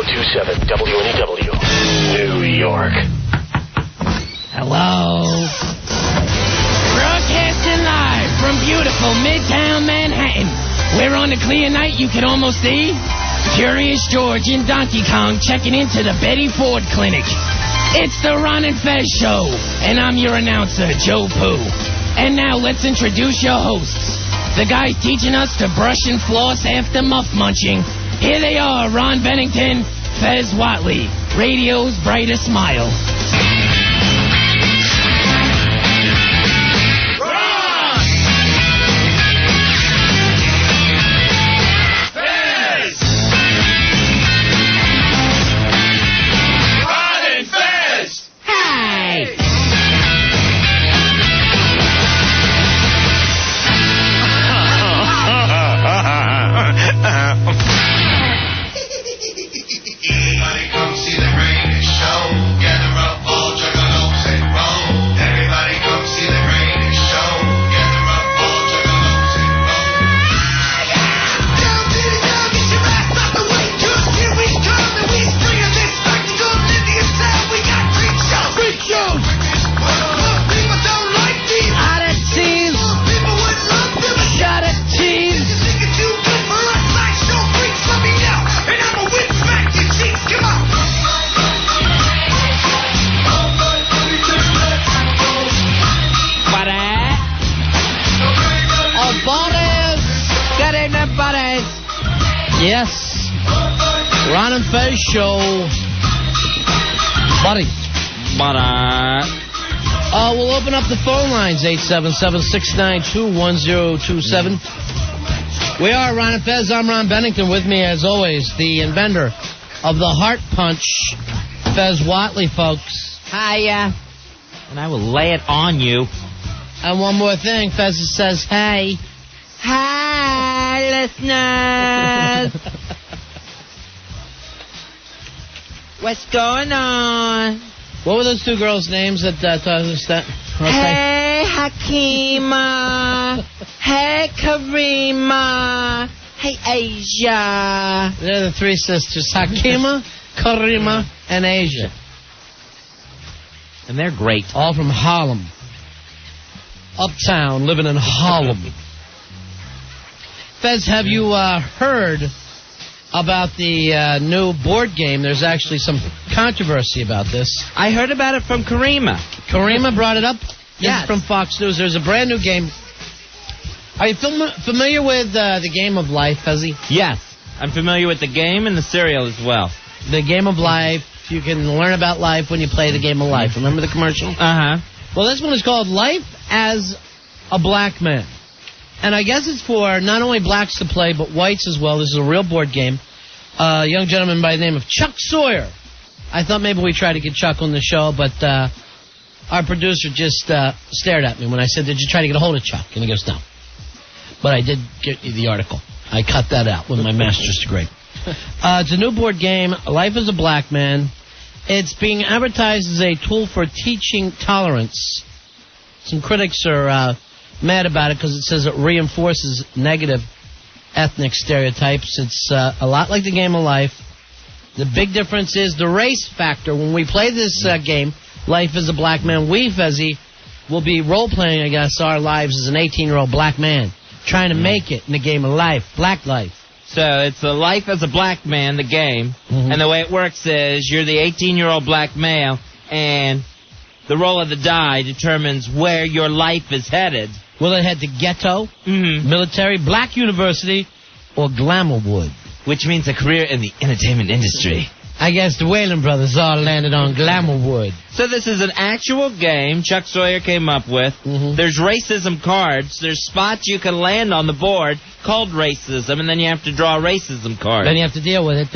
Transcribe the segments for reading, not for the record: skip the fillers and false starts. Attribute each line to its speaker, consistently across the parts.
Speaker 1: 1027 WNEW, New York.
Speaker 2: Hello. Broadcasting live from beautiful Midtown Manhattan, where on a clear night you can almost see Curious George and Donkey Kong checking into the Betty Ford Clinic. It's the Ron and Fez Show, and I'm your announcer, Joe Poo. And now let's introduce your hosts, the guys teaching us to brush and floss after muff munching. Here they are, Ron Bennington, Fez Whatley, radio's brightest smile. Yes, Ron and Fez Show, buddy. We'll open up the phone lines, 877-692-1027. We are Ron and Fez. I'm Ron Bennington. With me, as always, the inventor of the Heart Punch, Fez Whatley, folks.
Speaker 3: Hiya. And I will lay it on you.
Speaker 2: And one more thing, Fez says, hey.
Speaker 3: Hi, listeners. What's going on?
Speaker 2: What were those two girls' names that taught us that?
Speaker 3: Hey, Hakima. Hey, Karima. Hey, Asia.
Speaker 2: They're the three sisters, Hakima, Karima, and Asia.
Speaker 3: And they're great.
Speaker 2: All from Harlem. Uptown, living in Harlem. Fez, have you heard about the new board game? There's actually some controversy about this.
Speaker 3: I heard about it from Karima.
Speaker 2: Karima brought it up?
Speaker 3: Yes.
Speaker 2: From Fox News. There's a brand new game. Are you familiar with the Game of Life, Fezzy?
Speaker 3: Yes. I'm familiar with the game and the cereal as well.
Speaker 2: The Game of Life. You can learn about life when you play the Game of Life. Remember the commercial?
Speaker 3: Uh-huh.
Speaker 2: Well, this one is called Life as a Black Man. And I guess it's for not only blacks to play, but whites as well. This is a real board game. A young gentleman by the name of Chuck Sawyer. I thought maybe we'd try to get Chuck on the show, but our producer just stared at me when I said, did you try to get a hold of Chuck? And he goes, no. But I did get you the article. I cut that out with my master's degree. It's a new board game, Life as a Black Man. It's being advertised as a tool for teaching tolerance. Some critics are mad about it because it says it reinforces negative ethnic stereotypes. It's a lot like the Game of Life. The big difference is the race factor. When we play this game, Life as a Black Man, we, Fezzy, will be role-playing, I guess, our lives as an 18-year-old black man trying to make it in the game of life, black life.
Speaker 3: So it's the Life as a Black Man, the game, and the way it works is you're the 18-year-old black male, and the roll of the die determines where your life is headed.
Speaker 2: Will it head to ghetto, military, black university, or Glamourwood?
Speaker 3: Which means a career in the entertainment industry.
Speaker 2: I guess the Wayland brothers all landed on Glamourwood.
Speaker 3: So this is an actual game Chuck Sawyer came up with. There's racism cards. There's spots you can land on the board called racism, and then you have to draw a racism card.
Speaker 2: Then you have to deal with it.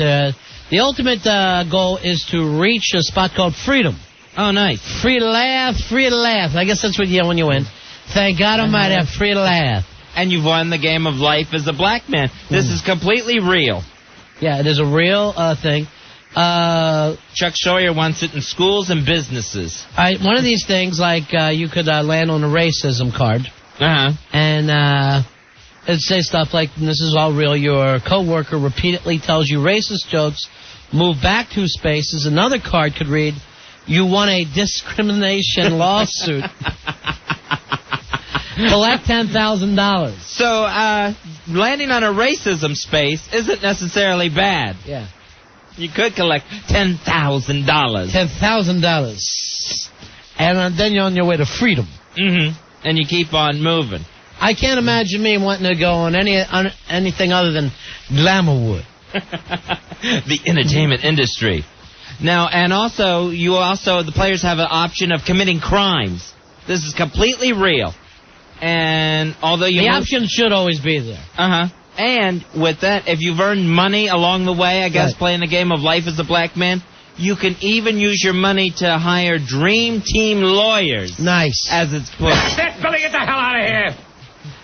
Speaker 2: The ultimate goal is to reach a spot called freedom.
Speaker 3: Oh, nice.
Speaker 2: Free to laugh, free to laugh. I guess that's what you get when you win. Thank God Almighty, I'm free to laugh.
Speaker 3: And you've won the game of Life as a Black Man. This is completely real.
Speaker 2: Yeah, it is a real thing.
Speaker 3: Chuck Sawyer wants it in schools and businesses.
Speaker 2: One of these things, like you could land on a racism card.
Speaker 3: And
Speaker 2: It'd say stuff like, and this is all real, your coworker repeatedly tells you racist jokes, move back 2 spaces. Another card could read, you won a discrimination lawsuit. Collect $10,000.
Speaker 3: So, landing on a racism space isn't necessarily bad.
Speaker 2: Yeah.
Speaker 3: You could collect $10,000.
Speaker 2: $10,000. And then you're on your way to freedom.
Speaker 3: Mm-hmm. And you keep on moving.
Speaker 2: I can't imagine me wanting to go on anything other than Glamourwood.
Speaker 3: The entertainment industry. Now, and also, the players have an option of committing crimes. This is completely real. And although the
Speaker 2: option should always be there.
Speaker 3: Uh-huh. And with that, if you've earned money along the way, I guess, playing the game of life as a black man, you can even use your money to hire dream team lawyers.
Speaker 2: Nice.
Speaker 3: As it's put.
Speaker 1: Billy, get the hell out of here!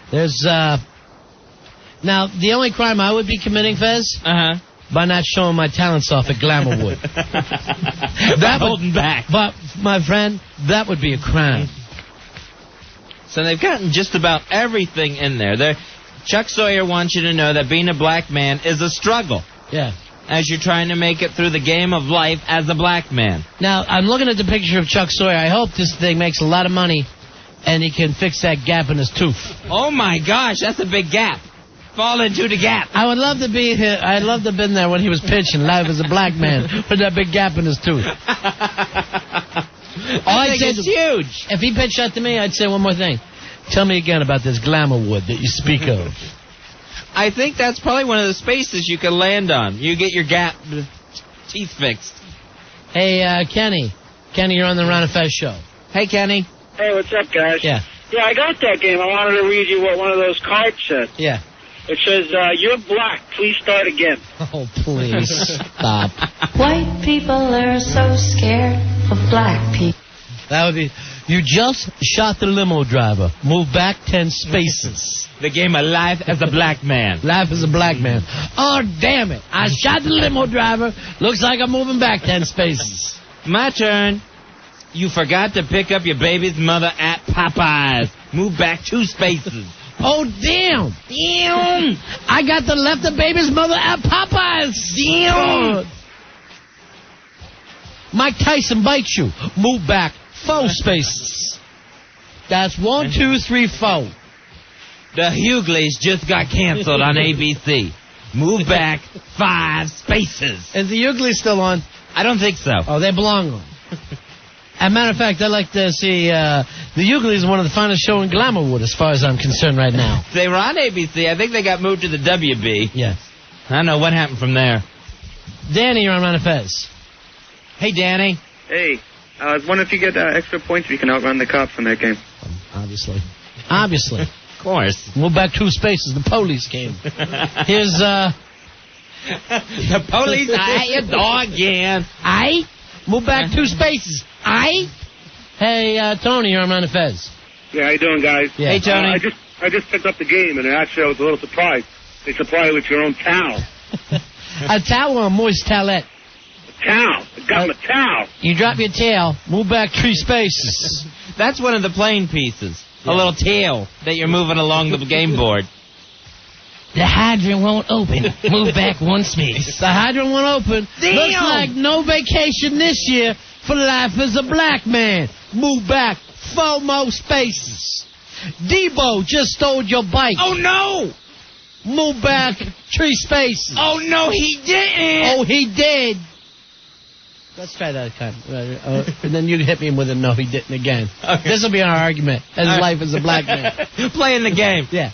Speaker 2: There's, now, the only crime I would be committing, Fez, by not showing my talents off at Glamourwood.
Speaker 3: That holding back.
Speaker 2: But, my friend, that would be a crime.
Speaker 3: So they've gotten just about everything in there. Chuck Sawyer wants you to know that being a black man is a struggle.
Speaker 2: Yeah.
Speaker 3: As you're trying to make it through the game of life as a black man.
Speaker 2: Now, I'm looking at the picture of Chuck Sawyer. I hope this thing makes a lot of money and he can fix that gap in his tooth.
Speaker 3: Oh, my gosh, that's a big gap. Fall into the gap.
Speaker 2: I would love to be here. I'd love to have been there when he was pitching live as a black man with that big gap in his tooth.
Speaker 3: I think it's huge.
Speaker 2: If he pitched that to me, I'd say one more thing. Tell me again about this Glamourwood that you speak of.
Speaker 3: I think that's probably one of the spaces you can land on. You get your gap teeth fixed.
Speaker 2: Hey, Kenny. Kenny, you're on the Ron and Fez show. Hey, Kenny.
Speaker 4: Hey, what's up, guys?
Speaker 2: Yeah.
Speaker 4: Yeah, I got that game. I wanted to read you what one of those cards said.
Speaker 2: Yeah.
Speaker 4: It says, you're black. Please start again.
Speaker 2: Oh, please. Stop.
Speaker 5: White people are so scared of black people.
Speaker 2: That would be... You just shot the limo driver. Move back 10 spaces.
Speaker 3: The game of life as a black man.
Speaker 2: Life as a black man. Oh, damn it. I shot the limo driver. Looks like I'm moving back 10 spaces.
Speaker 3: My turn. You forgot to pick up your baby's mother at Popeyes. Move back 2 spaces.
Speaker 2: Oh, damn. Damn. I left the baby's mother at Popeyes. Damn. Mike Tyson bites you. Move back 4 spaces. That's 1, 2, 3, 4.
Speaker 3: The Hughleys just got canceled on ABC. Move back 5 spaces.
Speaker 2: Is the Hughleys still on?
Speaker 3: I don't think so.
Speaker 2: Oh, they belong on. As a matter of fact, I'd like to see the Hughleys are one of the finest show in Glamourwood, as far as I'm concerned right now.
Speaker 3: They were on ABC. I think they got moved to the WB.
Speaker 2: Yes.
Speaker 3: I don't know what happened from there.
Speaker 2: Danny, you're on Ron and Fez.
Speaker 3: Hey, Danny.
Speaker 6: Hey, I was wondering if you get extra points if you can outrun the cops in that game.
Speaker 2: Obviously. Obviously.
Speaker 3: Of course.
Speaker 2: Move back 2 spaces. The police came. Here's,
Speaker 3: the police are at your door again.
Speaker 2: Move back 2 spaces. Hey, Tony, you're on Ron and Fez.
Speaker 6: Yeah, how you doing, guys?
Speaker 2: Yeah.
Speaker 3: Hey, Tony.
Speaker 6: I just picked up the game, and actually I was a little surprised. They supply you with your own towel.
Speaker 2: A towel or a moist towelette?
Speaker 6: A towel. I got my towel.
Speaker 2: You drop your tail, move back 3 spaces.
Speaker 3: That's one of the playing pieces. Yeah. A little tail that you're moving along the game board.
Speaker 2: The hydrant won't open. Move back 1 space. The hydrant won't open.
Speaker 3: Damn.
Speaker 2: Looks like no vacation this year for life as a black man. Move back 4 more spaces. Debo just stole your bike.
Speaker 3: Oh, no.
Speaker 2: Move back 3 spaces.
Speaker 3: Oh, no, he didn't.
Speaker 2: Oh, he did. Let's try that time. And then you hit me with a no, he didn't again. Okay. This will be our argument as life as a black man.
Speaker 3: Playing the game.
Speaker 2: Yeah.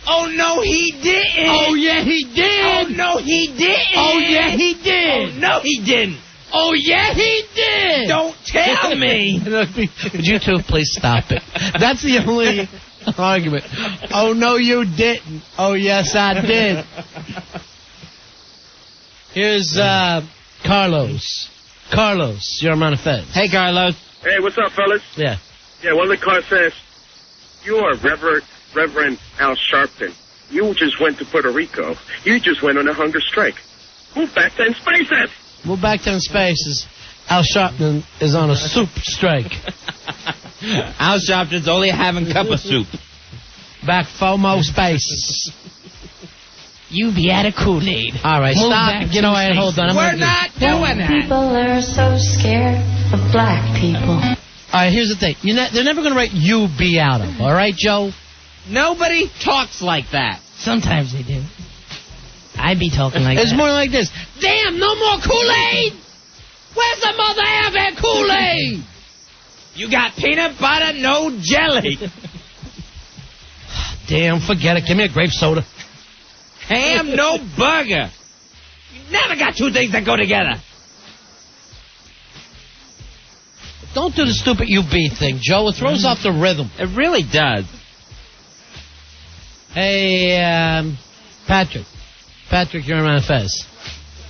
Speaker 3: Oh, no, he didn't.
Speaker 2: Oh, yeah, he did.
Speaker 3: Oh, no, he didn't.
Speaker 2: Oh, yeah, he did.
Speaker 3: Oh, no, he didn't.
Speaker 2: Oh, yeah, he did.
Speaker 3: Don't tell me.
Speaker 2: Would you two please stop it? That's the only argument. Oh, no, you didn't. Oh, yes, I did. Here's Carlos. Carlos, you're on Fez.
Speaker 3: Hey, Carlos.
Speaker 6: Hey, what's up, fellas?
Speaker 2: Yeah.
Speaker 6: Yeah, one of the cards says, you are Reverend Al Sharpton. You just went to Puerto Rico. You just went on a hunger strike. Move back 10 spaces.
Speaker 2: Move back 10 spaces. Al Sharpton is on a soup strike.
Speaker 3: Al Sharpton's only having a cup of soup.
Speaker 2: back FOMO spaces.
Speaker 7: You be out of Kool-Aid.
Speaker 2: All right,
Speaker 7: Move
Speaker 2: stop.
Speaker 7: back
Speaker 2: You know,
Speaker 7: two
Speaker 2: hold on.
Speaker 7: spaces.
Speaker 2: We're not doing that.
Speaker 5: People are so scared of black people.
Speaker 2: All right, here's the thing. They're never going to write you be out of. All right, Joe?
Speaker 3: Nobody talks like that.
Speaker 7: Sometimes they do. I be talking like
Speaker 2: It's
Speaker 7: that.
Speaker 2: more like this. Damn, no more Kool-Aid! Where's the mother ever Kool-Aid?
Speaker 3: You got peanut butter, no jelly.
Speaker 2: Damn, forget it. Give me a grape soda.
Speaker 3: Ham, no burger. You never got two things that go together.
Speaker 2: Don't do the stupid you be thing, Joe. It throws off the rhythm.
Speaker 3: It really does.
Speaker 2: Hey, Patrick. Patrick, you're around Fez.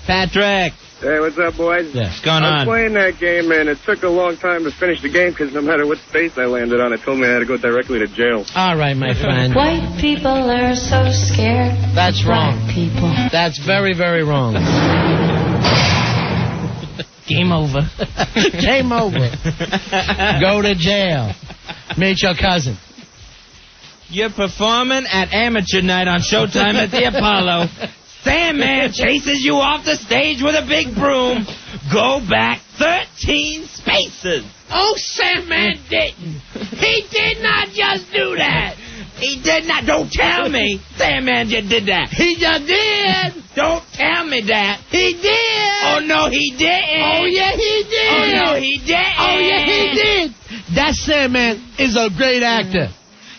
Speaker 3: Patrick.
Speaker 6: Hey, what's up, boys?
Speaker 2: Yeah.
Speaker 3: What's going
Speaker 6: I was
Speaker 3: on?
Speaker 6: playing that game, and it took a long time to finish the game because no matter what space I landed on, it told me I had to go directly to jail.
Speaker 2: All right, my friend.
Speaker 5: White people are so scared
Speaker 2: That's
Speaker 5: of black
Speaker 2: wrong.
Speaker 5: people.
Speaker 2: That's very, very wrong.
Speaker 7: Game over.
Speaker 2: Game over. Go to jail. Meet your cousin.
Speaker 3: You're performing at amateur night on Showtime at the Apollo. Sandman chases you off the stage with a big broom. Go back 13 spaces.
Speaker 2: Oh, Sandman didn't. He did not just do that.
Speaker 3: He did not. Don't tell me Sandman just did that.
Speaker 2: He just did.
Speaker 3: Don't tell me that.
Speaker 2: He did.
Speaker 3: Oh, no, he didn't.
Speaker 2: Oh, yeah, he did.
Speaker 3: Oh, no, he didn't.
Speaker 2: Oh, yeah, he did. That Sandman is a great actor.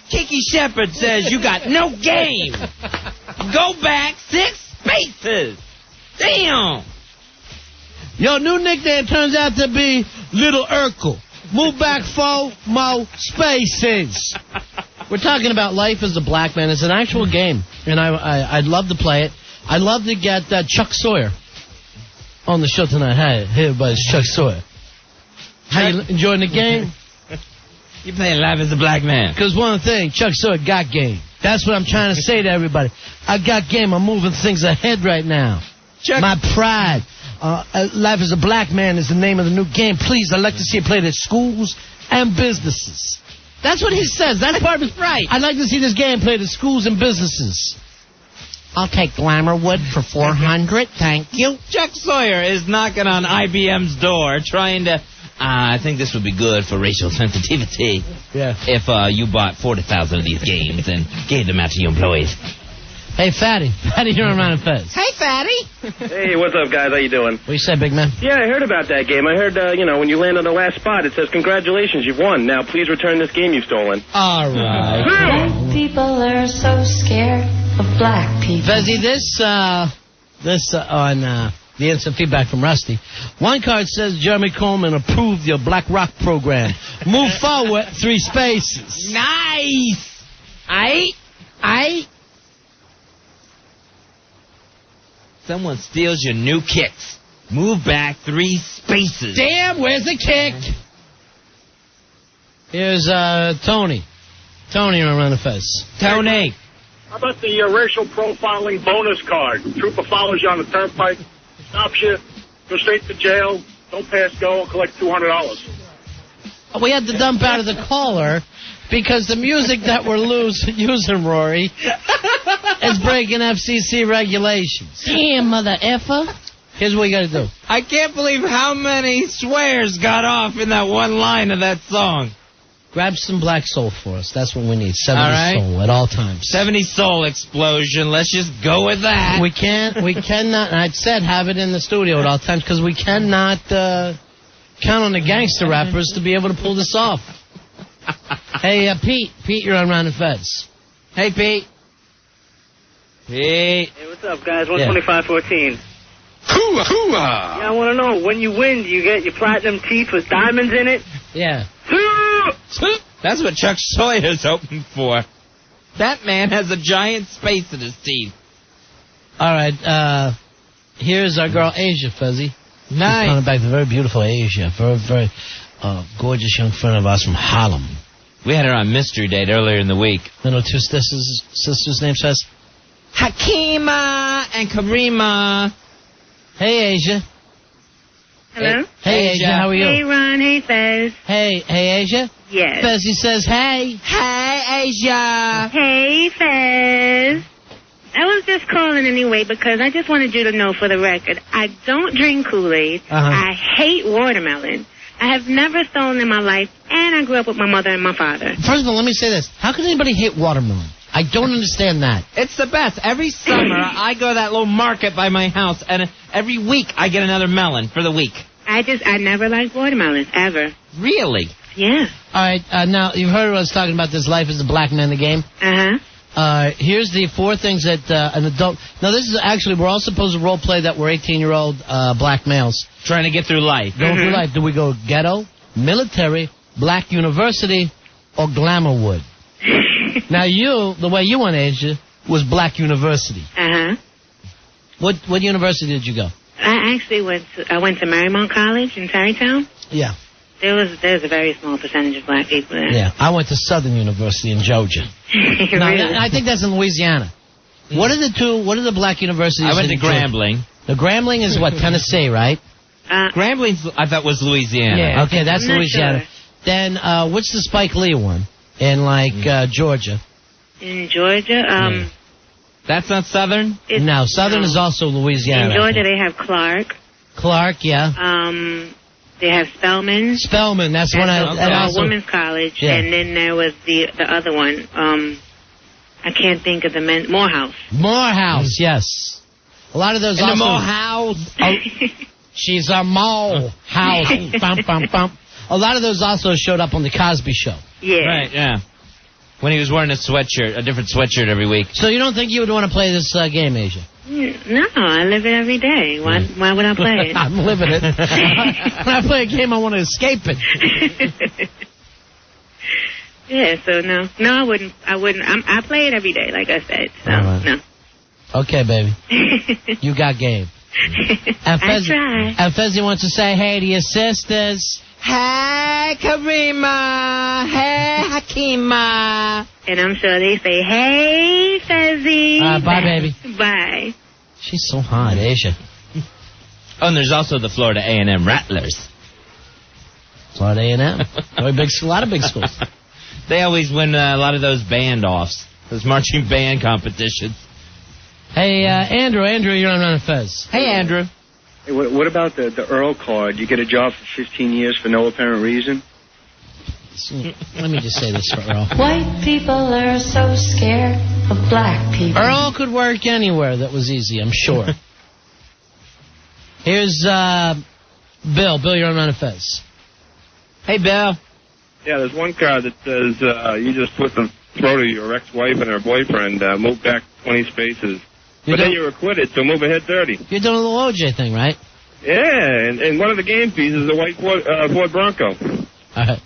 Speaker 3: Kiki Shepard says you got no game. Go back 6 spaces. Damn.
Speaker 2: Your new nickname turns out to be Little Urkel. Move back 4 more spaces. We're talking about life as a black man. It's an actual game, and I'd love to play it. I'd love to get Chuck Sawyer on the show tonight. Hey, everybody, it's Chuck Sawyer. How you enjoying the game?
Speaker 3: You playing live as a black man.
Speaker 2: Because one thing, Chuck Sawyer got game. That's what I'm trying to say to everybody. I got game. I'm moving things ahead right now.
Speaker 3: Chuck.
Speaker 2: My pride. Life as a black man is the name of the new game. Please, I'd like to see it played at schools and businesses. That's what he says. That's part of it.
Speaker 7: Right.
Speaker 2: I'd like to see this game played at schools and businesses. I'll take Glamourwood for $400. Thank you.
Speaker 3: Chuck Sawyer is knocking on IBM's door trying to... I think this would be good for racial sensitivity.
Speaker 2: Yeah.
Speaker 3: If you bought 40,000 of these games and gave them out to your employees.
Speaker 2: Hey, Fatty. Fatty, you're around Fez.
Speaker 7: Hey, fatty.
Speaker 6: Hey, what's up, guys? How you doing?
Speaker 2: What you say, big man?
Speaker 6: Yeah, I heard about that game. I heard, when you land on the last spot, it says, congratulations, you've won. Now, please return this game you've stolen.
Speaker 2: All right.
Speaker 5: White people are so scared of black people.
Speaker 2: Fezzy, this on the instant feedback from Rusty. One card says Jeremy Coleman approved your Black Rock program. Move forward 3 spaces.
Speaker 3: Nice! I. Someone steals your new kicks. Move back 3 spaces.
Speaker 2: Damn, where's the kick? Here's Tony. Tony around the Fez.
Speaker 3: Tony.
Speaker 8: How about the racial profiling bonus card? Trooper follows you on the turnpike, stops you, go straight to jail, don't pass go, and collect $200.
Speaker 2: We had to dump out of the caller because the music that we're using, Rory, is breaking FCC regulations.
Speaker 7: Damn, mother effer.
Speaker 2: Here's what you got to do.
Speaker 3: I can't believe how many swears got off in that one line of that song.
Speaker 2: Grab some black soul for us. That's what we need. 70
Speaker 3: All right.
Speaker 2: soul at all times.
Speaker 3: 70 soul explosion. Let's just go with that.
Speaker 2: We cannot, and I said have it in the studio at all times because we cannot count on the gangster rappers to be able to pull this off. Hey, Pete, you're on Round and Feds.
Speaker 3: Hey, Pete. Pete.
Speaker 4: Hey, what's up, guys? 125.14.
Speaker 1: Hooah, hooah!
Speaker 4: Yeah, I want to know, when you win, do you get your platinum teeth with diamonds in it?
Speaker 2: Yeah.
Speaker 3: That's what Chuck Sawyer's hoping for. That man has a giant space in his teeth.
Speaker 2: All right, here's our girl Asia, Fuzzy.
Speaker 3: Nice.
Speaker 2: Coming back, the very beautiful Asia. Very, very gorgeous young friend of ours from Harlem.
Speaker 3: We had her on Mystery Date earlier in the week.
Speaker 2: You know, 2 sisters' names, Fez?
Speaker 3: Hakima and Karima.
Speaker 2: Hey, Asia.
Speaker 4: Hello?
Speaker 2: Hey, Asia, how are you?
Speaker 4: Hey, Ron. Hey, Fez.
Speaker 2: Hey, Asia?
Speaker 4: Yes.
Speaker 2: Fezzy says, hey.
Speaker 3: Hey, Asia.
Speaker 4: Hey, Fez. I was just calling anyway because I just wanted you to know for the record, I don't drink Kool-Aid. I hate watermelon. I have never stolen in my life, and I grew up with my mother and my father.
Speaker 2: First of all, let me say this. How can anybody hate watermelon? I don't understand that.
Speaker 3: It's the best. Every summer, I go to that little market by my house, and every week I get another melon for the week.
Speaker 4: I never liked watermelons, ever.
Speaker 3: Really?
Speaker 4: Yeah.
Speaker 2: All right, now, you've heard us talking about this life as a black man in the game. Here's the 4 things that an adult... Now, this is actually, we're all supposed to role play that we're 18-year-old black males.
Speaker 3: Trying to get through life.
Speaker 2: Going through life. Do we go ghetto, military, black university, or Glamourwood? Now, the way you went, Asia, was black university. What university did you go?
Speaker 4: I actually went to Marymount College in Tarrytown.
Speaker 2: Yeah.
Speaker 4: There's a very small percentage of black people there.
Speaker 2: Yeah, I went to Southern University in Georgia.
Speaker 4: Really?
Speaker 2: I think that's in Louisiana. What are the black universities?
Speaker 3: I went to Grambling.
Speaker 2: The Grambling is what, Tennessee, right?
Speaker 3: Grambling, I thought, was Louisiana.
Speaker 2: Yeah, okay, that's Louisiana.
Speaker 4: Sure.
Speaker 2: Then, what's the Spike Lee one in, Georgia?
Speaker 4: In Georgia,
Speaker 3: That's not Southern?
Speaker 2: No, Southern is also Louisiana.
Speaker 4: In Georgia, they have Clark.
Speaker 2: Clark, yeah.
Speaker 4: They have Spelman.
Speaker 2: Spelman, that's one
Speaker 4: women's college,
Speaker 2: yeah.
Speaker 4: And then there was the other one. I can't think of the Morehouse.
Speaker 2: Morehouse, yes. A lot of those
Speaker 3: in
Speaker 2: also...
Speaker 3: the Morehouse.
Speaker 2: She's a Morehouse. Bum, bum, bum. A lot of those also showed up on the Cosby Show.
Speaker 4: Yeah.
Speaker 3: Right, yeah. When he was wearing a different sweatshirt every week.
Speaker 2: So you don't think you would want to play this game, Asia?
Speaker 4: No, I live it every day. Why would I play it?
Speaker 2: I'm living it. When I play a game, I want to escape it.
Speaker 4: Yeah, so no, I wouldn't. I play it every day, like I said. So no.
Speaker 2: Okay, baby. You got game. And
Speaker 4: I try.
Speaker 2: And Fezzy wants to say hey to your sisters.
Speaker 3: Hey, Karima. Hey, Hakima.
Speaker 4: And I'm sure they say, hey, Fezzy.
Speaker 2: Bye, baby.
Speaker 4: Bye.
Speaker 2: She's so hot, Asia.
Speaker 3: Oh, and there's also the Florida A&M Rattlers.
Speaker 2: Florida A&M. A lot of big schools.
Speaker 3: They always win a lot of those band-offs, those marching band competitions.
Speaker 2: Hey, Andrew, you're on Run Fez.
Speaker 3: Hey, Andrew.
Speaker 9: Hey, what about the Earl card? You get a job for 15 years for no apparent reason?
Speaker 2: Let me just say this for Earl.
Speaker 5: White people are so scared of black people.
Speaker 2: Earl could work anywhere that was easy, I'm sure. Here's Bill. Bill, you're on Run Fez.
Speaker 3: Hey, Bill.
Speaker 8: Yeah, there's one card that says you just put the throat of your ex-wife and her boyfriend, move back 20 spaces. But then you were acquitted, so move ahead 30.
Speaker 2: You're doing a little OJ thing, right?
Speaker 8: Yeah, and one of the game pieces is a white Ford Bronco.
Speaker 2: All right.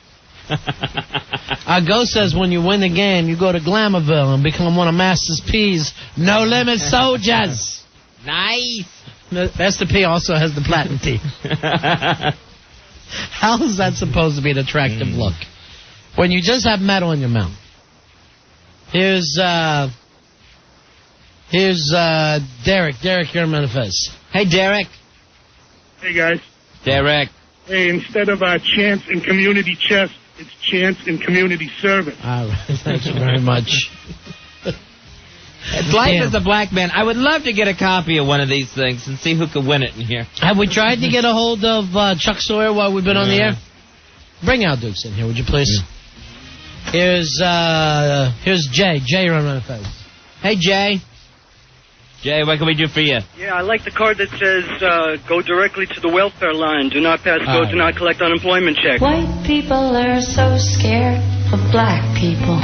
Speaker 2: Our ghost says when you win the game, you go to Glamourville and become one of Master P's No Limit soldiers.
Speaker 3: Nice.
Speaker 2: Master P also has the platinum teeth. How is that supposed to be an attractive look when you just have metal in your mouth? Here's Derek. Derek, you're on Manifest.
Speaker 3: Hey, Derek.
Speaker 8: Hey, guys.
Speaker 3: Derek.
Speaker 8: Hey, instead of chance in community chest, it's chance in community service.
Speaker 2: All right, thank you very much.
Speaker 3: Life as a black man. I would love to get a copy of one of these things and see who could win it in here.
Speaker 2: Have we tried to get a hold of Chuck Sawyer while we've been on the air? Bring Al Dukes in here, would you please? Here's Jay. Jay, you're on Manifest.
Speaker 3: Hey, Jay. Jay, what can we do for you?
Speaker 10: Yeah, I like the card that says go directly to the welfare line. Do not pass go. Do not collect unemployment check.
Speaker 5: White people are so scared of black people.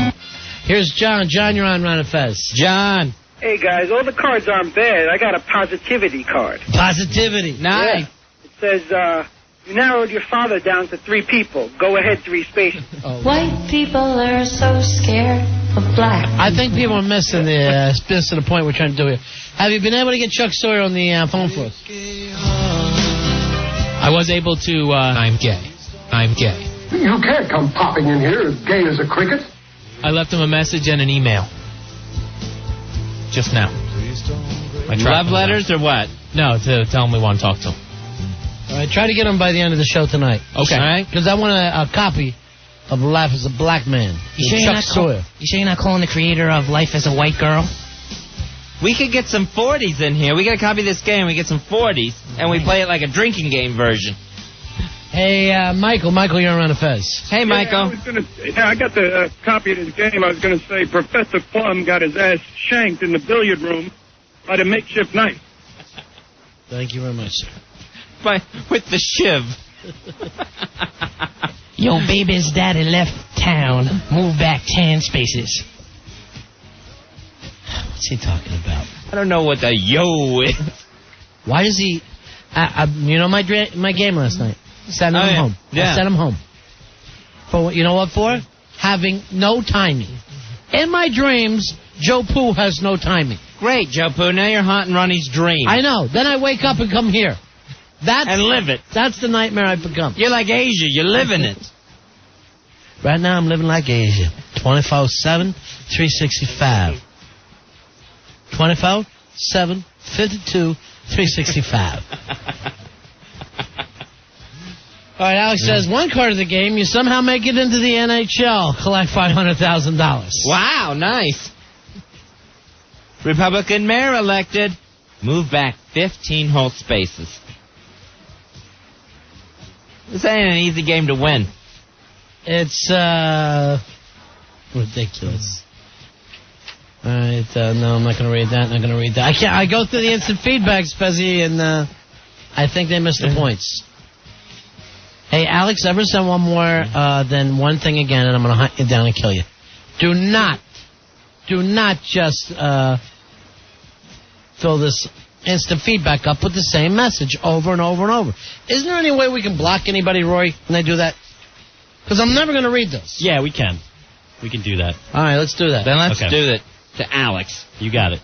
Speaker 2: Here's John. John, you're on Manifest.
Speaker 3: John.
Speaker 10: Hey, guys, all the cards aren't bad. I got a positivity card.
Speaker 2: Positivity.
Speaker 3: Nice.
Speaker 10: Yeah. It says you narrowed your father down to 3 people. Go ahead 3 spaces.
Speaker 5: White people are so scared of black people.
Speaker 2: I think people are missing the point we're trying to do here. Have you been able to get Chuck Sawyer on the phone for us?
Speaker 11: I was able to, I'm gay. I'm gay.
Speaker 12: You can't come popping in here as gay as a cricket.
Speaker 11: I left him a message and an email. Just now.
Speaker 3: Love letters or what?
Speaker 11: No, to tell him we want to talk to him.
Speaker 2: All right, try to get them by the end of the show tonight.
Speaker 11: Okay.
Speaker 2: All right? Because I want a copy of Life as a Black Man.
Speaker 7: You sure you're not calling the creator of Life as a White Girl?
Speaker 3: We could get some 40s in here. We got to copy this game. We get some 40s, and we play it like a drinking game version.
Speaker 2: Hey, Michael. Michael, you're on the Fez.
Speaker 3: Hey, Michael.
Speaker 8: I got the copy of this game. I was going to say Professor Plum got his ass shanked in the billiard room by the makeshift knife.
Speaker 2: Thank you very much, sir.
Speaker 3: With the shiv.
Speaker 7: Yo, baby's daddy left town. Move back 10 spaces.
Speaker 2: What's he talking about?
Speaker 3: I don't know what the yo is.
Speaker 2: Why does he... you know my game last night? Sent him home.
Speaker 3: Yeah.
Speaker 2: I sent him home. For what? You know what for? Having no timing. In my dreams, Joe Poo has no timing.
Speaker 3: Great, Joe Poo. Now you're haunting Ronnie's dream.
Speaker 2: I know. Then I wake up and come here.
Speaker 3: And live it.
Speaker 2: That's the nightmare I've become.
Speaker 3: You're like Asia. You live in it.
Speaker 2: Right now I'm living like Asia. 24/7, 365. 24/7, 52, 365. All right, Alex says, one card of the game, you somehow make it into the NHL. Collect $500,000.
Speaker 3: Wow, nice. Republican mayor elected. Move back 15 whole spaces. This ain't an easy game to win.
Speaker 2: It's, ridiculous. All right, no, I'm not going to read that. Not going to read that. I go through the instant feedbacks, Fezzy, and I think they missed the points. Hey, Alex, ever send one more than one thing again, and I'm going to hunt you down and kill you. Do not just fill this instant feedback up with the same message over and over and over. Isn't there any way we can block anybody, Roy, when they do that? Because I'm never going to read this.
Speaker 13: Yeah, we can. We can do that.
Speaker 2: All right, let's do that.
Speaker 3: Then let's do that to Alex.
Speaker 13: You got it.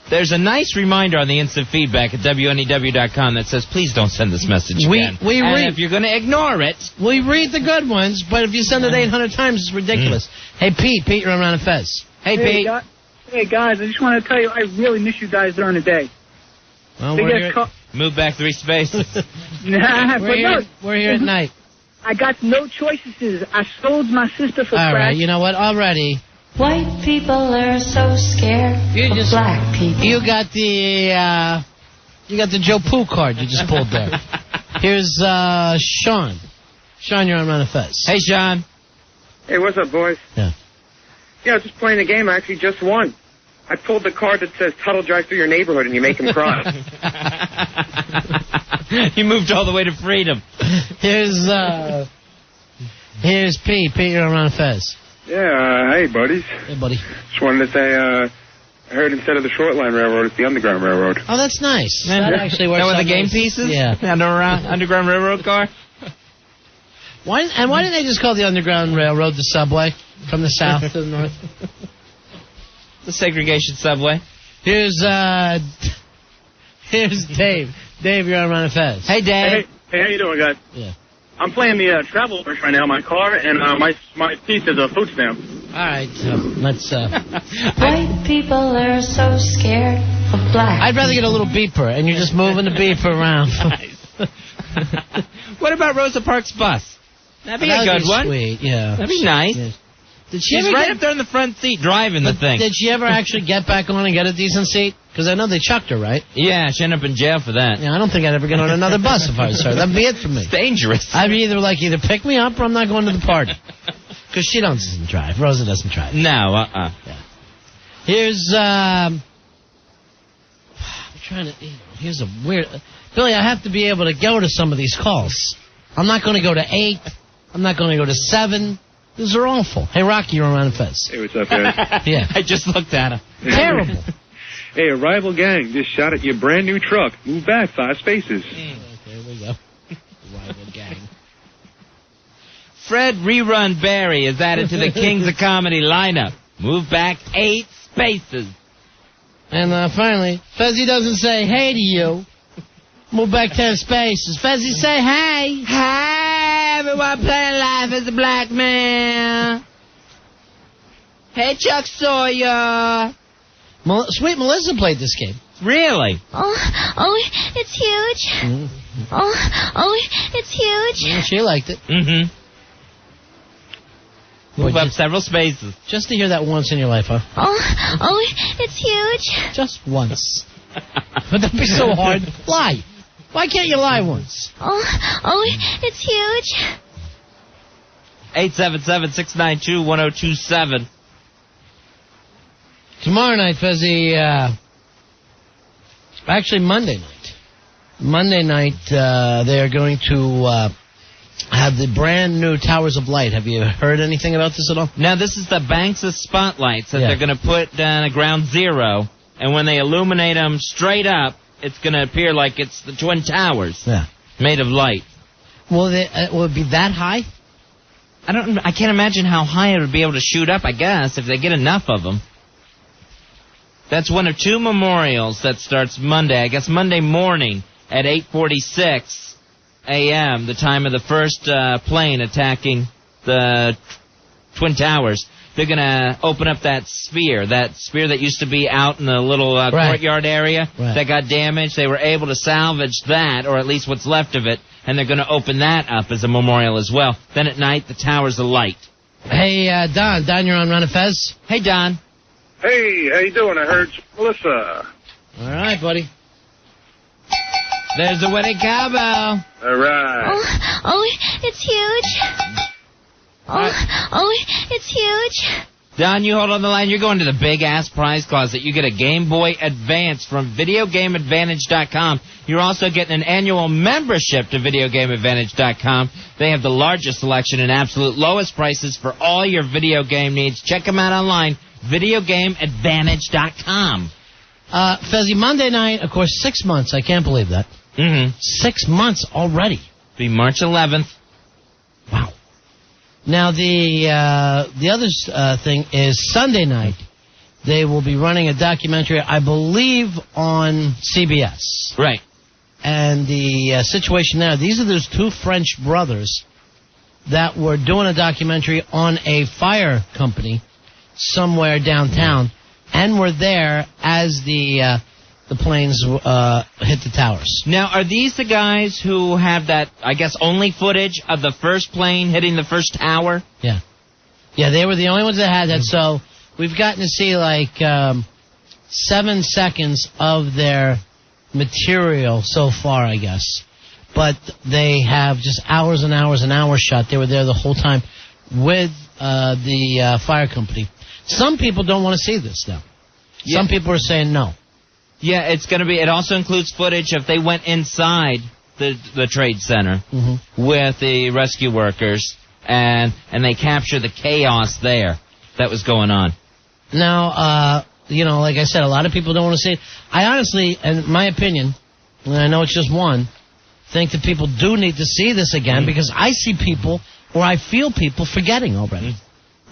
Speaker 3: There's a nice reminder on the instant feedback at WNEW.com that says, please don't send this message again. And if you're going to ignore it...
Speaker 2: We read the good ones, but if you send it 800 times, it's ridiculous. Hey, Pete, you're on Round of Fez. Hey, Pete.
Speaker 14: Hey, guys, I just want to tell you, I really miss you guys during the day.
Speaker 2: Well,
Speaker 3: move back 3 spaces.
Speaker 2: We're here at night.
Speaker 14: I got no choices. I sold my sister for
Speaker 2: All
Speaker 14: crack.
Speaker 2: right, you know what? Already.
Speaker 5: White people are so scared of black people.
Speaker 2: You got the Joe Poo card you just pulled there. Here's Sean. Sean, you're on Round of Fez.
Speaker 3: Hey, Sean.
Speaker 6: Hey, what's up, boys?
Speaker 2: Yeah.
Speaker 6: Yeah, I was just playing the game. I actually just won. I pulled the card that says Tuttle drive through your neighborhood and you make him cry.
Speaker 3: You moved all the way to freedom.
Speaker 2: Here's Pete. Pete, you're on Round of Fez.
Speaker 15: Yeah, hey, buddies.
Speaker 2: Hey, buddy.
Speaker 15: Just wanted to say, I heard instead of the short line railroad, it's the Underground Railroad.
Speaker 2: Oh, that's nice. That actually works
Speaker 3: That
Speaker 2: out
Speaker 3: with the game
Speaker 2: nice.
Speaker 3: pieces?
Speaker 2: Yeah.
Speaker 3: Underground Railroad car?
Speaker 2: Why didn't they just call the Underground Railroad the subway from the south to the north?
Speaker 3: The segregation subway.
Speaker 2: Here's Dave. Dave, you're on Round of Fez.
Speaker 3: Hey, Dave.
Speaker 8: Hey, how you doing, guys?
Speaker 2: Yeah.
Speaker 8: I'm playing the travel version right now in my car, and my piece is a food stamp.
Speaker 2: All right, let's...
Speaker 5: White people are so scared of black.
Speaker 2: I'd rather get a little beeper, and you're just moving the beeper around.
Speaker 3: What about Rosa Parks' bus? That'd be a good one.
Speaker 2: Sweet, yeah.
Speaker 3: That'd be nice.
Speaker 2: Yeah. Did she
Speaker 3: She's
Speaker 2: ever
Speaker 3: right up there in the front seat driving the thing.
Speaker 2: Did she ever actually get back on and get a decent seat? Because I know they chucked her, right?
Speaker 3: Yeah, she ended up in jail for that.
Speaker 2: Yeah, I don't think I'd ever get on another bus if I was her. That'd be it for me.
Speaker 3: It's dangerous.
Speaker 2: I'd be either pick me up or I'm not going to the party. Because she doesn't drive. Rosa doesn't drive.
Speaker 3: No,
Speaker 2: Yeah. Here's, I'm trying to, here's a weird, Billy, I have to be able to go to some of these calls. I'm not going to go to 8. I'm not going to go to 7. These are awful. Hey, Rocky, you're on Round of Fez.
Speaker 15: Hey, what's up, guys?
Speaker 2: Yeah.
Speaker 3: I just looked at him.
Speaker 2: Terrible.
Speaker 15: Hey, a rival gang just shot at your brand new truck. Move back 5 spaces.
Speaker 2: Okay, here we go. Rival gang.
Speaker 3: Fred Rerun Barry is added to the Kings of Comedy lineup. Move back 8 spaces.
Speaker 2: And finally, Fezzy doesn't say hey to you. Move back 10 spaces. Fezzy, say hey.
Speaker 3: Hey, everyone playing Life as a Black Man. Hey, Chuck Sawyer.
Speaker 2: Sweet Melissa played this game.
Speaker 3: Really?
Speaker 16: Oh, it's huge.
Speaker 2: Mm-hmm.
Speaker 5: Oh, it's huge.
Speaker 2: Yeah, she liked it.
Speaker 3: Mm-hmm. Move up several spaces.
Speaker 2: Just to hear that once in your life, huh?
Speaker 5: Oh, it's huge.
Speaker 2: Just once. But that'd be so hard. Lie. Why can't you lie once?
Speaker 5: Oh, it's huge.
Speaker 3: 877-692-1027.
Speaker 2: Tomorrow night, Fezzy, actually Monday night. Monday night, they are going to have the brand new Towers of Light. Have you heard anything about this at all?
Speaker 3: Now, this is the banks of spotlights that they're going to put down at ground zero, and when they illuminate them straight up, it's going to appear like it's the Twin Towers made of light.
Speaker 2: Will it be that high?
Speaker 3: I can't imagine how high it would be able to shoot up, I guess, if they get enough of them. That's one of two memorials that starts Monday. I guess Monday morning at 8:46 a.m., the time of the first plane attacking the Twin Towers. They're going to open up that sphere that used to be out in the little courtyard area that got damaged. They were able to salvage that, or at least what's left of it, and they're going to open that up as a memorial as well. Then at night, the Towers of Light.
Speaker 2: Hey, Don. Don, you're on Run of Fez.
Speaker 3: Hey, Don.
Speaker 8: Hey, how you doing? I heard Melissa.
Speaker 2: All right, buddy.
Speaker 3: There's the winning cowbell.
Speaker 8: All right.
Speaker 5: Oh, it's huge. Oh, it's huge.
Speaker 3: Don, you hold on the line. You're going to the big-ass prize closet. You get a Game Boy Advance from VideoGameAdvantage.com. You're also getting an annual membership to VideoGameAdvantage.com. They have the largest selection and absolute lowest prices for all your video game needs. Check them out online, VideoGameAdvantage.com.
Speaker 2: Fezzy, Monday night, of course, 6 months. I can't believe that. 6 months already.
Speaker 3: Be March 11th.
Speaker 2: Wow. Now, the other thing is Sunday night, they will be running a documentary, I believe, on CBS.
Speaker 3: Right.
Speaker 2: And the situation there, these are those two French brothers that were doing a documentary on a fire company somewhere downtown and were there as the planes hit the towers.
Speaker 3: Now, are these the guys who have that, I guess, only footage of the first plane hitting the first tower?
Speaker 2: Yeah. Yeah, they were the only ones that had that. So we've gotten to see like 7 seconds of their material so far, I guess. But they have just hours and hours and hours shot. They were there the whole time with the fire company. Some people don't want to see this now. Some people are saying no.
Speaker 3: Yeah, it's going to be. It also includes footage of they went inside the trade center with the rescue workers, and they captured the chaos there that was going on.
Speaker 2: Now, like I said, a lot of people don't want to see it. I honestly, in my opinion, and I know it's just one, think that people do need to see this again because I see people, or I feel people forgetting already,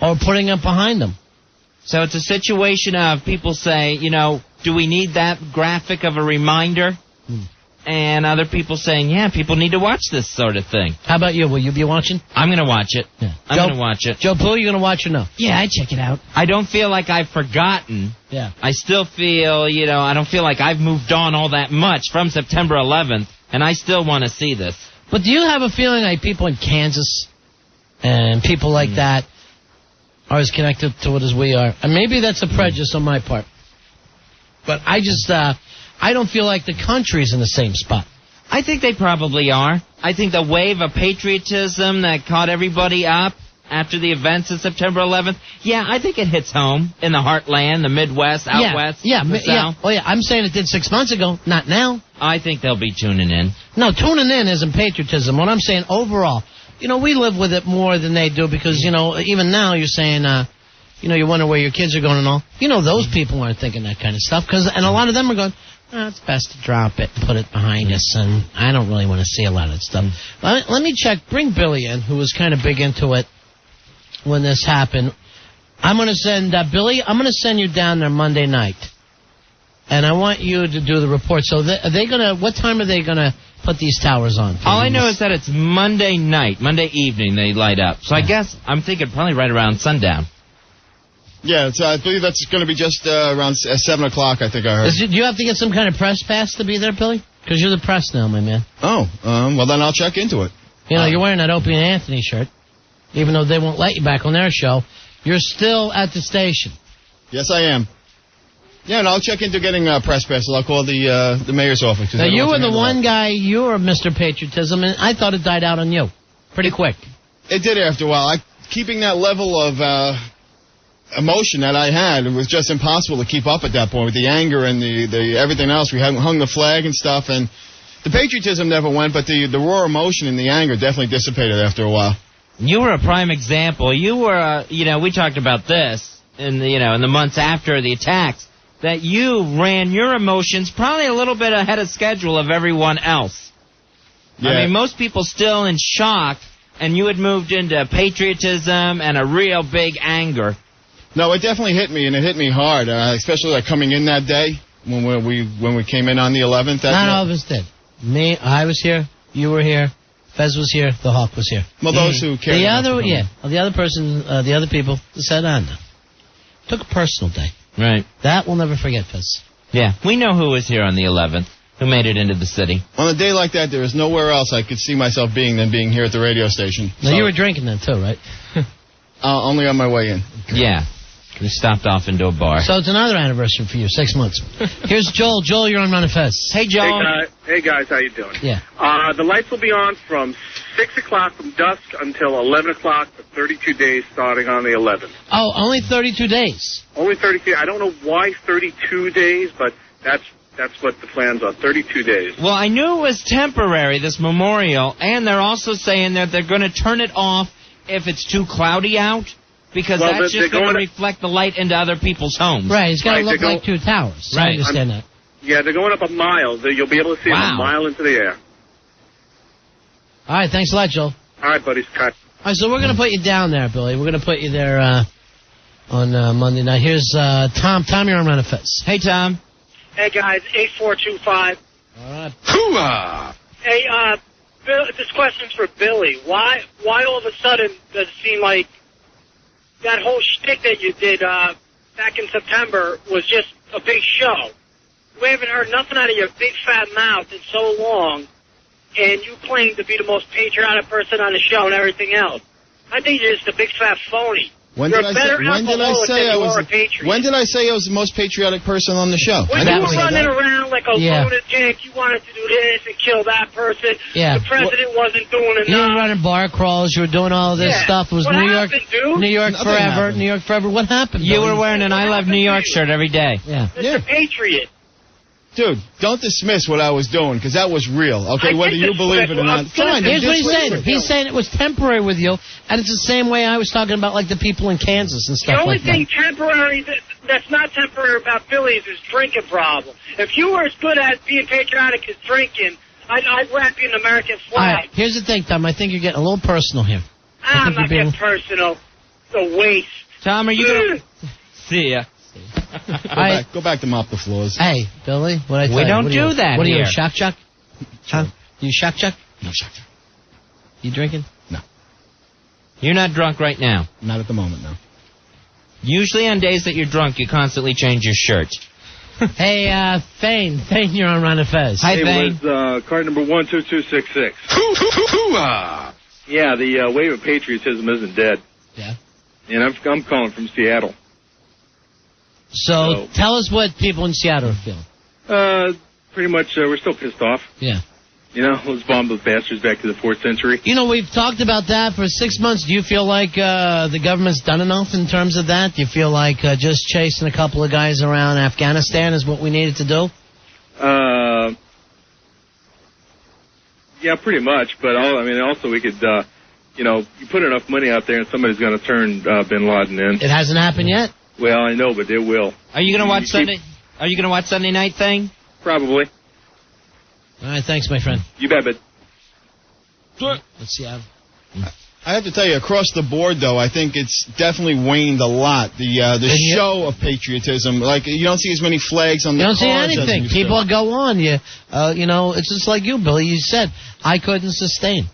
Speaker 2: or putting it behind them.
Speaker 3: So it's a situation of people say, do we need that graphic of a reminder? And other people saying, yeah, people need to watch this sort of thing.
Speaker 2: How about you? Will you be watching?
Speaker 3: I'm going to watch it.
Speaker 2: Yeah.
Speaker 3: I'm going to watch it.
Speaker 2: Joe Poo, you going to watch or no?
Speaker 7: Yeah, I'd check it out.
Speaker 3: I don't feel like I've forgotten.
Speaker 2: Yeah.
Speaker 3: I still feel, I don't feel like I've moved on all that much from September 11th, and I still want to see this.
Speaker 2: But do you have a feeling like people in Kansas and people like that are as connected to it as we are? And maybe that's a prejudice on my part. But I just, I don't feel like the country's in the same spot.
Speaker 3: I think they probably are. I think the wave of patriotism that caught everybody up after the events of September 11th, I think it hits home in the heartland, the Midwest, out west, the South.
Speaker 2: Oh, yeah, I'm saying it did 6 months ago, not now.
Speaker 3: I think they'll be tuning in.
Speaker 2: No, tuning in isn't patriotism. What I'm saying overall, we live with it more than they do because, even now you're saying, you wonder where your kids are going and all. Those people aren't thinking that kind of stuff and a lot of them are going, it's best to drop it and put it behind us, and I don't really want to see a lot of that stuff. Let me check. Bring Billy in, who was kind of big into it when this happened. I'm going to send, Billy, I'm going to send you down there Monday night, and I want you to do the report. So are they going to, what time are they going to put these towers on?
Speaker 3: All I know is that it's Monday night, Monday evening they light up. So I guess I'm thinking probably right around sundown.
Speaker 16: Yeah, I believe that's going to be just around 7 o'clock, I think I heard.
Speaker 2: Do you have to get some kind of press pass to be there, Billy? Because you're the press now, my man.
Speaker 16: Oh, well, then I'll check into it.
Speaker 2: You know, you're wearing that Opie and Anthony shirt. Even though they won't let you back on their show, you're still at the station.
Speaker 16: Yes, I am. Yeah, and I'll check into getting press passes. I'll call the mayor's office.
Speaker 2: Now, you were the one guy, you were Mr. Patriotism, and I thought it died out on you pretty quick.
Speaker 16: It did after a while. Keeping that level of emotion that I had, it was just impossible to keep up at that point with the anger and the everything else. We hadn't hung the flag and stuff, and the patriotism never went, but the raw emotion and the anger definitely dissipated after a while.
Speaker 3: You were a prime example. You were, we talked about this in the months after the attacks, that you ran your emotions probably a little bit ahead of schedule of everyone else. Yeah. I mean, most people still in shock, and you had moved into patriotism and a real big anger.
Speaker 16: No, it definitely hit me, and it hit me hard, especially like coming in that day when we came in on the 11th.
Speaker 2: Not all of us did. Me, I was here. You were here. Fez was here. The Hawk was here.
Speaker 16: Well, those who cared.
Speaker 2: The other people said, no. Took a personal day.
Speaker 3: Right.
Speaker 2: That we'll never forget, Fez.
Speaker 3: Yeah, we know who was here on the 11th, who made it into the city.
Speaker 16: On a day like that, there is nowhere else I could see myself being than being here at the radio station.
Speaker 2: Now, you were drinking then, too, right?
Speaker 16: Only on my way in.
Speaker 3: Yeah. We stopped off into a bar.
Speaker 2: So it's another anniversary for you, 6 months. Here's Joel. Joel, you're on Run and Fez.
Speaker 3: Hey, Joel.
Speaker 6: Hey, guys, how you doing?
Speaker 2: Yeah.
Speaker 6: The lights will be on from 6 o'clock from dusk until 11 o'clock for 32 days starting on the 11th.
Speaker 2: Oh, only 32 days?
Speaker 6: Only 32. I don't know why 32 days, but that's what the plans are, 32 days.
Speaker 3: Well, I knew it was temporary, this memorial, and they're also saying that they're going to turn it off if it's too cloudy out. Because that's just going to reflect the light into other people's homes.
Speaker 2: Right, it's got to look like two towers.
Speaker 3: Right.
Speaker 2: I understand that.
Speaker 6: Yeah, they're going up a mile. You'll be able to see them a mile into the air.
Speaker 2: All right, thanks a lot, Joel.
Speaker 6: All right, buddies, cut.
Speaker 2: All right, so we're going to put you down there, Billy. We're going to put you there on Monday night. Here's Tom. Tom, you're on Run and Fez. Hey, Tom.
Speaker 10: Hey, guys, 8425.
Speaker 2: All right.
Speaker 10: Hooah! Hey, this question's for Billy. Why all of a sudden does it seem like that whole shtick that you did back in September was just a big show? We haven't heard nothing out of your big fat mouth in so long, and you claim to be the most patriotic person on the show and everything else. I think you're just a big fat phony.
Speaker 16: When did I say I was the most patriotic person on the show?
Speaker 10: When you were running around like a lunatic, you wanted to do this and kill that person.
Speaker 2: Yeah.
Speaker 10: The president wasn't doing enough.
Speaker 2: You were running bar crawls. You were doing all of this stuff. It was New York forever. New York forever. What happened?
Speaker 3: You were wearing an I Love New York shirt every day.
Speaker 2: Yeah.
Speaker 10: Mr. Patriot.
Speaker 16: Dude, don't dismiss what I was doing, because that was real, okay, whether you believe it or not. Fine,
Speaker 2: here's what he's saying. He's saying it was temporary with you, and it's the same way I was talking about, like, the people in Kansas and stuff like that.
Speaker 10: The only thing temporary that's not temporary about Billy is his drinking problem. If you were as good at being patriotic as drinking, I'd wrap you an American flag.
Speaker 2: All right, here's the thing, Tom. I think you're getting a little personal here.
Speaker 10: I'm not getting personal. It's a waste.
Speaker 3: Tom, are you going to... See ya.
Speaker 16: Go back to mop the floors.
Speaker 2: Hey, Billy, what I tell
Speaker 3: we
Speaker 2: you?
Speaker 3: don't do that.
Speaker 2: What are
Speaker 3: here.
Speaker 2: you, shock chuck? Huh? You shock chuck?
Speaker 16: No shock chuck.
Speaker 2: You drinking?
Speaker 16: No.
Speaker 3: You're not drunk right now?
Speaker 16: Not at the moment, no.
Speaker 3: Usually on days that you're drunk, you constantly change your shirt.
Speaker 2: Hey, Thane. Thane, you're on Run and Fez.
Speaker 3: Hi, Thane.
Speaker 8: It was card number 12266. Yeah, the wave of patriotism isn't dead.
Speaker 2: Yeah.
Speaker 8: And I'm calling from Seattle.
Speaker 2: So tell us what people in Seattle are feeling.
Speaker 8: Pretty much, we're still pissed off.
Speaker 2: Yeah.
Speaker 8: You know, let's bomb those bastards back to the 4th century.
Speaker 2: You know, we've talked about that for 6 months. Do you feel like the government's done enough in terms of that? Do you feel like just chasing a couple of guys around Afghanistan is what we needed to do?
Speaker 8: Yeah, pretty much. But also we could, you put enough money out there and somebody's going to turn bin Laden in.
Speaker 2: It hasn't happened yet?
Speaker 8: Well, I know, but it will.
Speaker 3: Are you going to watch Sunday? Are you going to watch Sunday Night Thing?
Speaker 8: Probably.
Speaker 2: All right, thanks, my friend.
Speaker 8: You bet, but...
Speaker 2: Let's see.
Speaker 16: I have to tell you, across the board, though, I think it's definitely waned a lot. The show of patriotism, like you don't see as many flags on the cars.
Speaker 2: You don't see anything. People go on. It's just like you, Billy. You said I couldn't sustain.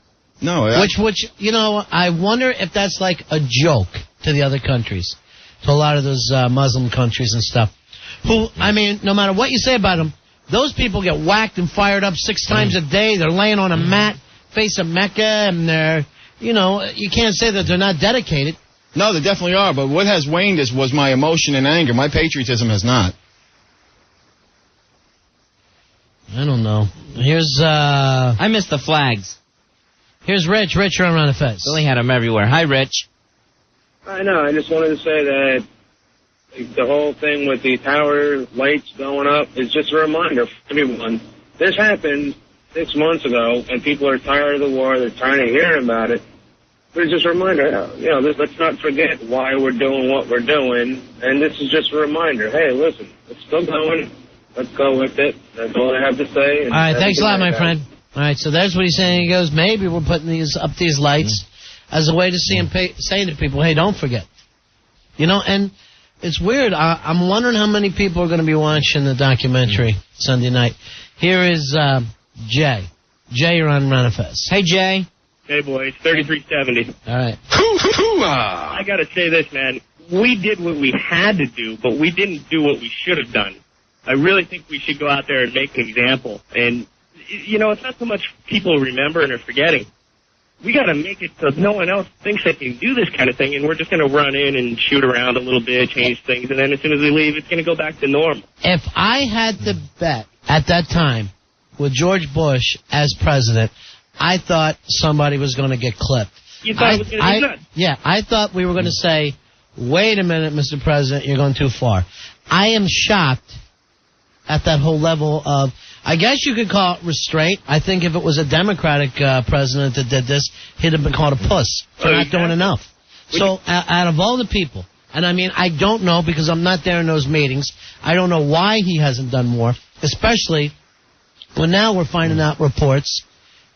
Speaker 16: No.
Speaker 2: Which I wonder if that's like a joke to the other countries, to a lot of those Muslim countries and stuff. Who, I mean, no matter what you say about them, Those people get whacked and fired up 6 times a day. They're laying on a mat, facing Mecca, and they're, you can't say that they're not dedicated.
Speaker 16: No, they definitely are. But what has waned was my emotion and anger. My patriotism has not.
Speaker 2: I don't know. Here's,
Speaker 3: I miss the flags.
Speaker 2: Here's Rich. Rich, you're on Ron and Fez.
Speaker 3: Billy had them everywhere. Hi, Rich.
Speaker 6: I know. I just wanted to say that the whole thing with the tower lights going up is just a reminder for everyone. This happened 6 months ago, and people are tired of the war. They're trying to hear about it. But it's just a reminder, let's not forget why we're doing what we're doing. And this is just a reminder. Hey, listen, it's still going. Let's go with it. That's all I have to say.
Speaker 2: All right, thanks a lot, my friend. All right, so there's what he's saying. He goes, maybe we're putting these lights as a way to saying to people, hey, don't forget. And it's weird. I'm wondering how many people are going to be watching the documentary Sunday night. Here is Jay. Jay, you're on Ron and Fez.
Speaker 3: Hey, Jay.
Speaker 10: Hey, boys, 3370.
Speaker 2: All right.
Speaker 10: I got to say this, man. We did what we had to do, but we didn't do what we should have done. I really think we should go out there and make an example. And, it's not so much people remember and are forgetting. We got to make it so no one else thinks they can do this kind of thing, and we're just going to run in and shoot around a little bit, change things, and then as soon as we leave, it's going to go back to normal.
Speaker 2: If I had to bet at that time with George Bush as president, I thought somebody was going to get clipped.
Speaker 10: You thought it was going to be nuts?
Speaker 2: Yeah, I thought we were going to say, wait a minute, Mr. President, you're going too far. I am shocked at that whole level of, I guess you could call it restraint. I think if it was a Democratic president that did this, he'd have been called a puss for not doing enough. So out of all the people, and I don't know because I'm not there in those meetings, I don't know why he hasn't done more, especially when now we're finding out reports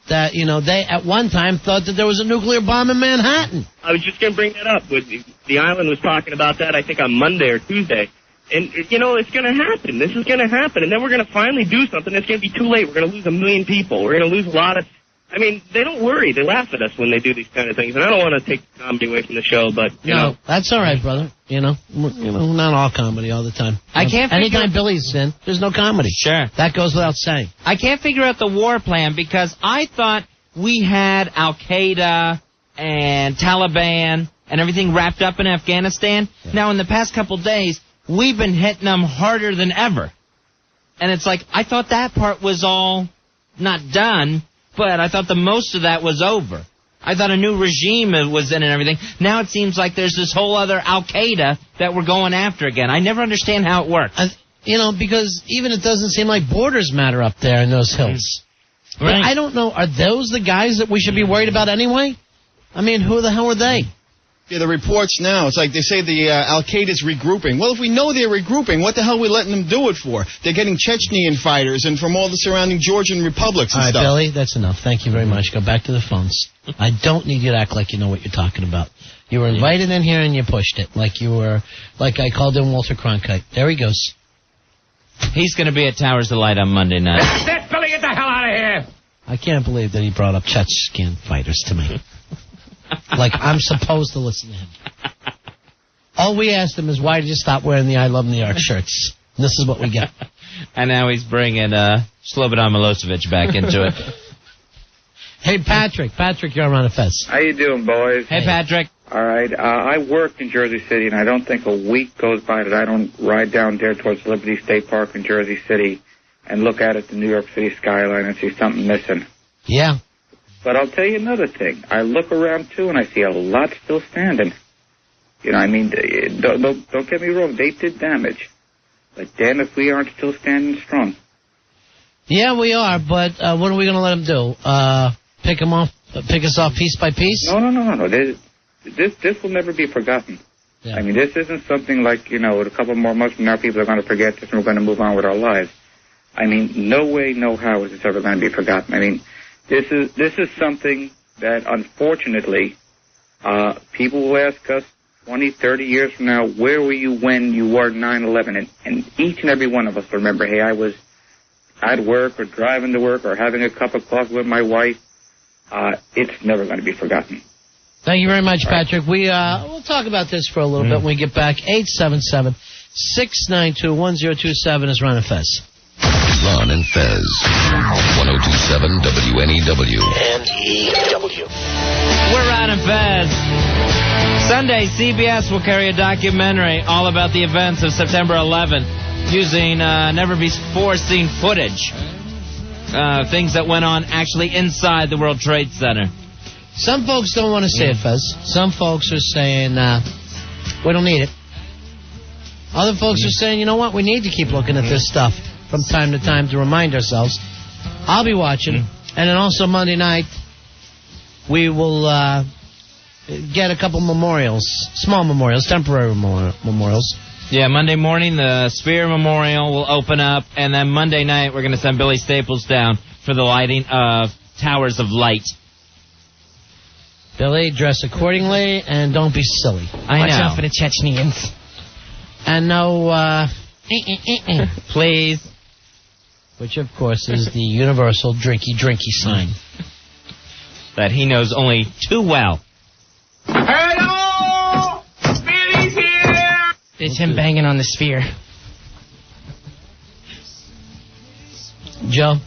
Speaker 2: that, they at one time thought that there was a nuclear bomb in Manhattan.
Speaker 10: I was just going to bring that up. The island was talking about that, I think, on Monday or Tuesday. And, it's going to happen. This is going to happen. And then we're going to finally do something. It's going to be too late. We're going to lose 1 million people. We're going to lose a lot of... they don't worry. They laugh at us when they do these kind of things. And I don't want to take the comedy away from the show, but,
Speaker 2: No, that's all right, brother. Not all comedy all the time. Anytime Billy's in, there's no comedy.
Speaker 3: Sure.
Speaker 2: That goes without saying.
Speaker 3: I can't figure out the war plan because I thought we had Al-Qaeda and Taliban and everything wrapped up in Afghanistan. Yeah. Now, in the past couple days, we've been hitting them harder than ever. And it's like, I thought that part was all not done, but I thought the most of that was over. I thought a new regime was in and everything. Now it seems like there's this whole other Al-Qaeda that we're going after again. I never understand how it works.
Speaker 2: Because even it doesn't seem like borders matter up there in those hills. Right. But I don't know, are those the guys that we should be worried about anyway? Who the hell are they?
Speaker 16: Yeah, the reports now, it's like they say the Al-Qaeda's regrouping. Well, if we know they're regrouping, what the hell are we letting them do it for? They're getting Chechenian fighters and from all the surrounding Georgian republics and stuff.
Speaker 2: All right, Billy, that's enough. Thank you very much. Go back to the phones. I don't need you to act like you know what you're talking about. You were invited in here and you pushed it like I called in Walter Cronkite. There he goes.
Speaker 3: He's going to be at Towers of Light on Monday night.
Speaker 1: That's Billy, get the hell out of here!
Speaker 2: I can't believe that he brought up Chechen fighters to me. Like I'm supposed to listen to him. All we asked him is, why did you stop wearing the I Love New York shirts? And this is what we get.
Speaker 3: And now he's bringing Slobodan Milosevic back into it.
Speaker 2: Hey, Patrick. Patrick, you're on a Fez.
Speaker 17: How you doing, boys?
Speaker 3: Hey, Patrick.
Speaker 17: All right. I work in Jersey City, and I don't think a week goes by that I don't ride down there towards Liberty State Park in Jersey City and look out at the New York City skyline and see something missing.
Speaker 2: Yeah.
Speaker 17: But I'll tell you another thing. I look around, too, and I see a lot still standing. Don't get me wrong. They did damage. But damn if we aren't still standing strong.
Speaker 2: Yeah, we are, but what are we going to let them do? Pick us off piece by piece?
Speaker 17: No. This will never be forgotten. Yeah. This isn't something like, a couple more months from now people are going to forget this and we're going to move on with our lives. No way, no how is this ever going to be forgotten. This is something that, unfortunately, people will ask us 20, 30 years from now, where were you when you were 9/11? And each and every one of us remember, hey, I was at work or driving to work or having a cup of coffee with my wife. It's never going to be forgotten.
Speaker 2: Thank you very much, Patrick. We'll talk about this for a little bit when we get back. 877-692-1027 is Ron and Fez.
Speaker 18: Ron and Fez. 102.7 WNEW.
Speaker 3: We're Ron and Fez. Sunday, CBS will carry a documentary all about the events of September 11th using never-before-seen footage. Things that went on actually inside the World Trade Center.
Speaker 2: Some folks don't want to say it, Fez. Some folks are saying, we don't need it. Other folks are saying, you know what, we need to keep looking at this stuff from time to time to remind ourselves. I'll be watching. And then also Monday night, we will get a couple memorials, small memorials, temporary memorials.
Speaker 3: Yeah, Monday morning, the Spear Memorial will open up, and then Monday night, we're going to send Billy Staples down for the lighting of Towers of Light.
Speaker 2: Billy, dress accordingly, and don't be silly.
Speaker 7: Watch out for the Chechens.
Speaker 2: And no,
Speaker 3: please.
Speaker 2: Which, of course, is the universal drinky sign.
Speaker 3: That he knows only too well.
Speaker 1: Hello! Billy's here!
Speaker 7: It's him banging on the sphere.
Speaker 2: Joe?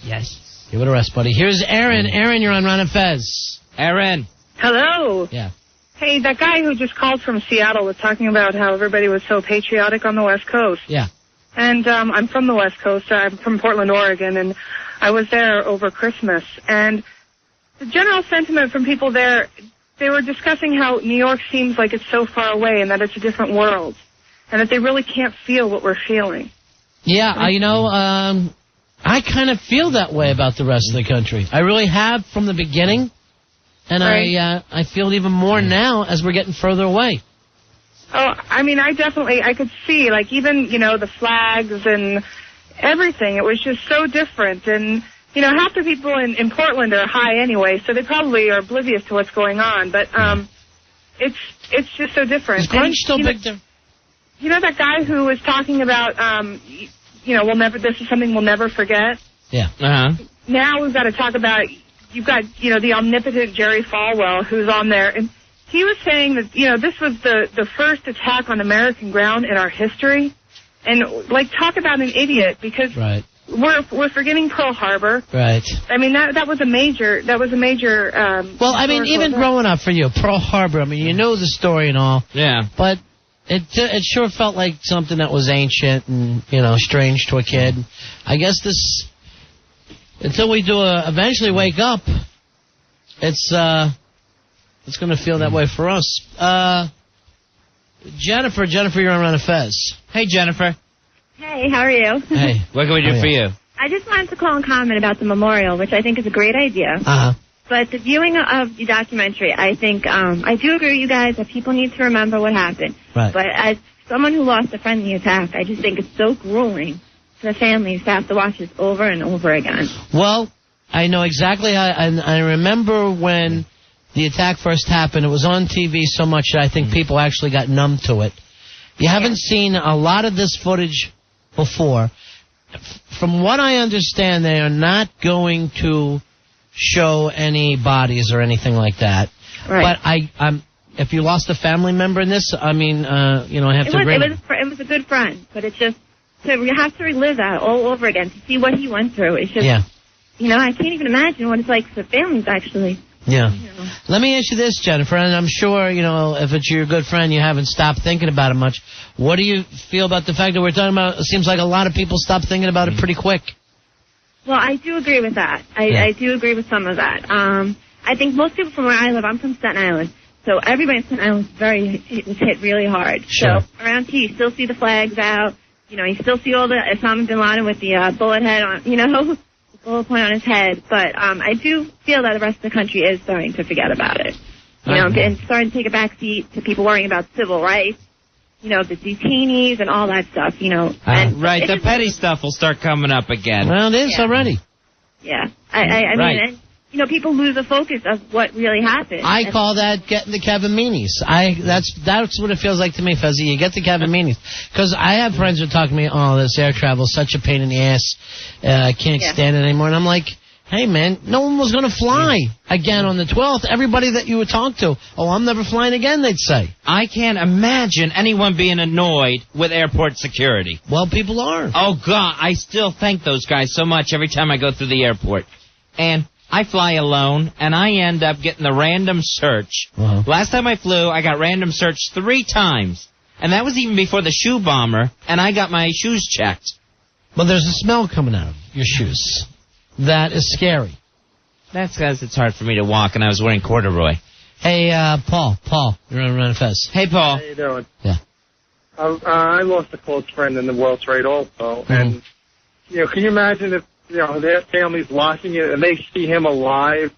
Speaker 7: Yes?
Speaker 2: Give it a rest, buddy. Here's Aaron. Aaron, you're on Ron and Fez.
Speaker 3: Aaron.
Speaker 14: Hello.
Speaker 2: Yeah.
Speaker 14: Hey, that guy who just called from Seattle was talking about how everybody was so patriotic on the West Coast.
Speaker 2: Yeah.
Speaker 14: And I'm from the West Coast. I'm from Portland, Oregon, and I was there over Christmas. And the general sentiment from people there, they were discussing how New York seems like it's so far away and that it's a different world, and that they really can't feel what we're feeling.
Speaker 2: Yeah, I kind of feel that way about the rest of the country. I really have from the beginning, and right. I feel it even more now as we're getting further away.
Speaker 14: Oh, I mean, I could see, like, even, the flags and everything. It was just so different. And, half the people in Portland are high anyway, so they probably are oblivious to what's going on. But it's just so different.
Speaker 2: Is grunge still big there?
Speaker 14: You know that guy who was talking about, this is something we'll never forget?
Speaker 2: Yeah.
Speaker 3: Uh-huh.
Speaker 14: Now we've got to talk about, you've got, the omnipotent Jerry Falwell who's on there. And he was saying that, this was the first attack on American ground in our history. And, talk about an idiot, because we're forgetting Pearl Harbor.
Speaker 2: Right.
Speaker 14: I mean, that was a major,
Speaker 2: well, I mean, even growing up for you, Pearl Harbor, I mean, you know the story and all.
Speaker 3: Yeah.
Speaker 2: But it sure felt like something that was ancient and, strange to a kid. I guess until we do eventually wake up, it's going to feel that way for us. Jennifer, you're on Ron and Fez.
Speaker 3: Hey, Jennifer.
Speaker 4: Hey, how are you?
Speaker 2: Hey.
Speaker 3: What can we do for you?
Speaker 4: I just wanted to call and comment about the memorial, which I think is a great idea.
Speaker 2: Uh-huh.
Speaker 4: But the viewing of the documentary, I think, I do agree with you guys that people need to remember what happened.
Speaker 2: Right.
Speaker 4: But as someone who lost a friend in the attack, I just think it's so grueling for the families to have to watch this over and over again.
Speaker 2: Well, I know exactly how, and I remember when the attack first happened, it was on TV so much that I think people actually got numb to it. You haven't seen a lot of this footage before. From what I understand, they are not going to show any bodies or anything like that.
Speaker 4: Right.
Speaker 2: But if you lost a family member in this, I mean, I have to agree.
Speaker 4: It was a good friend, but it's just, we have to relive that all over again to see what he went through. It's just, I can't even imagine what it's like for families, actually.
Speaker 2: Yeah. Let me ask you this, Jennifer, and I'm sure, if it's your good friend, you haven't stopped thinking about it much. What do you feel about the fact that we're talking about, it seems like a lot of people stopped thinking about it pretty quick?
Speaker 4: Well, I do agree with that. I do agree with some of that. I think most people from where I live, I'm from Staten Island, so everybody in Staten Island was hit really hard.
Speaker 2: Sure.
Speaker 4: So around here, you still see the flags out. You still see all the Osama bin Laden with the bullet head on, bullet point on his head, but I do feel that the rest of the country is starting to forget about it. And starting to take a back seat to people worrying about civil rights, the detainees and all that stuff, And
Speaker 3: right, the petty stuff will start coming up again.
Speaker 2: Well, it is already.
Speaker 4: Yeah. I mean, people lose the focus of what really happened.
Speaker 2: I call that getting the Kevin Meanies. That's what it feels like to me, Fuzzy. You get the Kevin Meanies. Because I have friends who talk to me, this air travel is such a pain in the ass. I can't stand it anymore. And I'm like, hey, man, no one was going to fly again on the 12th. Everybody that you would talk to, oh, I'm never flying again, they'd say.
Speaker 3: I can't imagine anyone being annoyed with airport security.
Speaker 2: Well, people are.
Speaker 3: Oh, God, I still thank those guys so much every time I go through the airport. And I fly alone, and I end up getting the random search. Last time I flew, I got random searched 3 times. And that was even before the shoe bomber, and I got my shoes checked.
Speaker 2: Well, there's a smell coming out of your shoes. That is scary.
Speaker 3: That's because it's hard for me to walk, and I was wearing corduroy.
Speaker 2: Hey, Paul, you're on Run Fez.
Speaker 3: Hey, Paul.
Speaker 19: How you doing?
Speaker 2: Yeah.
Speaker 19: I lost a close friend in the World Trade also, and, can you imagine if, their family's watching it and they see him alive?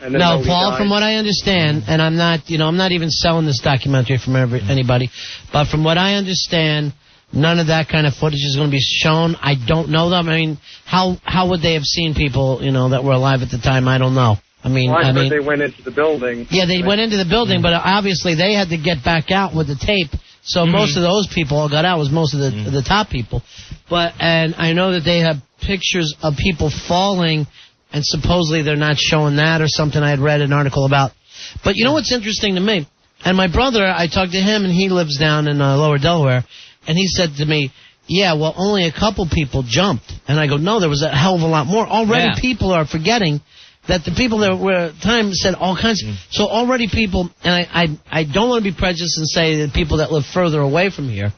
Speaker 19: And then
Speaker 2: No, Paul, from what I understand, and I'm not even selling this documentary from anybody, but from what I understand, none of that kind of footage is going to be shown. I don't know them. I mean, how would they have seen people, that were alive at the time? I don't know. I mean,
Speaker 19: they went into the building.
Speaker 2: Yeah, they went into the building, but obviously they had to get back out with the tape. So most of those people all got out. Was most of the top people, and I know that they have pictures of people falling. And supposedly they're not showing that or something I had read an article about. But you know what's interesting to me? And my brother, I talked to him, and he lives down in Lower Delaware, and he said to me, yeah, well, only a couple people jumped. And I go, no, there was a hell of a lot more. Already people are forgetting that the people that were at the time said all kinds of... So already people, and I don't want to be prejudiced and say that people that live further away from here,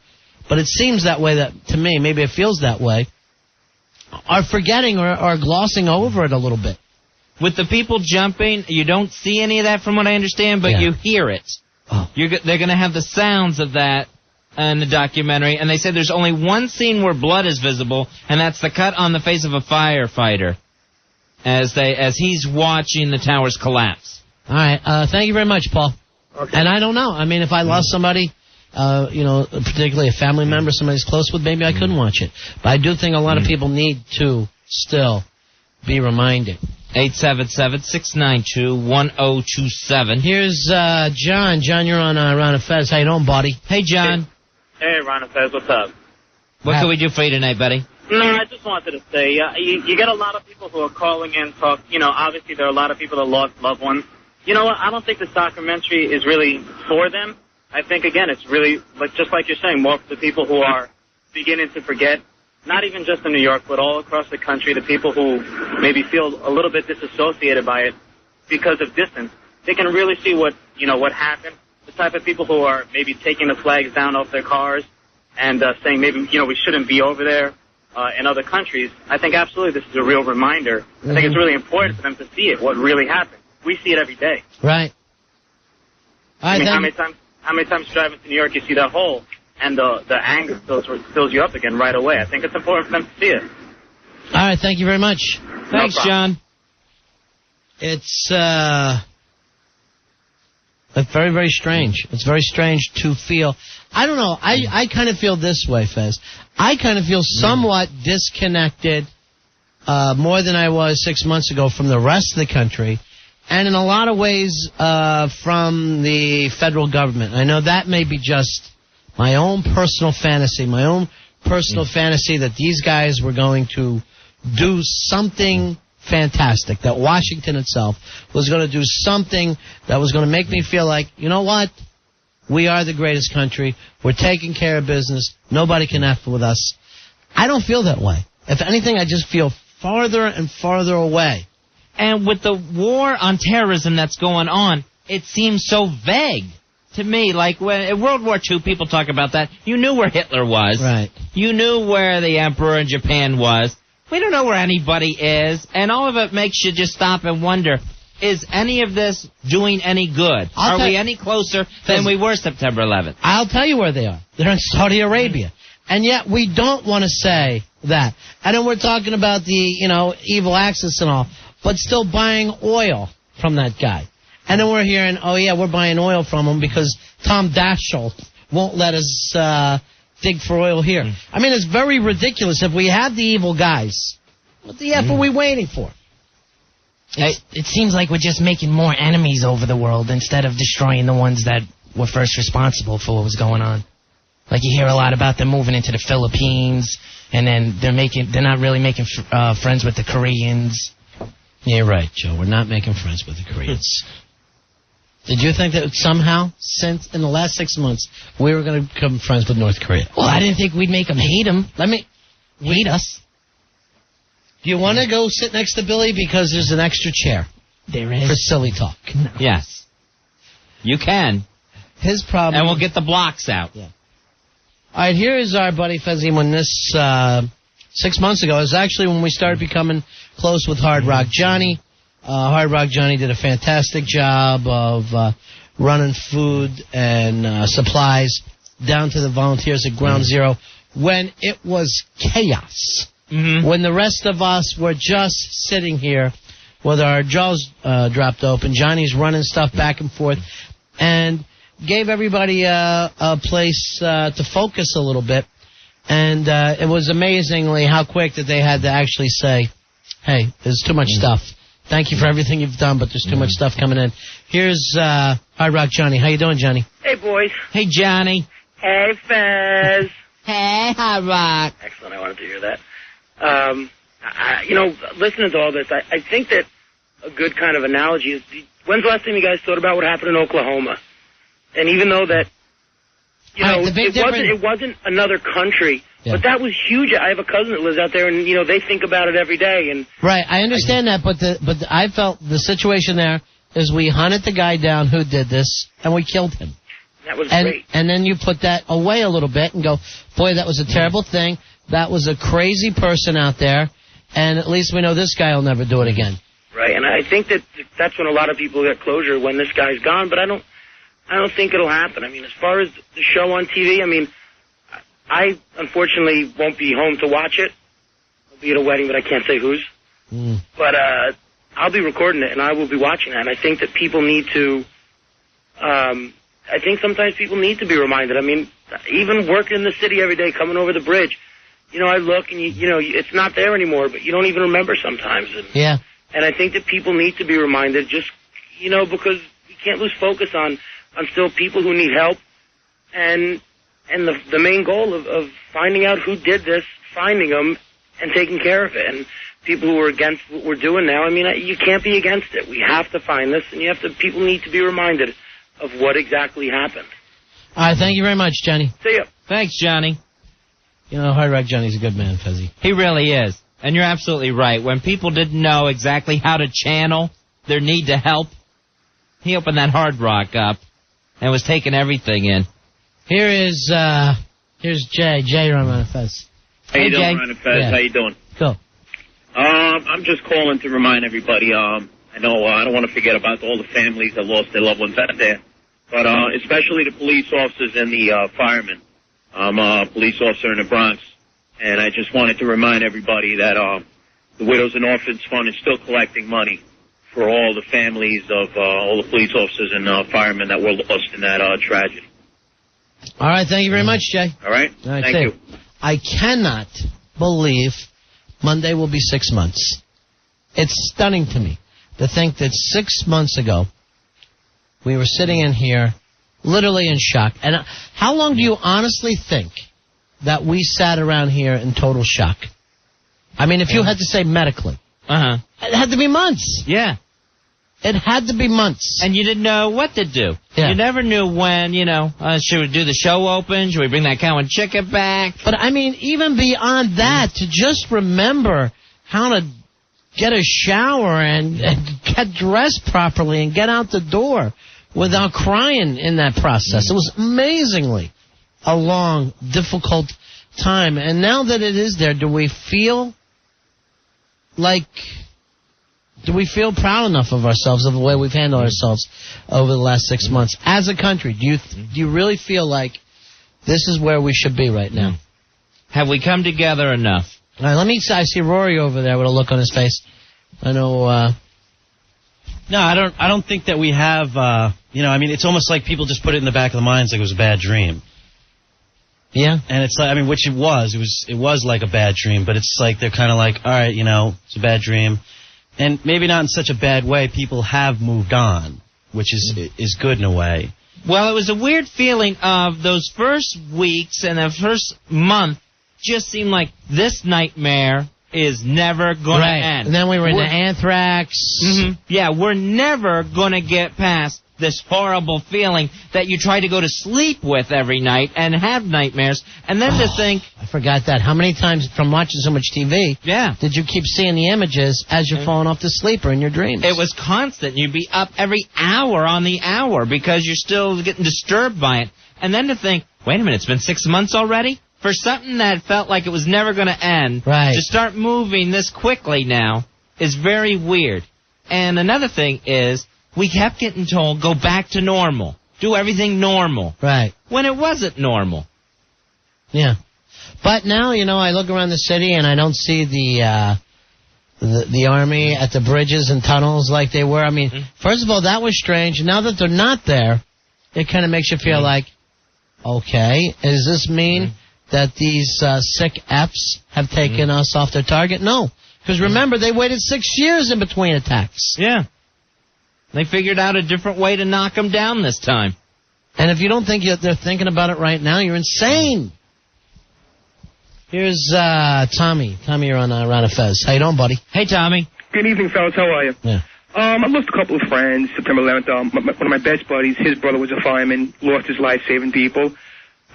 Speaker 2: but it seems that way to me, maybe it feels that way, are forgetting or are glossing over it a little bit.
Speaker 3: With the people jumping, you don't see any of that from what I understand, but you hear it.
Speaker 2: Oh.
Speaker 3: They're going to have the sounds of that in the documentary, and they said there's only one scene where blood is visible, and that's the cut on the face of a firefighter as he's watching the towers collapse.
Speaker 2: All right. Thank you very much, Paul.
Speaker 19: Okay.
Speaker 2: And I don't know. I mean, if I lost somebody... particularly a family member, somebody's close with, maybe I couldn't watch it. But I do think a lot of people need to still be reminded.
Speaker 3: 877-692-1027.
Speaker 2: Here's John. John, you're on Ron and Fez. How you doing, buddy?
Speaker 3: Hey, John.
Speaker 10: Hey, Ron and Fez, what's up?
Speaker 3: What can we do for you tonight, buddy?
Speaker 10: No, I just wanted to say, you get a lot of people who are calling in, obviously there are a lot of people that lost loved ones. You know what, I don't think this documentary is really for them. I think, again, it's really, just like you're saying, more for the people who are beginning to forget, not even just in New York, but all across the country, the people who maybe feel a little bit disassociated by it because of distance. They can really see what happened. The type of people who are maybe taking the flags down off their cars and saying maybe, we shouldn't be over there in other countries. I think absolutely this is a real reminder. I think it's really important for them to see it, what really happened. We see it every day.
Speaker 2: Right.
Speaker 10: I mean, how many times driving to New York you see that hole and the anger fills you up again right away? I think it's important for them to see it.
Speaker 2: All right, thank you very much.
Speaker 3: Thanks, John.
Speaker 2: It's very, very strange. It's very strange to feel. I don't know. I kind of feel this way, Fez. I kind of feel somewhat disconnected more than I was 6 months ago from the rest of the country. And in a lot of ways, from the federal government. I know that may be just my own personal fantasy, fantasy that these guys were going to do something fantastic, that Washington itself was going to do something that was going to make me feel like, you know what? We are the greatest country. We're taking care of business. Nobody can F with us. I don't feel that way. If anything, I just feel farther and farther away.
Speaker 3: And with the war on terrorism that's going on, it seems so vague to me. Like when in World War II, people talk about that. You knew where Hitler was.
Speaker 2: Right.
Speaker 3: You knew where the emperor in Japan was. We don't know where anybody is. And all of it makes you just stop and wonder, is any of this doing any good? Are we any closer than we were September 11th?
Speaker 2: I'll tell you where they are. They're in Saudi Arabia. And yet we don't want to say that. And then we're talking about the, evil axis and all. But still buying oil from that guy. And then we're hearing, oh, yeah, we're buying oil from him because Tom Daschle won't let us dig for oil here. I mean, it's very ridiculous. If we had the evil guys, what the F are we waiting for?
Speaker 7: It seems like we're just making more enemies over the world instead of destroying the ones that were first responsible for what was going on. Like you hear a lot about them moving into the Philippines, and then they're not really making friends with the Koreans.
Speaker 2: Yeah, you're right, Joe. We're not making friends with the Koreans. Did you think that somehow, since in the last 6 months, we were going to become friends with North Korea?
Speaker 7: Well, I didn't think we'd make them hate him. Hate us.
Speaker 2: Do you want to go sit next to Billy because there's an extra chair?
Speaker 7: There is.
Speaker 2: For silly talk.
Speaker 7: No.
Speaker 3: Yes. You can.
Speaker 2: His problem...
Speaker 3: And we'll get the blocks out.
Speaker 2: Yeah. All right, here is our buddy Fezzy when this 6 months ago. It was actually when we started becoming close with Hard Rock Johnny. Hard Rock Johnny did a fantastic job of running food and supplies down to the volunteers at Ground Zero when it was chaos.
Speaker 3: Mm-hmm.
Speaker 2: When the rest of us were just sitting here with our jaws dropped open. Johnny's running stuff back and forth and gave everybody a place to focus a little bit. And it was amazingly how quick that they had to actually say, hey, there's too much stuff. Thank you for everything you've done, but there's too much stuff coming in. Here's Hard Rock Johnny. How you doing, Johnny?
Speaker 20: Hey, boys.
Speaker 3: Hey, Johnny.
Speaker 20: Hey, Fez.
Speaker 3: Hey, Hard Rock.
Speaker 20: Excellent. I wanted to hear that. Listening to all this, I think that a good kind of analogy is, when's the last time you guys thought about what happened in Oklahoma? And even though that, it wasn't another country, but that was huge. I have a cousin that lives out there, and, they think about it every day. And
Speaker 2: right, I understand that, but I felt the situation there is we hunted the guy down who did this, and we killed him.
Speaker 20: That was great.
Speaker 2: And then you put that away a little bit and go, boy, that was a terrible thing. That was a crazy person out there, and at least we know this guy will never do it again.
Speaker 20: Right, and I think that's when a lot of people get closure, when this guy's gone, but I don't think it'll happen. I mean, as far as the show on TV, I unfortunately won't be home to watch it. I'll be at a wedding, but I can't say whose. But I'll be recording it, and I will be watching that. And I think that people need to, I think sometimes people need to be reminded. I mean, even working in the city every day, coming over the bridge, I look and, it's not there anymore, but you don't even remember sometimes.
Speaker 2: Yeah.
Speaker 20: And I think that people need to be reminded just, because we can't lose focus on still people who need help. And the main goal of finding out who did this, finding them, and taking care of it. And people who are against what we're doing now, you can't be against it. We have to find this, and people need to be reminded of what exactly happened.
Speaker 2: All right, thank you very much, Johnny.
Speaker 20: See ya.
Speaker 3: Thanks, Johnny.
Speaker 2: Hard Rock Johnny's a good man, Fezzy.
Speaker 3: He really is. And you're absolutely right. When people didn't know exactly how to channel their need to help, he opened that Hard Rock up and was taking everything in.
Speaker 2: Here's Jay. Jay, you're on Fez.
Speaker 21: How you doing, Ron and Fez?
Speaker 2: Yeah.
Speaker 21: How you doing?
Speaker 2: Cool.
Speaker 21: I'm just calling to remind everybody, I know I don't want to forget about all the families that lost their loved ones out there, but especially the police officers and the firemen. I'm a police officer in the Bronx, and I just wanted to remind everybody that the Widows and Orphans Fund is still collecting money for all the families of all the police officers and firemen that were lost in that tragedy.
Speaker 2: All right, thank you very much, Jay.
Speaker 21: All right, thank you.
Speaker 2: I cannot believe Monday will be 6 months. It's stunning to me to think that 6 months ago we were sitting in here literally in shock. And how long do you honestly think that we sat around here in total shock? If you had to say medically.
Speaker 3: Uh-huh.
Speaker 2: It had to be months.
Speaker 3: Yeah.
Speaker 2: It had to be months.
Speaker 3: And you didn't know what to do.
Speaker 2: Yeah.
Speaker 3: You never knew when, should we do the show open? Should we bring that cow and chicken back?
Speaker 2: But, even beyond that, to just remember how to get a shower and get dressed properly and get out the door without crying in that process. It was amazingly a long, difficult time. And now that it is there, do we feel proud enough of ourselves, of the way we've handled ourselves over the last 6 months? As a country, do you really feel like this is where we should be right now?
Speaker 3: Have we come together enough?
Speaker 2: All right, I see Rory over there with a look on his face. I know,
Speaker 13: No, I don't think that we have, it's almost like people just put it in the back of the minds like it was a bad dream.
Speaker 2: Yeah.
Speaker 13: And it's like, which it was like a bad dream, but it's like, they're kind of like, all right, it's a bad dream. And maybe not in such a bad way. People have moved on, which is good in a way.
Speaker 3: Well, it was a weird feeling of those first weeks and the first month just seemed like this nightmare is never going to end.
Speaker 2: And then we were into anthrax.
Speaker 3: Mm-hmm. Yeah, we're never going to get past this horrible feeling that you try to go to sleep with every night and have nightmares, and then to think...
Speaker 2: I forgot that. How many times from watching so much TV did you keep seeing the images as you're falling off to sleep or in your dreams?
Speaker 3: It was constant. You'd be up every hour on the hour because you're still getting disturbed by it. And then to think, wait a minute, it's been 6 months already? For something that felt like it was never going to end, to start moving this quickly now is very weird. And another thing is, we kept getting told, go back to normal. Do everything normal.
Speaker 2: Right.
Speaker 3: When it wasn't normal.
Speaker 2: Yeah. But now, you know, I look around the city and I don't see the army at the bridges and tunnels like they were. I mean, first of all, that was strange. Now that they're not there, it kind of makes you feel like, okay, does this mean that these sick Fs have taken us off their target? No. Because remember, they waited 6 years in between attacks.
Speaker 3: Yeah. They figured out a different way to knock them down this time.
Speaker 2: And if you don't think they're thinking about it right now, you're insane. Here's Tommy. Tommy, you're on Ron and Fez. How you doing, buddy?
Speaker 3: Hey, Tommy.
Speaker 9: Good evening, fellas. How are you?
Speaker 2: Yeah.
Speaker 9: I lost a couple of friends September 11th. One of my best buddies, his brother was a fireman, lost his life saving people.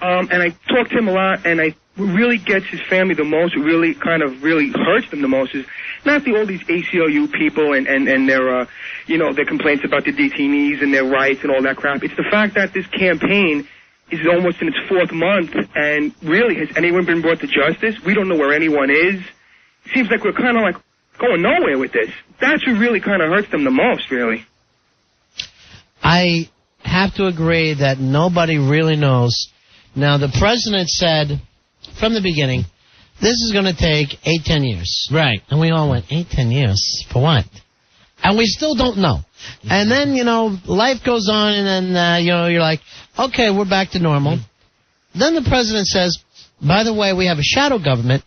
Speaker 9: And I talked to him a lot, and what really gets his family the most, what really kind of really hurts them the most is not all these ACLU people and their, their complaints about the detainees and their rights and all that crap. It's the fact that this campaign is almost in its 4th month, and really, has anyone been brought to justice? We don't know where anyone is. It seems like we're kind of like going nowhere with this. That's what really kind of hurts them the most, really.
Speaker 2: I have to agree that nobody really knows. Now, the president said from the beginning, this is going to take 8-10 years.
Speaker 3: Right.
Speaker 2: And we all went, 8-10 years? For what? And we still don't know. And then, life goes on, and then, you're like, okay, we're back to normal. Then the president says, by the way, we have a shadow government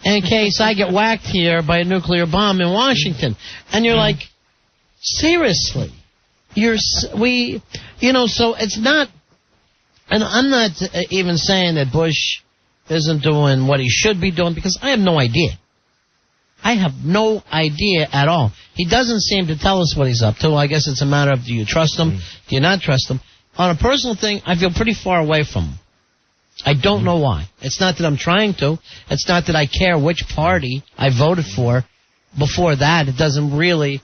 Speaker 2: in case I get whacked here by a nuclear bomb in Washington. And you're like, seriously? So it's not, and I'm not even saying that Bush isn't doing what he should be doing, because I have no idea. I have no idea at all. He doesn't seem to tell us what he's up to. I guess it's a matter of, do you trust him? Do you not trust him? On a personal thing, I feel pretty far away from him. I don't know why. It's not that I'm trying to. It's not that I care which party I voted for. Before that, it doesn't really,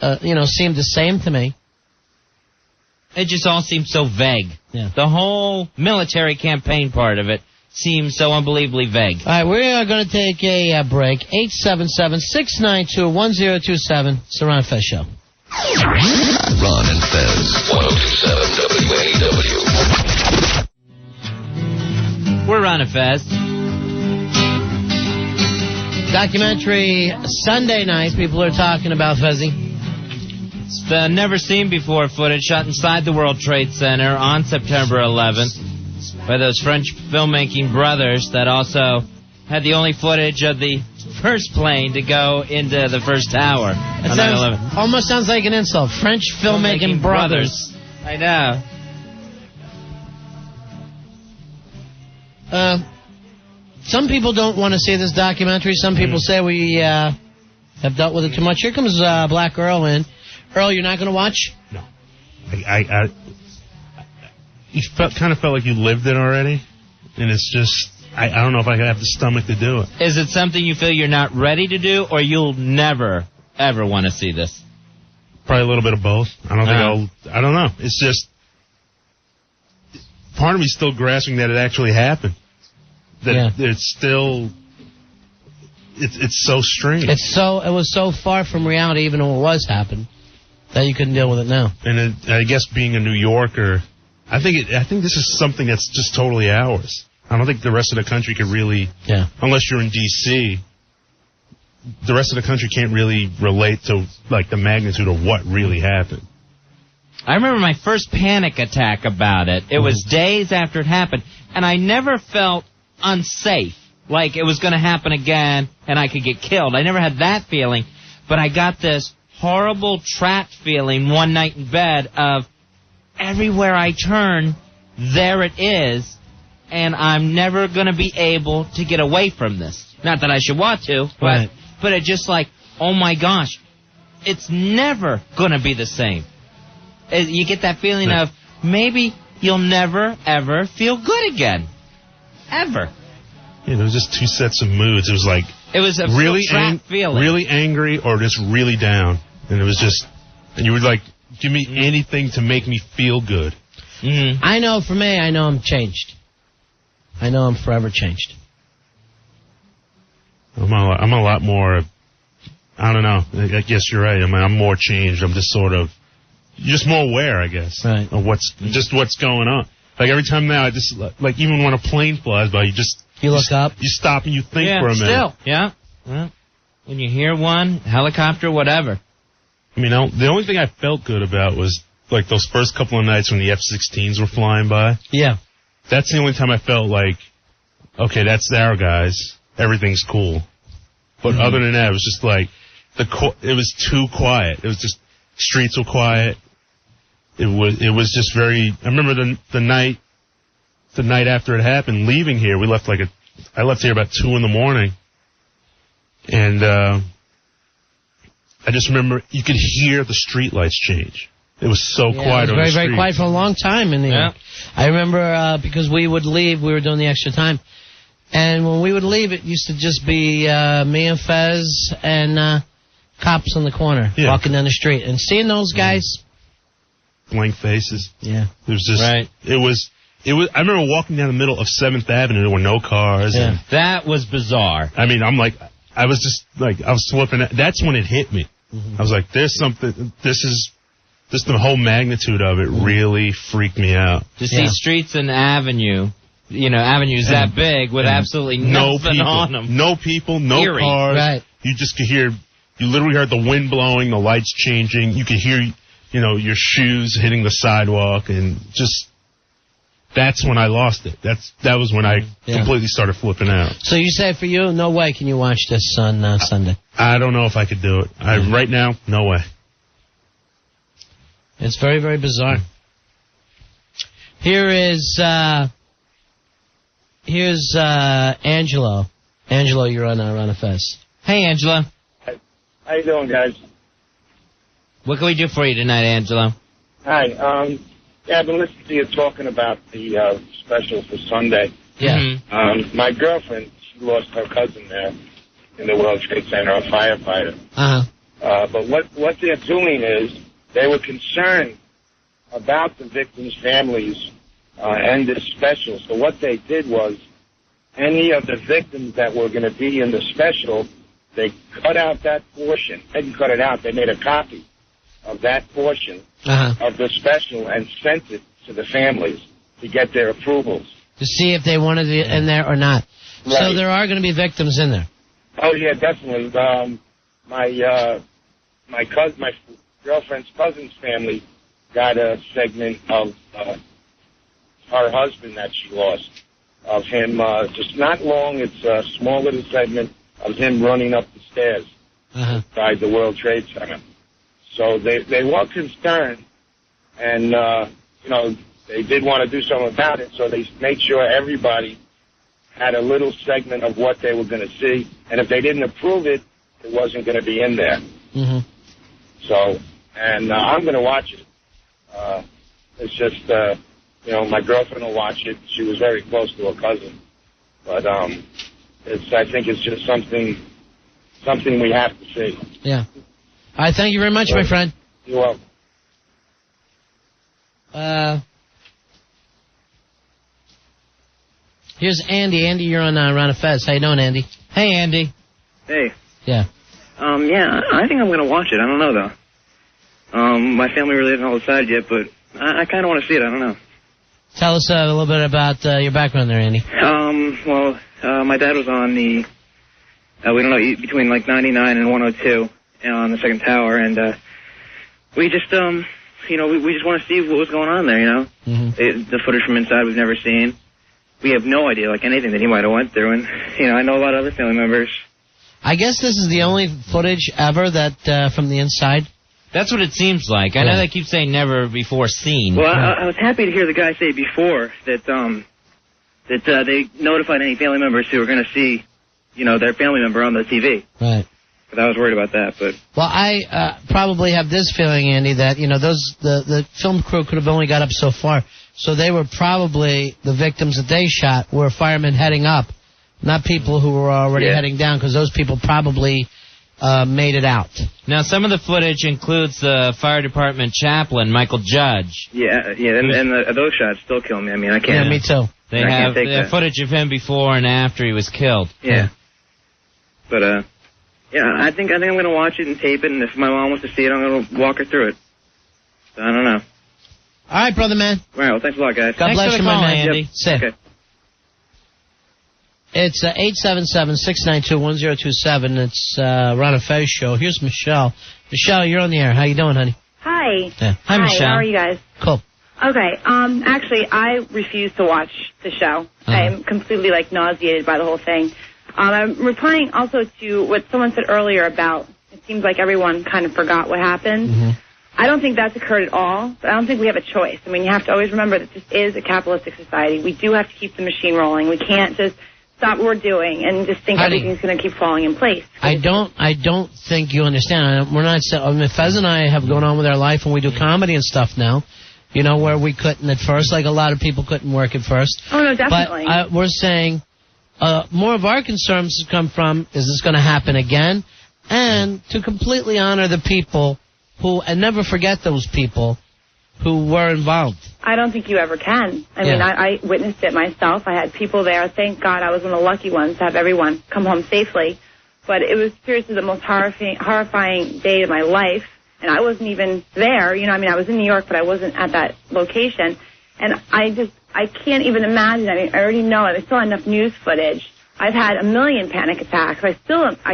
Speaker 2: seem the same to me.
Speaker 3: It just all seems so vague.
Speaker 2: Yeah.
Speaker 3: The whole military campaign part of it seems so unbelievably vague.
Speaker 2: All right, we are going to take a break. 877-692-1027. It's the Ron and Fez Show.
Speaker 18: Ron and Fez, 1027 WNEW.
Speaker 3: We're Ron and Fez.
Speaker 2: Documentary Sunday night. People are talking about Fezzy.
Speaker 3: It's never seen before footage shot inside the World Trade Center on September 11th by those French filmmaking brothers that also had the only footage of the first plane to go into the first tower on 9/11.
Speaker 2: Almost sounds like an insult. French filmmaking brothers.
Speaker 3: I know.
Speaker 2: Some people don't want to see this documentary. Some people say we have dealt with it too much. Here comes Black Earl in. Earl, you're not going to watch?
Speaker 22: No. You kind of felt like you lived it already, and it's just, I don't know if I have the stomach to do it.
Speaker 3: Is it something you feel you're not ready to do, or you'll never, ever want to see this?
Speaker 22: Probably a little bit of both. I don't know. It's just, part of me's still grasping that it actually happened. That it's still, it's so strange.
Speaker 2: It was so far from reality, even though it was happening, that you couldn't deal with it now.
Speaker 22: And I guess being a New Yorker, I think this is something that's just totally ours. I don't think the rest of the country could really, unless you're in D.C., the rest of the country can't really relate to like the magnitude of what really happened.
Speaker 3: I remember my first panic attack about it. It was days after it happened, and I never felt unsafe, like it was going to happen again and I could get killed. I never had that feeling, but I got this horrible trapped feeling one night in bed of everywhere I turn, there it is, and I'm never going to be able to get away from this. Not that I should want to, but it's just like, oh my gosh, it's never going to be the same. You get that feeling of maybe you'll never, ever feel good again. Ever.
Speaker 22: Yeah, there was just two sets of moods. It was like
Speaker 3: it was a
Speaker 22: really
Speaker 3: feeling.
Speaker 22: Really angry or just really down. And it was just, and you would like, give me anything to make me feel good.
Speaker 2: Mm-hmm. I know, for me, I know I'm changed. I know I'm forever changed.
Speaker 22: I'm a lot more, I don't know. I guess you're right. I mean, I'm more changed. I'm just sort of, just more aware, I guess, of what's going on. Like every time now, I just, like even when a plane flies by, you
Speaker 2: look up.
Speaker 22: You stop and you think for a minute.
Speaker 3: Still, yeah. Well, when you hear one, helicopter, whatever.
Speaker 22: I mean, the only thing I felt good about was like those first couple of nights when the F-16s were flying by.
Speaker 2: Yeah.
Speaker 22: That's the only time I felt like, okay, that's our guys. Everything's cool. But other than that, it was just like, it was too quiet. It was just, streets were quiet. It was just very, I remember the night after it happened, leaving here, I left here about 2 a.m. And, I just remember you could hear the street lights change. It was so quiet on the street.
Speaker 2: Very quiet for a long time in the air. I remember, because we would leave, we were doing the extra time. And when we would leave, it used to just be me and Fez and cops on the corner walking down the street. And seeing those guys.
Speaker 22: Blank faces.
Speaker 2: Yeah.
Speaker 22: It was just, it was, I remember walking down the middle of 7th Avenue. There were no cars.
Speaker 3: Yeah.
Speaker 22: And
Speaker 3: that was bizarre.
Speaker 22: I mean, I was just like, I was slipping. That's when it hit me. I was like, there's something, just the whole magnitude of it really freaked me out.
Speaker 3: To see streets and avenues that big with absolutely nothing on them.
Speaker 22: No people, no cars.
Speaker 2: Right.
Speaker 22: You just could hear, you literally heard the wind blowing, the lights changing. You could hear, your shoes hitting the sidewalk, and just, that's when I lost it. That was when I completely started flipping out.
Speaker 2: So you say for you, no way can you watch this on Sunday?
Speaker 22: I don't know if I could do it. Right now, no way.
Speaker 2: It's very, very bizarre. Here's Angelo. Angelo, you're on Run Fest.
Speaker 3: Hey, Angelo.
Speaker 11: How you doing, guys?
Speaker 3: What can we do for you tonight, Angelo?
Speaker 11: Hi. I've been listening to you talking about the special for Sunday.
Speaker 2: Yeah.
Speaker 11: My girlfriend, she lost her cousin there in the World Trade Center, a firefighter. But what they're doing is they were concerned about the victims' families and this special. So what they did was any of the victims that were going to be in the special, they cut out that portion. They didn't cut it out. They made a copy of that portion of the special and sent it to the families to get their approvals.
Speaker 2: To see if they wanted it in there or not. Right. So there are going to be victims in there.
Speaker 11: Oh, yeah, definitely. My girlfriend's cousin's family got a segment of her husband that she lost, of him, just not long, it's a small little segment of him running up the stairs inside the World Trade Center. So they were concerned, and, they did want to do something about it, so they made sure everybody had a little segment of what they were going to see, and if they didn't approve it, it wasn't going to be in there. So, and I'm going to watch it. It's just, my girlfriend will watch it. She was very close to her cousin. But I think it's just something we have to see.
Speaker 2: Yeah. All right, thank you very much, my friend.
Speaker 11: You're welcome.
Speaker 2: Here's Andy. Andy, you're on Ron Fez. How you doing, Andy? Hey, Andy.
Speaker 12: Hey.
Speaker 2: Yeah.
Speaker 12: I think I'm going to watch it. I don't know, though. My family really hasn't decided yet, but I kind of want to see it. I don't know.
Speaker 2: Tell us a little bit about your background there, Andy.
Speaker 12: My dad was on the, between like 99 and 102 on the second tower, and we just, we just want to see what was going on there, the footage from inside we've never seen. We have no idea, anything that he might have went through, and, I know a lot of other family members.
Speaker 2: I guess this is the only footage ever that from the inside.
Speaker 3: That's what it seems like. I know they keep saying never before seen.
Speaker 12: Well, I was happy to hear the guy say before that they notified any family members who were going to see their family member on the TV.
Speaker 2: Right.
Speaker 12: But I was worried about that. But
Speaker 2: well, I probably have this feeling, Andy, that the film crew could have only got up so far, so they were probably the victims that they shot were firemen heading up, not people who were already heading down, because those people probably made it out.
Speaker 3: Now, some of the footage includes the fire department chaplain, Michael Judge.
Speaker 12: Yeah, and those shots still kill me. I mean, I can't.
Speaker 2: Yeah, me too.
Speaker 3: They have footage of him before and after he was killed.
Speaker 12: Yeah. But I think I'm gonna watch it and tape it, and if my mom wants to see it, I'm gonna walk her through it. So, I don't know.
Speaker 2: All right, brother man.
Speaker 12: All right, well, thanks a lot, guys.
Speaker 2: God bless you, my man.
Speaker 3: Andy.
Speaker 2: Yep.
Speaker 12: Okay.
Speaker 2: It's 877-692-1027. It's Ron and Fez show. Here's Michelle. Michelle, you're on the air. How you doing, honey?
Speaker 5: Hi.
Speaker 2: Yeah. Hi, Michelle.
Speaker 5: How are you guys?
Speaker 2: Cool.
Speaker 5: Okay. Actually, I refuse to watch the show. I'm completely nauseated by the whole thing. I'm replying also to what someone said earlier about it seems like everyone kind of forgot what happened.
Speaker 2: Mm-hmm.
Speaker 5: I don't think that's occurred at all, but I don't think we have a choice. I mean, you have to always remember that this is a capitalistic society. We do have to keep the machine rolling. We can't just stop what we're doing and just think everything's going to keep falling in place.
Speaker 2: I don't think you understand. We're not. I mean, Fez and I have gone on with our life, and we do comedy and stuff now. Where we couldn't at first, like a lot of people couldn't work at first.
Speaker 5: Oh no, definitely.
Speaker 2: But we're saying more of our concerns come from: is this going to happen again? And to completely honor the people who, and never forget those people who were involved.
Speaker 5: I don't think you ever can. I mean, I witnessed it myself. I had people there. Thank God I was one of the lucky ones to have everyone come home safely. But it was seriously the most horrifying day of my life. And I wasn't even there. I was in New York, but I wasn't at that location. And I can't even imagine. I mean, I already know it. I still have enough news footage. I've had a million panic attacks. I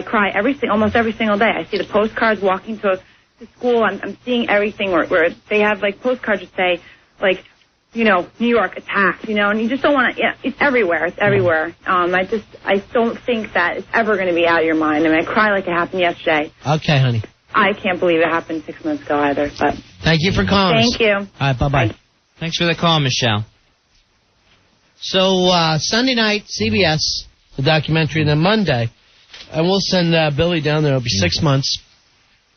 Speaker 5: cry almost every single day. I see the postcards walking to school. I'm seeing everything where they have postcards that say New York attacked, and you just don't want to. Yeah, it's everywhere. It's everywhere. I don't think that it's ever going to be out of your mind. I mean, I cry like it happened yesterday.
Speaker 2: Okay, honey.
Speaker 5: I can't believe it happened 6 months ago either. But
Speaker 2: thank you for calling.
Speaker 5: Thank you.
Speaker 2: All right, bye.
Speaker 3: Thanks for the call, Michelle.
Speaker 2: So Sunday night, CBS, the documentary, and then Monday, and we'll send Billy down there. It'll be 6 months.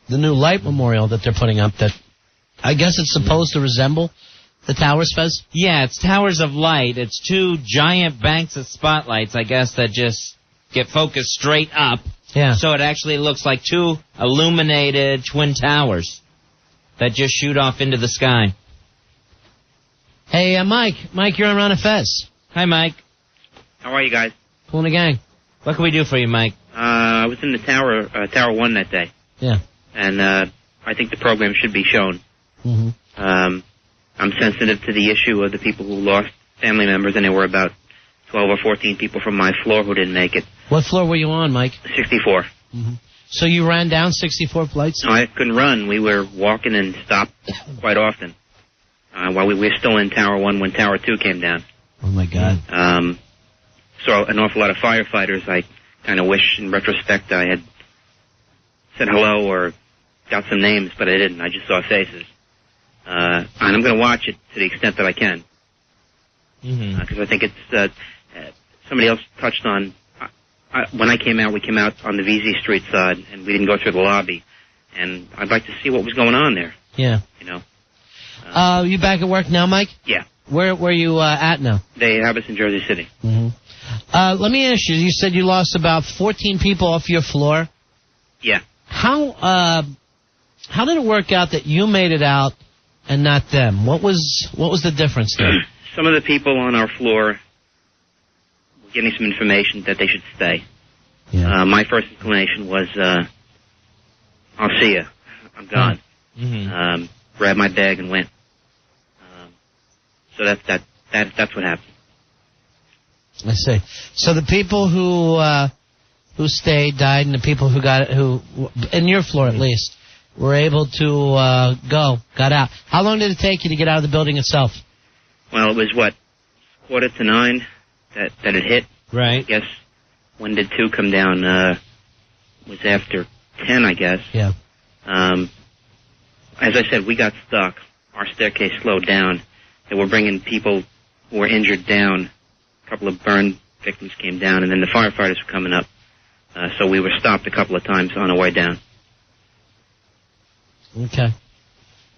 Speaker 2: The new light memorial that they're putting up, that I guess it's supposed to resemble the towers, Fez?
Speaker 3: Yeah, it's towers of light. It's two giant banks of spotlights, I guess, that just get focused straight up.
Speaker 2: Yeah.
Speaker 3: So it actually looks like two illuminated twin towers that just shoot off into the sky.
Speaker 2: Hey, Mike. Mike, you're on Ron and Fez.
Speaker 3: Hi, Mike.
Speaker 12: How are you guys?
Speaker 2: Cool in the gang.
Speaker 3: What can we do for you, Mike?
Speaker 12: I was in the Tower 1 that day.
Speaker 2: Yeah.
Speaker 12: And I think the program should be shown.
Speaker 2: Mm-hmm.
Speaker 12: I'm sensitive to the issue of the people who lost family members, and there were about 12 or 14 people from my floor who didn't make it.
Speaker 2: What floor were you on, Mike?
Speaker 12: 64.
Speaker 2: Mm-hmm. So you ran down 64 flights?
Speaker 12: No, I couldn't run. We were walking and stopped quite often. While we were still in Tower 1 when Tower 2 came down.
Speaker 2: Oh, my God.
Speaker 12: Saw an awful lot of firefighters. I kind of wish, in retrospect, I had said hello or got some names, but I didn't. I just saw faces. And I'm going to watch it to the extent that I can. Because I think it's, somebody else touched on, when I came out, we came out on the VZ Street side, and we didn't go through the lobby. And I'd like to see what was going on there.
Speaker 2: Yeah. You back at work now, Mike?
Speaker 12: Yeah.
Speaker 2: Where you at now?
Speaker 12: They have us in Jersey City.
Speaker 2: Mm-hmm. Let me ask you, you said you lost about 14 people off your floor.
Speaker 12: Yeah.
Speaker 2: How did it work out that you made it out and not them? What was the difference there?
Speaker 12: Some of the people on our floor were getting some information that they should stay.
Speaker 2: Yeah.
Speaker 12: My first inclination was, I'll see you. I'm gone.
Speaker 2: Mm-hmm.
Speaker 12: Grabbed my bag and went. So that's what happened.
Speaker 2: I see. So the people who stayed died, and the people who got in your floor at least, were able to got out. How long did it take you to get out of the building itself?
Speaker 12: Well, it was 8:45 that it hit.
Speaker 3: Right.
Speaker 12: I guess when did 2 come down? Was after 10, I guess.
Speaker 2: Yeah.
Speaker 12: As I said, we got stuck. Our staircase slowed down. They were bringing people who were injured down. A couple of burn victims came down, and then the firefighters were coming up.
Speaker 8: So we were stopped a couple of times on our way down.
Speaker 2: Okay.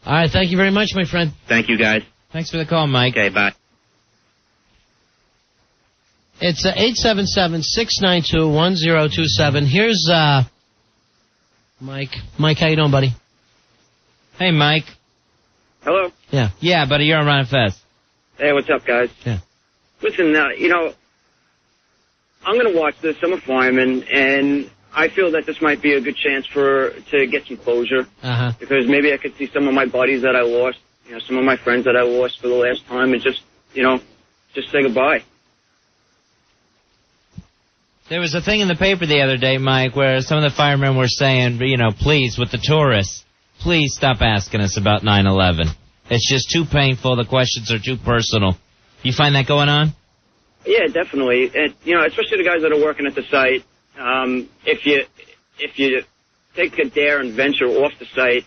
Speaker 2: All right, thank you very much, my friend.
Speaker 8: Thank you, guys.
Speaker 3: Thanks for the call, Mike.
Speaker 8: Okay, bye.
Speaker 2: It's 877-692-1027. Here's Mike. Mike, how you doing, buddy?
Speaker 3: Hey, Mike.
Speaker 2: Hello? Yeah.
Speaker 3: Yeah, buddy, you're on Ron and Fez.
Speaker 15: Hey, what's up, guys?
Speaker 2: Yeah.
Speaker 15: Listen, I'm going to watch this. I'm a fireman, and I feel that this might be a good chance to get some closure.
Speaker 2: Uh-huh.
Speaker 15: Because maybe I could see some of my buddies that I lost, some of my friends that I lost for the last time, and just say goodbye.
Speaker 3: There was a thing in the paper the other day, Mike, where some of the firemen were saying, please, with the tourists, please stop asking us about 9/11. It's just too painful. The questions are too personal. You find that going on?
Speaker 15: Yeah, definitely. And, especially the guys that are working at the site. If you take a dare and venture off the site,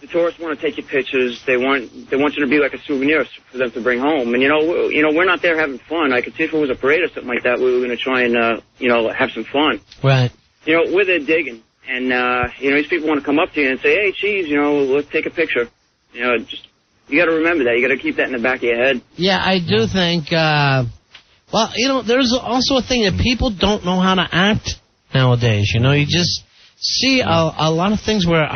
Speaker 15: the tourists want to take your pictures. They want you to be like a souvenir for them to bring home. And we're not there having fun. I could see if it was a parade or something like that, we were going to try and have some fun.
Speaker 2: Right.
Speaker 15: We're there digging, and these people want to come up to you and say, "Hey, cheese, let's take a picture." You got to remember that. You got to keep that in the back of your head.
Speaker 2: Yeah, I do think. There's also a thing that people don't know how to act nowadays. You just see a lot of things where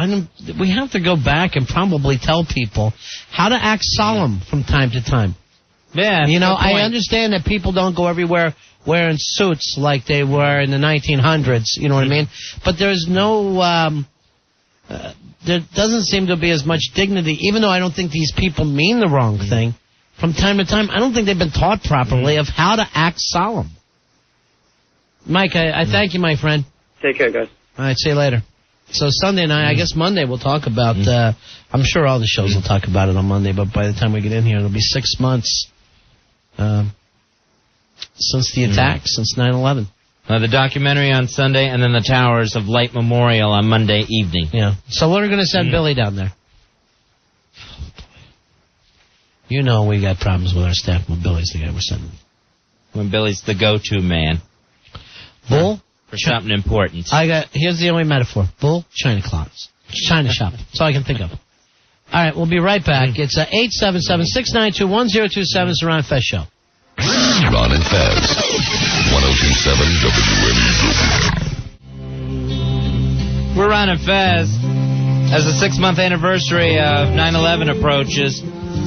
Speaker 2: we have to go back and probably tell people how to act solemn from time to time.
Speaker 3: Yeah.
Speaker 2: I understand that people don't go everywhere wearing suits like they were in the 1900s. You know what I mean? But there's no. There doesn't seem to be as much dignity, even though I don't think these people mean the wrong thing. From time to time, I don't think they've been taught properly of how to act solemn. Mike, I thank you, my friend.
Speaker 15: Take care, guys.
Speaker 2: All right, see you later. So Sunday night, I guess Monday we'll talk about, I'm sure all the shows will talk about it on Monday, but by the time we get in here, it'll be 6 months since the attack, since 9/11.
Speaker 3: The documentary on Sunday, and then the Towers of Light Memorial on Monday evening.
Speaker 2: Yeah. So we're going to send Billy down there. We got problems with our staff when Billy's the guy we're sending.
Speaker 3: When Billy's the go-to man.
Speaker 2: Bull?
Speaker 3: For something important.
Speaker 2: Here's the only metaphor. Bull, China clocks. China shop. That's all I can think of. All right, we'll be right back. It's 877-692-1027. It's the Ron Fez Show.
Speaker 18: Ron and Fez. 1027 WNEW.
Speaker 3: We're Ron and Fez. As the 6-month anniversary of 9/11 approaches,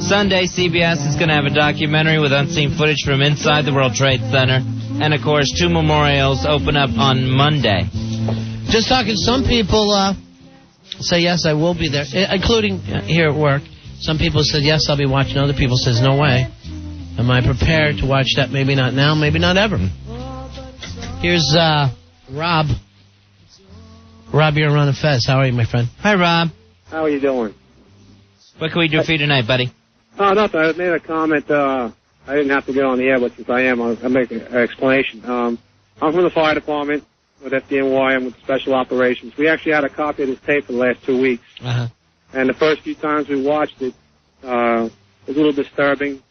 Speaker 3: Sunday, CBS is going to have a documentary with unseen footage from inside the World Trade Center. And, of course, 2 memorials open up on Monday.
Speaker 2: Just talking, some people say, yes, I will be there, including here at work. Some people said, yes, I'll be watching. Other people says, no way. Am I prepared to watch that? Maybe not now, maybe not ever. Here's Rob. Rob, you're on Fez. How are you, my friend?
Speaker 3: Hi, Rob.
Speaker 23: How are you doing?
Speaker 3: What can we do for you tonight, buddy?
Speaker 23: Oh, nothing. I made a comment. I didn't have to get on the air, but since I am, I'll make an explanation. I'm from the fire department with FDNY. I'm with Special Operations. We actually had a copy of this tape for the last 2 weeks.
Speaker 2: Uh-huh.
Speaker 23: And the first few times we watched it, it was a little disturbing.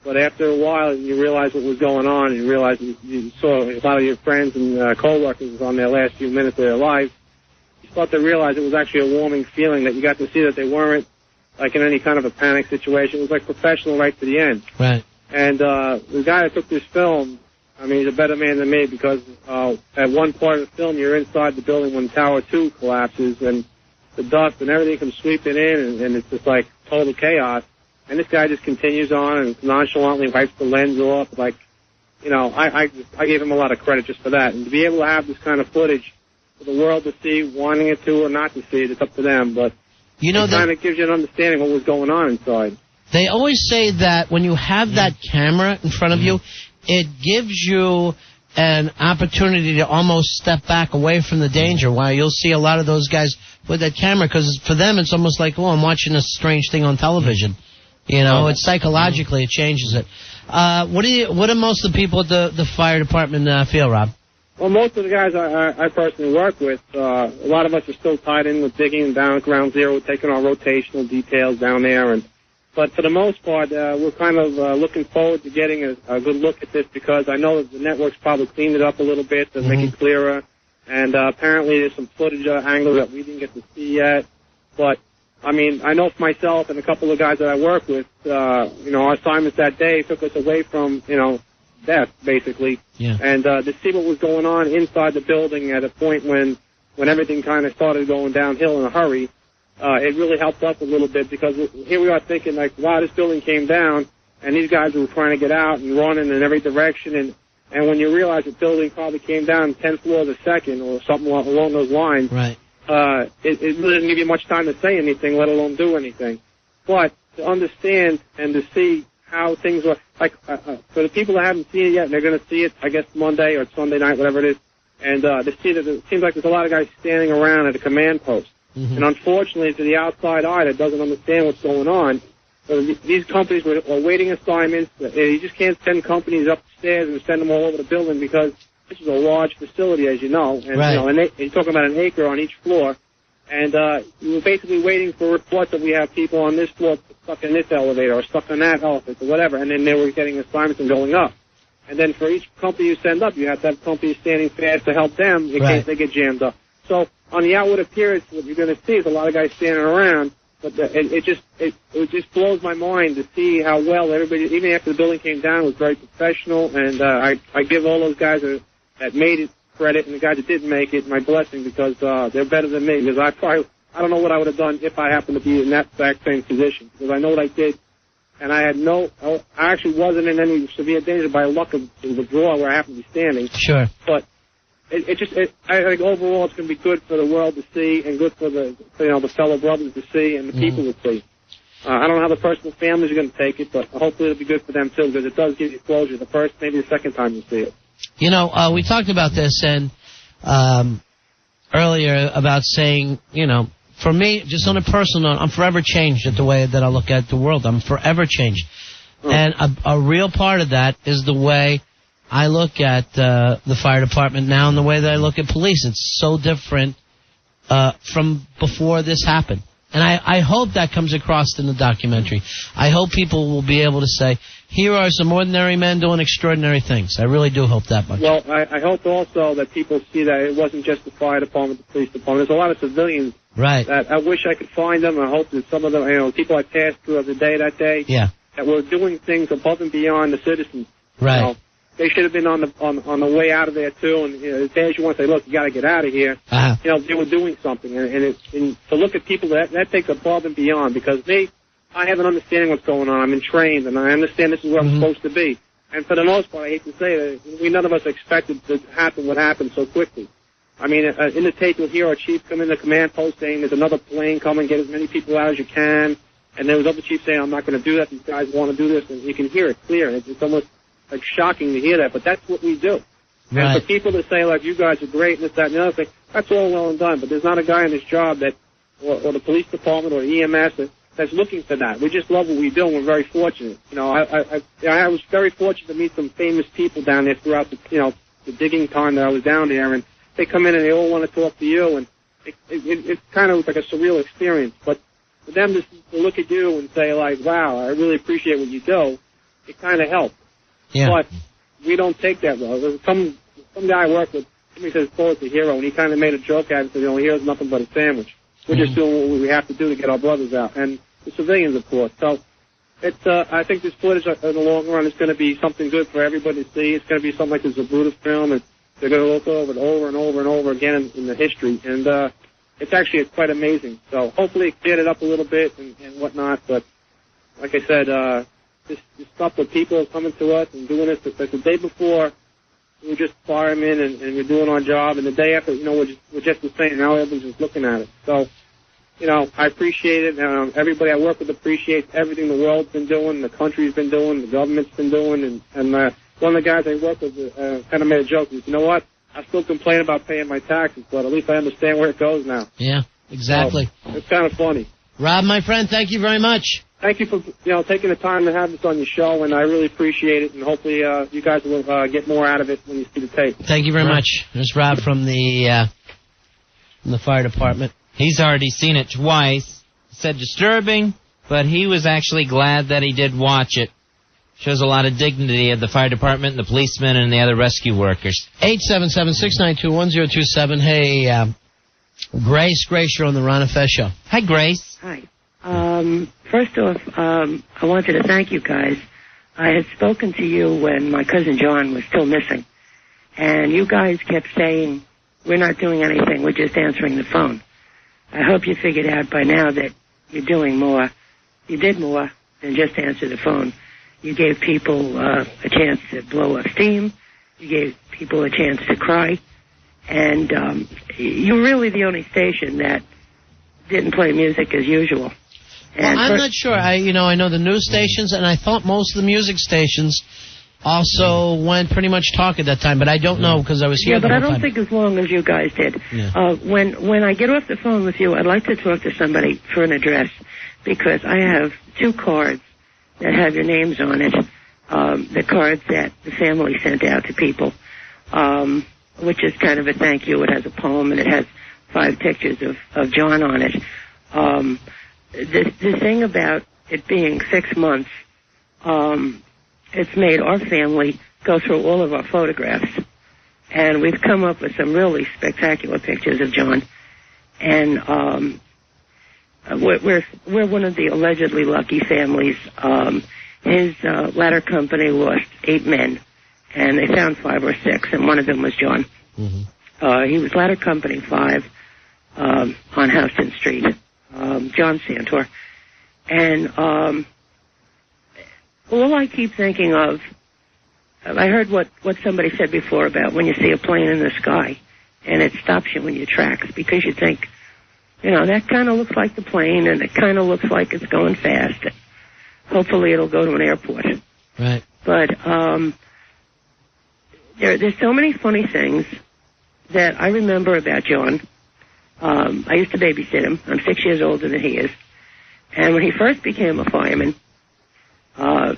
Speaker 23: But after a while, you realize what was going on, and you realize you saw a lot of your friends and co-workers on their last few minutes of their life. You start to realize it was actually a warming feeling that you got to see that they weren't like in any kind of a panic situation. It was like professional right to the end.
Speaker 2: Right.
Speaker 23: And the guy that took this film, I mean, he's a better man than me because at one part of the film, you're inside the building when Tower 2 collapses, and the dust and everything comes sweeping in, and it's just like total chaos. And this guy just continues on and nonchalantly wipes the lens off. Like, I gave him a lot of credit just for that. And to be able to have this kind of footage for the world to see, wanting it to or not to see it, it's up to them. But it kind of gives you an understanding of what was going on inside.
Speaker 2: They always say that when you have that camera in front of you, it gives you an opportunity to almost step back away from the danger. While you'll see a lot of those guys with that camera, because for them it's almost like, oh, I'm watching a strange thing on television. It's psychologically, it changes it. What do most of the people at the fire department feel, Rob?
Speaker 23: Well, most of the guys I personally work with, a lot of us are still tied in with digging down at ground zero, taking our rotational details down there. But for the most part, we're kind of looking forward to getting a good look at this because I know that the network's probably cleaned it up a little bit to make it clearer. And apparently there's some footage angles that we didn't get to see yet. But, I mean, I know for myself and a couple of guys that I work with, our assignments that day took us away from, death, basically.
Speaker 2: Yeah.
Speaker 23: And to see what was going on inside the building at a point when everything kind of started going downhill in a hurry, it really helped us a little bit because here we are thinking, like, wow, this building came down, and these guys were trying to get out and running in every direction, and when you realize the building probably came down 10 floors a second or something along those lines,
Speaker 2: right.
Speaker 23: It really doesn't give you much time to say anything, let alone do anything. But to understand and to see how things are, like, for the people that haven't seen it yet, and they're going to see it, I guess, Monday or Sunday night, whatever it is, and to see that it seems like there's a lot of guys standing around at a command post.
Speaker 2: Mm-hmm.
Speaker 23: And unfortunately, to the outside eye that doesn't understand what's going on, these companies were waiting assignments. You just can't send companies upstairs and send them all over the building because this is a large facility, as you know. And,
Speaker 2: right.
Speaker 23: And you're talking about an acre on each floor. And we were basically waiting for reports that we have people on this floor stuck in this elevator or stuck in that elevator or whatever. And then they were getting assignments and going up. And then for each company you send up, you have to have companies standing fast to help them in case they get jammed up. So on the outward appearance, what you're going to see is a lot of guys standing around. But it just blows my mind to see how well everybody, even after the building came down, was very professional. And I give all those guys that made it credit, and the guys that didn't make it my blessing because they're better than me. Because I don't know what I would have done if I happened to be in that exact same position. Because I know what I did, and I actually wasn't in any severe danger by luck of the drawer where I happened to be standing.
Speaker 2: Sure.
Speaker 23: But I think overall it's going to be good for the world to see, and good for the fellow brothers to see, and the people to see. I don't know how the personal families are going to take it, but hopefully it'll be good for them too, because it does give you closure the first, maybe the second time you see it.
Speaker 2: We talked about this and earlier about saying, for me, just on a personal note, I'm forever changed at the way that I look at the world. I'm forever changed. Oh. And a real part of that is the way I look at the fire department now and the way that I look at police. It's so different from before this happened. And I hope that comes across in the documentary. I hope people will be able to say, here are some ordinary men doing extraordinary things. I really do hope that much.
Speaker 23: Well, I hope also that people see that it wasn't just the fire department, the police department. There's a lot of civilians that I wish I could find them. I hope that some of them, people I passed through the day that day, that were doing things above and beyond the citizens.
Speaker 2: Right.
Speaker 23: They should have been on the way out of there too. And as bad as you want to say, look, you got to get out of here.
Speaker 2: Uh-huh.
Speaker 23: They were doing something, and to look at people that takes above and beyond. Because I have an understanding what's going on. I'm been trained, and I understand this is where I'm supposed to be. And for the most part, I hate to say that, none of us expected to happen what happened so quickly. I mean, in the tape, you'll hear our chief come in the command post saying, "There's another plane coming. Get as many people out as you can." And there was other chiefs saying, "I'm not going to do that. These guys want to do this." And you can hear it clear. It's almost like shocking to hear that, but that's what we do. Right. And for people to say, like, you guys are great, and this, that, and the other thing, that's all well and done, but there's not a guy in this job or the police department or EMS that's looking for that. We just love what we do, and we're very fortunate. I was very fortunate to meet some famous people down there throughout the digging time that I was down there, and they come in and they all want to talk to you, and it's kind of like a surreal experience, but for them to look at you and say, like, wow, I really appreciate what you do, it kind of helps.
Speaker 2: Yeah.
Speaker 23: But we don't take that well. There's some guy I work with, somebody says Paul's a hero, and he kind of made a joke at it and said, here's nothing but a sandwich. We're just doing what we have to do to get our brothers out. And the civilians, of course. So I think this footage in the long run is going to be something good for everybody to see. It's going to be something like the Zabruta film. They're going to look over it over and over and over again in the history. And it's actually quite amazing. So hopefully get it up a little bit and whatnot. But like I said, this stuff that people are coming to us and doing this, like the day before, we were just firemen and we're doing our job, and the day after, we're just the same. Now everybody's just looking at it. So, I appreciate it. Everybody I work with appreciates everything the world's been doing, the country's been doing, the government's been doing, and one of the guys I work with kind of made a joke. He said, you know what? I still complain about paying my taxes, but at least I understand where it goes now.
Speaker 2: Yeah, exactly.
Speaker 23: So, it's kind of funny.
Speaker 2: Rob, my friend, thank you very much.
Speaker 23: Thank you for taking the time to have this on your show, and I really appreciate it. And hopefully, you guys will get more out of it when you see the tape.
Speaker 2: Thank you very much. There's Rob from the fire department.
Speaker 3: He's already seen it twice. Said disturbing, but he was actually glad that he did watch it. Shows a lot of dignity of the fire department, the policemen, and the other rescue workers.
Speaker 2: 877-692-1027. Hey, Grace, you're on the Ron and Fez show.
Speaker 3: Hi, Grace.
Speaker 6: Hi. First off, I wanted to thank you guys. I had spoken to you when my cousin John was still missing, and you guys kept saying, we're not doing anything, we're just answering the phone. I hope you figured out by now that you're doing more. You did more than just answer the phone. You gave people a chance to blow off steam. You gave people a chance to cry. And you're really the only station that didn't play music as usual.
Speaker 2: Well, I'm not sure. I know the news stations, and I thought most of the music stations also went pretty much talk at that time, but I don't know because I was here the whole time.
Speaker 6: Yeah, but I don't think as long as you guys did.
Speaker 2: Yeah.
Speaker 6: When I get off the phone with you, I'd like to talk to somebody for an address because I have 2 cards that have your names on it, the cards that the family sent out to people, which is kind of a thank you. It has a poem, and it has 5 pictures of John on it. The thing about it being 6 months, it's made our family go through all of our photographs, and we've come up with some really spectacular pictures of John. And we're one of the allegedly lucky families. His ladder company lost 8 men, and they found 5 or 6, and one of them was John.
Speaker 2: Mm-hmm.
Speaker 6: He was ladder company 5 on Houston Street, John Santor. And all I keep thinking of, I heard what somebody said before about when you see a plane in the sky, and it stops you in your tracks because you think, that kind of looks like the plane, and it kind of looks like it's going fast. Hopefully it'll go to an airport.
Speaker 2: Right.
Speaker 6: But there's so many funny things that I remember about John. I used to babysit him. I'm 6 years older than he is. And when he first became a fireman,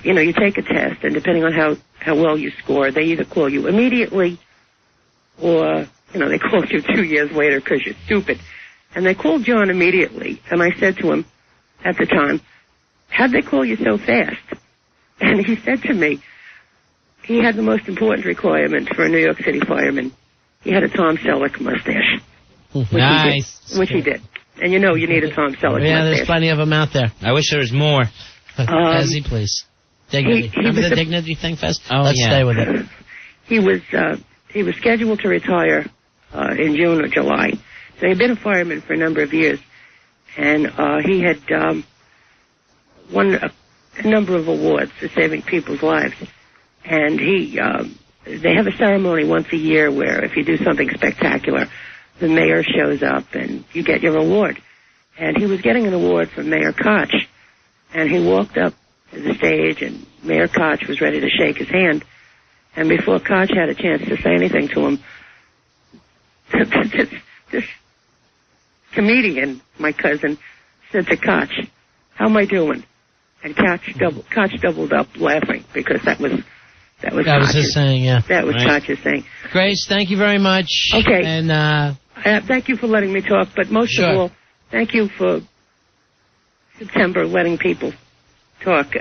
Speaker 6: you take a test, and depending on how well you score, they either call you immediately or, they call you 2 years later because you're stupid. And they called John immediately, and I said to him at the time, how'd they call you so fast? And he said to me, he had the most important requirement for a New York City fireman. He had a Tom Selleck mustache.
Speaker 3: Nice.
Speaker 6: Which he did. And you need a Tom Selleck mustache.
Speaker 2: Yeah, there's plenty of them out there.
Speaker 3: I wish there was more.
Speaker 2: Fezzy, please. Dignity. Remember the dignity thing, Fez?
Speaker 3: Oh,
Speaker 2: Let's stay with it.
Speaker 6: He was scheduled to retire in June or July. So he'd been a fireman for a number of years. And he had won a number of awards for saving people's lives. And they have a ceremony once a year where if you do something spectacular, the mayor shows up and you get your award. And he was getting an award from Mayor Koch. And he walked up to the stage, and Mayor Koch was ready to shake his hand. And before Koch had a chance to say anything to him, this comedian, my cousin, said to Koch, how am I doing? And Koch doubled up laughing because that was
Speaker 2: his saying, yeah.
Speaker 6: That was Koch's saying.
Speaker 2: Grace, thank you very much.
Speaker 6: Okay.
Speaker 2: And
Speaker 6: thank you for letting me talk, but most of all, thank you for September letting people talk.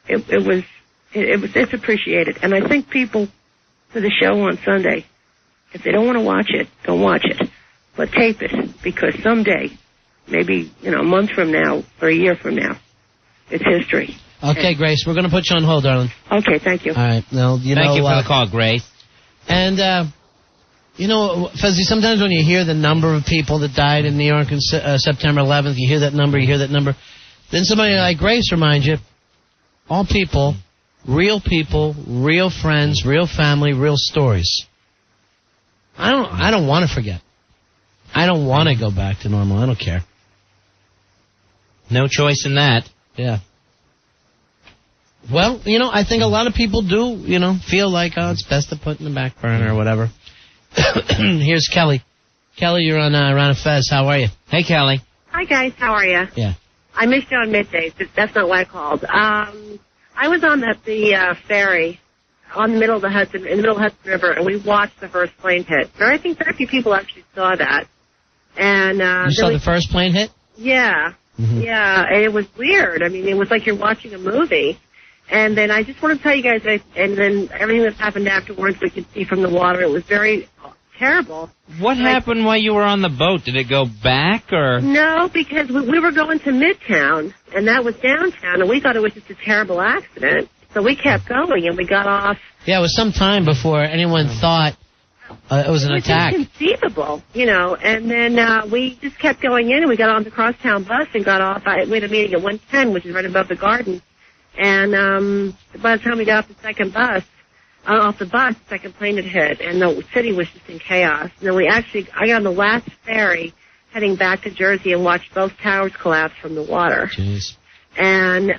Speaker 6: It's appreciated, and I think people for the show on Sunday, if they don't want to watch it, don't watch it, but tape it because someday, maybe a month from now or a year from now, it's history.
Speaker 2: Okay, Grace, we're going to put you on hold, darling.
Speaker 6: Okay, thank you.
Speaker 2: All right. Now,
Speaker 3: thank you for the call, Grace.
Speaker 2: And, Fezzy, sometimes when you hear the number of people that died in New York on September 11th, you hear that number, then somebody like Grace reminds you, all people, real friends, real family, real stories. I don't want to forget. I don't want to go back to normal. I don't care.
Speaker 3: No choice in that.
Speaker 2: Yeah. Well, I think a lot of people do, feel like, it's best to put in the back burner or whatever. Here's Kelly. Kelly, you're on Ron and Fez. How are you? Hey, Kelly.
Speaker 16: Hi, guys. How are you?
Speaker 2: Yeah.
Speaker 16: I missed you on middays. That's not why I called. I was on the ferry in the middle of the Hudson River, and we watched the first plane hit. I think very few people actually saw that. And
Speaker 2: you saw the first plane hit?
Speaker 16: Yeah. Mm-hmm. Yeah, and it was weird. I mean, it was like you're watching a movie. And then I just want to tell you guys, and then everything that's happened afterwards we could see from the water. It was very terrible.
Speaker 3: What happened while you were on the boat? Did it go back or?
Speaker 16: No, because we were going to Midtown, and that was downtown, and we thought it was just a terrible accident. So we kept going, and we got off.
Speaker 2: Yeah, it was some time before anyone thought it was an attack.
Speaker 16: It was inconceivable, you know. And then we just kept going in, and we got on the crosstown bus and got off. We had a meeting at 110, which is right above the garden. And by the time we got off the second plane had hit, and the city was just in chaos. And then I got on the last ferry heading back to Jersey and watched both towers collapse from the water.
Speaker 2: Jeez.
Speaker 16: And,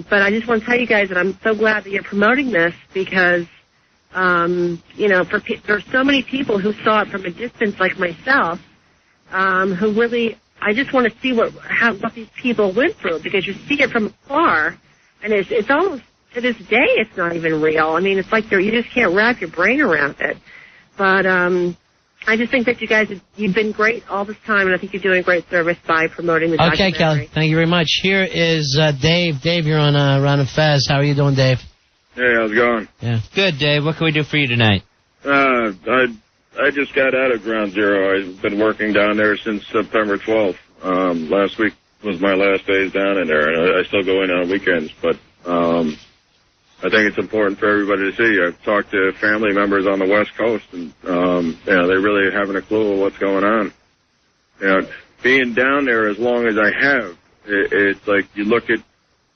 Speaker 16: but I just want to tell you guys that I'm so glad that you're promoting this because, you know, there's so many people who saw it from a distance like myself, who really, I just want to see what these people went through because you see it from afar, and it's almost, to this day, it's not even real. I mean, it's like you just can't wrap your brain around it. But I just think that you guys, you've been great all this time, and I think you're doing great service by promoting the documentary.
Speaker 2: Okay, Kelly. Thank you very much. Here is Dave. Dave, you're on Round of Fez. How are you doing, Dave?
Speaker 1: Hey, how's it going?
Speaker 2: Yeah.
Speaker 3: Good, Dave. What can we do for you tonight?
Speaker 1: I just got out of Ground Zero. I've been working down there since September 12th. Last week was my last days down in there, and I still go in on weekends, but I think it's important for everybody to see. I've talked to family members on the West Coast, and you know, they really haven't a clue of what's going on. You know, being down there as long as I have, it's like you look at,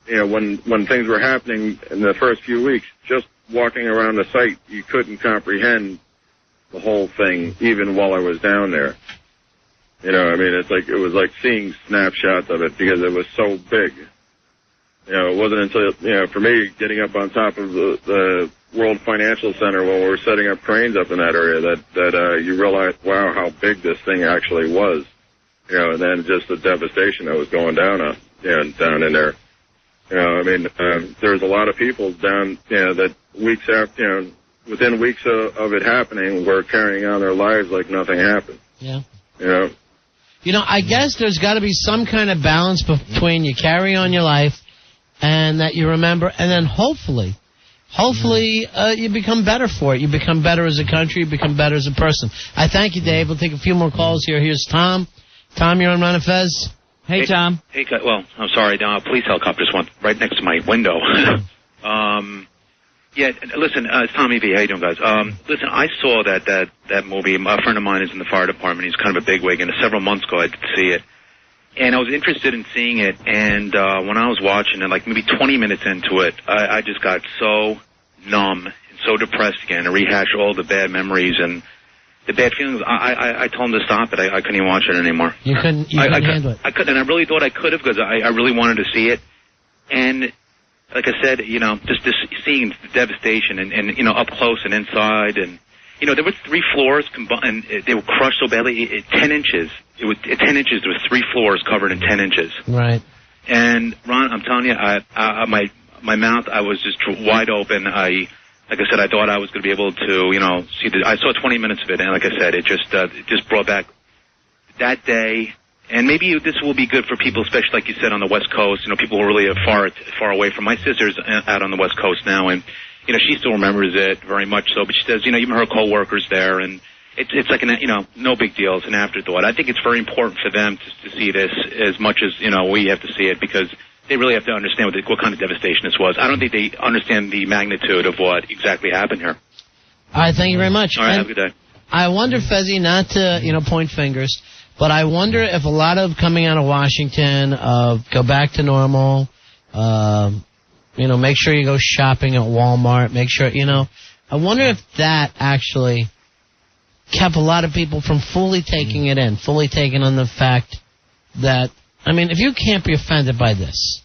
Speaker 1: you know, when things were happening in the first few weeks, just walking around the site, you couldn't comprehend the whole thing, even while I was down there. You know, I mean, it was like seeing snapshots of it because it was so big. You know, it wasn't until, you know, for me, getting up on top of the World Financial Center when we were setting up cranes up in that area that you realize, wow, how big this thing actually was. You know, and then just the devastation that was going down in there. You know, I mean, there's a lot of people down, you know, that weeks after, you know, within weeks of it happening, were carrying on their lives like nothing happened.
Speaker 2: Yeah.
Speaker 1: You know?
Speaker 2: You know, I guess there's got to be some kind of balance between you carry on your life and that you remember, and then hopefully, you become better for it. You become better as a country. You become better as a person. I thank you, Dave. We'll take a few more calls here. Here's Tom. Tom, you're on Ron and Fez.
Speaker 3: Hey, Tom.
Speaker 14: Hey, well, I'm sorry. Police helicopters went right next to my window. Yeah, listen, it's Tommy V. How you doing, guys? Listen, I saw that movie. A friend of mine is in the fire department. He's kind of a bigwig, and several months ago I did see it. And I was interested in seeing it, and when I was watching it, like maybe 20 minutes into it, I just got so numb and so depressed again to rehash all the bad memories and the bad feelings. I told him to stop it. I couldn't even watch it anymore.
Speaker 2: You couldn't handle it.
Speaker 14: I couldn't, and I really thought I could have because I really wanted to see it. And like I said, you know, just seeing the devastation and you know, up close and inside, and you know, there were 3 floors combined, and they were crushed so badly. 10 inches. It was 10 inches. There was 3 floors covered in 10 inches.
Speaker 2: Right.
Speaker 14: And Ron, I'm telling you, my mouth, I was just wide open. Like I said, I thought I was going to be able to, you know, see I saw 20 minutes of it, and like I said, it just brought back that day. And maybe this will be good for people, especially like you said on the West Coast. You know, people who are really far away from. My sister's out on the West Coast now, and you know, she still remembers it very much so. But she says, you know, even her coworkers there, and it's like you know, no big deal. It's an afterthought. I think it's very important for them to see this as much as, you know, we have to see it, because they really have to understand what kind of devastation this was. I don't think they understand the magnitude of what exactly happened here.
Speaker 2: All right, thank you very much.
Speaker 14: All right, have a good day.
Speaker 2: I wonder, Fezzi, not to, you know, point fingers, but I wonder if a lot of coming out of Washington, go back to normal, you know, make sure you go shopping at Walmart, make sure, you know, I wonder if that actually kept a lot of people from fully taking it in, fully taking on the fact that, I mean, if you can't be offended by this,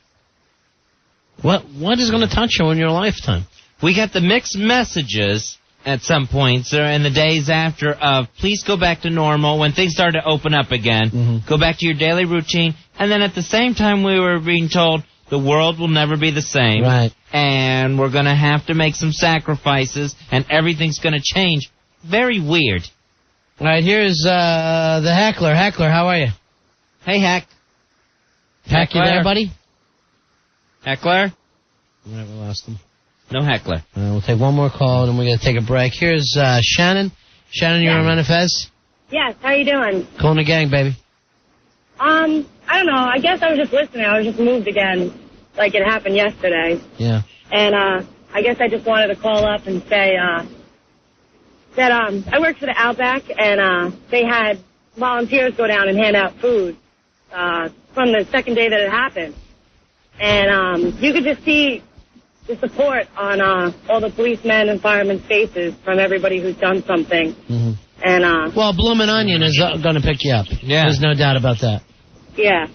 Speaker 2: what is going to touch you in your lifetime?
Speaker 3: We got the mixed messages at some points or in the days after of please go back to normal when things start to open up again. Go back to your daily routine. And then at the same time we were being told the world will never be the same.
Speaker 2: Right.
Speaker 3: And we're going to have to make some sacrifices and everything's going to change. Very weird.
Speaker 2: All right, here's the Heckler. Heckler, how are you?
Speaker 3: Hey, Heck.
Speaker 2: Heck, you there, buddy?
Speaker 3: Heckler?
Speaker 2: We lost him.
Speaker 3: No heckler.
Speaker 2: We'll take one more call, and then we're going to take a break. Here's Shannon. Shannon, you're on Run of Fez?
Speaker 4: Yes, how you doing?
Speaker 2: Calling the gang, baby.
Speaker 4: I don't know. I guess I was just listening. I was just moved again, like it happened yesterday.
Speaker 2: Yeah.
Speaker 4: And I guess I just wanted to call up and say that I worked for the Outback, and they had volunteers go down and hand out food from the second day that it happened. And you could just see the support on all the policemen and firemen's faces from everybody who's done something.
Speaker 2: Mm-hmm.
Speaker 4: And
Speaker 2: well, Bloomin' Onion is going to pick you up.
Speaker 3: Yeah.
Speaker 2: There's no doubt about that.
Speaker 4: yeah,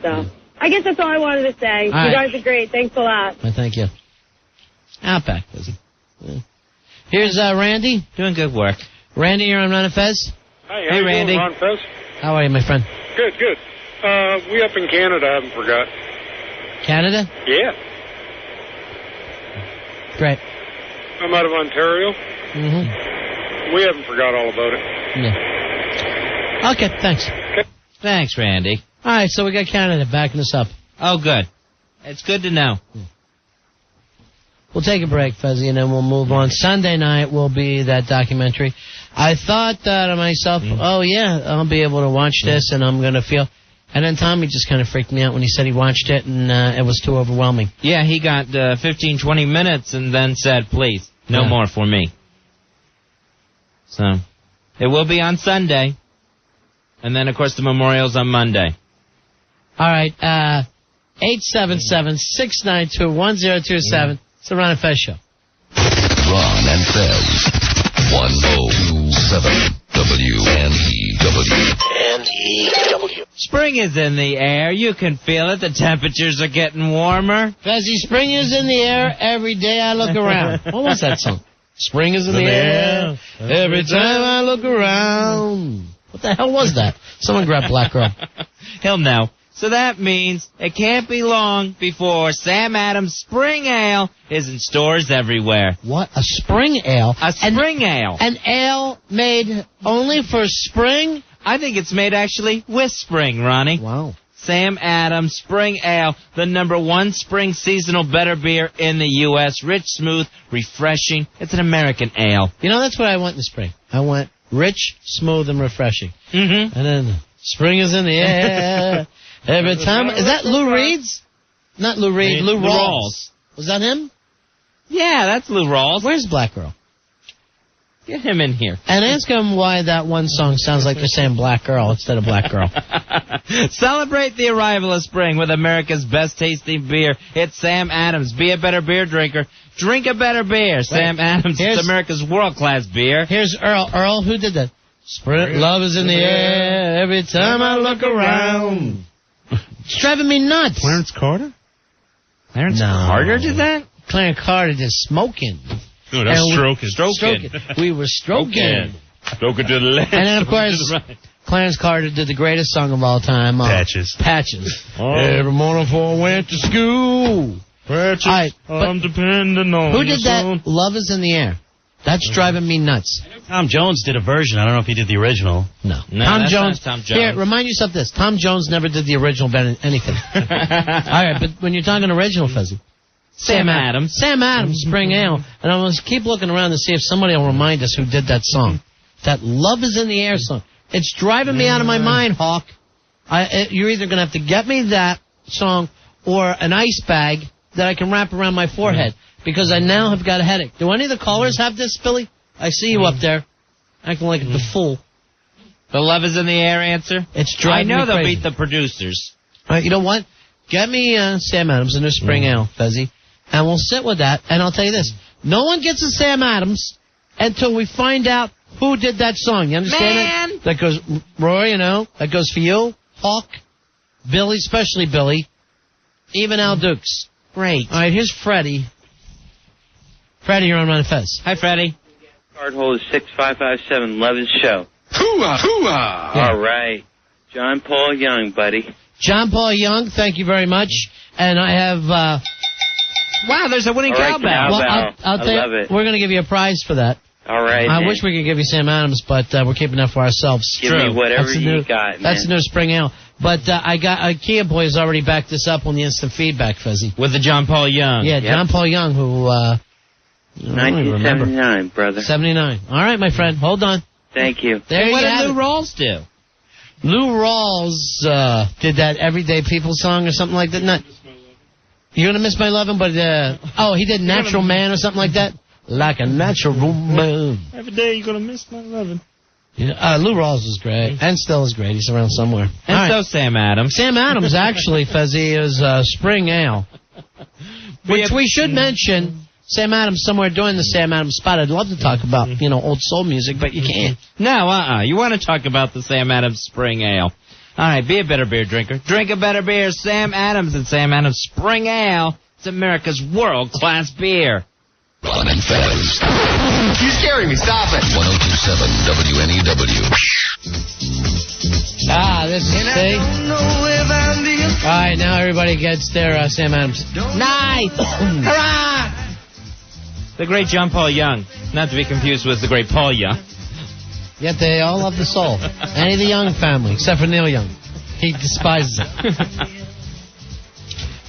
Speaker 4: so I guess that's all I wanted to say.
Speaker 2: All
Speaker 4: You
Speaker 2: right.
Speaker 4: guys are great. Thanks a lot.
Speaker 2: I thank you. Outback, busy. Yeah. Here's Randy.
Speaker 3: Doing good work.
Speaker 2: Randy, you're on Run of Fez?
Speaker 17: Hi,
Speaker 2: Hey, Randy.
Speaker 17: Ron Fez?
Speaker 2: How are you, my friend?
Speaker 17: Good, good. We up in Canada, I haven't forgot.
Speaker 2: Canada?
Speaker 17: Yeah.
Speaker 2: Great.
Speaker 17: I'm out of Ontario.
Speaker 2: Mm-hmm.
Speaker 17: We haven't forgot all about it.
Speaker 2: Yeah. Okay, thanks.
Speaker 3: Thanks, Randy.
Speaker 2: All right, so we got Canada backing us up.
Speaker 3: Oh, good. It's good to know.
Speaker 2: We'll take a break, Fezzy, and then we'll move on. Sunday night will be that documentary. I thought to myself, oh, yeah, I'll be able to watch this, and I'm going to feel... And then Tommy just kind of freaked me out when he said he watched it, and it was too overwhelming.
Speaker 3: Yeah, he got 15, 20 minutes and then said, please, no more for me. So, it will be on Sunday. And then, of course, the memorial's on Monday.
Speaker 2: All right, 877-692-1027. It's the Ron and Fez Show.
Speaker 18: Ron and Fez. 1027 WNEW.
Speaker 3: Spring is in the air. You can feel it. The temperatures are getting warmer.
Speaker 2: Fezzy, spring is in the air every day I look around. What was that song? Spring is in the air every time I look around. What the hell was that? Someone grab Black Girl.
Speaker 3: He'll know. So that means it can't be long before Sam Adams Spring Ale is in stores everywhere.
Speaker 2: What? A spring ale?
Speaker 3: A spring ale.
Speaker 2: An ale made only for spring?
Speaker 3: I think it's made actually with spring, Ronnie.
Speaker 2: Wow.
Speaker 3: Sam Adams Spring Ale, the #1 spring seasonal better beer in the U.S. Rich, smooth, refreshing. It's an American ale.
Speaker 2: You know, that's what I want in the spring. I want rich, smooth, and refreshing.
Speaker 3: Mm-hmm.
Speaker 2: And then spring is in the air every time. Is that Lou Reed's? Not Lou Reed, Lou Rawls. Was that him?
Speaker 3: Yeah, that's Lou Rawls.
Speaker 2: Where's Black Girl?
Speaker 3: Get him in here.
Speaker 2: And ask him why that one song sounds like they're saying Black Girl instead of Black Girl.
Speaker 3: Celebrate the arrival of spring with America's best tasting beer. It's Sam Adams. Be a better beer drinker. Drink a better beer. Sam Adams is America's world-class beer.
Speaker 2: Here's Earl. Earl, who did that? Spring, love is in the air every time I look around. It's driving me nuts.
Speaker 22: Clarence Carter?
Speaker 3: Clarence Carter did that?
Speaker 2: Clarence Carter did Smoking.
Speaker 22: No, that's Stroking.
Speaker 2: Stroking. We were stroking.
Speaker 22: Stroking to the left.
Speaker 2: And then, of course, Clarence Carter did the greatest song of all time.
Speaker 22: Patches.
Speaker 2: Patches.
Speaker 22: Oh.
Speaker 2: Every morning before I went to school.
Speaker 22: Patches.
Speaker 2: All right,
Speaker 22: I'm depending on
Speaker 2: who did that? Love is in the air. That's driving me nuts.
Speaker 13: Tom Jones did a version. I don't know if he did the original.
Speaker 2: No.
Speaker 3: Tom
Speaker 2: Jones.
Speaker 3: Tom Jones.
Speaker 2: Here, remind yourself this. Tom Jones never did the original anything. All right, but when you're talking original, Fezzy.
Speaker 3: Sam Adams.
Speaker 2: Sam Adams, Spring Ale. And I'm going to keep looking around to see if somebody will remind us who did that song. That Love is in the Air song. It's driving me out of my mind, Hawk. You're either going to have to get me that song or an ice bag that I can wrap around my forehead because I now have got a headache. Do any of the callers have this, Billy? I see you up there acting like the fool.
Speaker 3: The Love is in the Air answer?
Speaker 2: It's driving me
Speaker 3: I know they'll
Speaker 2: crazy.
Speaker 3: beat the producers.
Speaker 2: All right, you know what? Get me Sam Adams in their Spring Ale, Fezzy. And we'll sit with that. And I'll tell you this. No one gets a Sam Adams until we find out who did that song. You understand it? That goes, Roy, you know, that goes for you, Hawk, Billy, especially Billy, even Al Dukes.
Speaker 3: Great.
Speaker 2: All right, here's Freddie. Freddie, you're on Run and Fez.
Speaker 3: Hi, Freddie.
Speaker 8: Card holder 6557. Love his show.
Speaker 2: Hooah, hooah. Yeah.
Speaker 8: All right. John Paul Young, buddy.
Speaker 2: John Paul Young, thank you very much. And I have...
Speaker 3: Wow, there's a winning
Speaker 8: All right,
Speaker 3: cowbell.
Speaker 8: cowbell.
Speaker 2: I'll tell you,
Speaker 8: love it.
Speaker 2: we're going to give you a prize for that.
Speaker 8: All right.
Speaker 2: I
Speaker 8: man.
Speaker 2: wish we could give you Sam Adams, but we're keeping that for ourselves.
Speaker 8: Give me whatever you got, man.
Speaker 2: That's the new Spring Ale. But Kia Boy has already backed this up on the instant feedback, Fezzy.
Speaker 3: With the John Paul Young.
Speaker 2: Yeah, John Paul Young, who...
Speaker 8: 1979, brother.
Speaker 2: 79. All right, my friend. Hold on.
Speaker 8: Thank you.
Speaker 2: There
Speaker 3: what
Speaker 2: you
Speaker 3: did
Speaker 2: have
Speaker 3: Lou
Speaker 2: it.
Speaker 3: Rawls do?
Speaker 2: Lou Rawls did that Everyday People song or something like that. Not, You're Gonna Miss My Lovin', but... he did Natural Man or something like that. Like a natural man.
Speaker 22: Every day you're going to miss my loving.
Speaker 2: Yeah, Lou Rawls is great, and still is great. He's around somewhere.
Speaker 3: And so Sam Adams.
Speaker 2: Sam Adams, actually, Fezzy, is Spring Ale. Which we should mention, Sam Adams, somewhere during the Sam Adams spot. I'd love to talk about, old soul music, but you can't.
Speaker 3: No, you want to talk about the Sam Adams Spring Ale. All right, be a better beer drinker. Drink a better beer. Sam Adams and Sam Adams Spring Ale. It's America's world-class beer.
Speaker 18: Ron and Fez.
Speaker 7: You're scaring me. Stop it.
Speaker 18: 102.7 WNEW.
Speaker 2: This is see. All right, now everybody gets their Sam Adams.
Speaker 3: Nice! Hurrah! The great John Paul Young. Not to be confused with the great Paul Young.
Speaker 2: Yet they all love the soul. Any of the Young family, except for Neil Young. He despises it.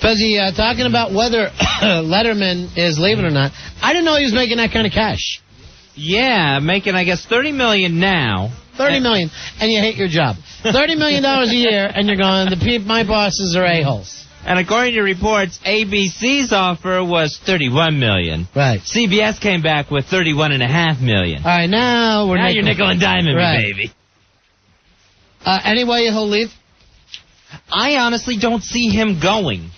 Speaker 2: Fezzy, talking about whether Letterman is leaving or not, I didn't know he was making that kind of cash.
Speaker 3: Yeah, making, I guess, $30 million now.
Speaker 2: $30 million, and you hate your job. $30 million a year, and you're going, my bosses are a-holes.
Speaker 3: And according to reports, ABC's offer was $31 million.
Speaker 2: Right.
Speaker 3: CBS came back with $31.5 million.
Speaker 2: All right, now
Speaker 3: you're nickel and diming
Speaker 2: right.
Speaker 3: me, baby.
Speaker 2: Anyway, he'll leave?
Speaker 3: I honestly don't see him going.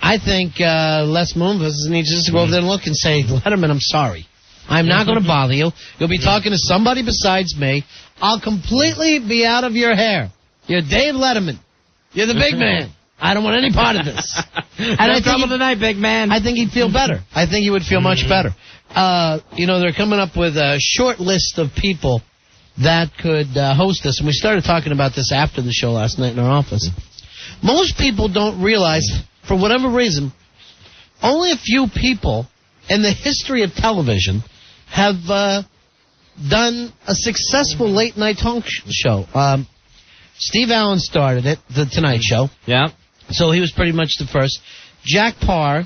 Speaker 2: I think Les Moonves needs just to go over there and look and say, Letterman, I'm sorry. I'm not going to bother you. You'll be talking to somebody besides me. I'll completely be out of your hair. You're Dave Letterman. You're the big man. I don't want any part of this.
Speaker 3: And trouble tonight, big man.
Speaker 2: I think he'd feel better. I think he would feel much better. They're coming up with a short list of people that could host us. And we started talking about this after the show last night in our office. Most people don't realize, for whatever reason, only a few people in the history of television have done a successful late-night talk show. Steve Allen started it, The Tonight Show.
Speaker 3: Yeah.
Speaker 2: So he was pretty much the first. Jack Parr,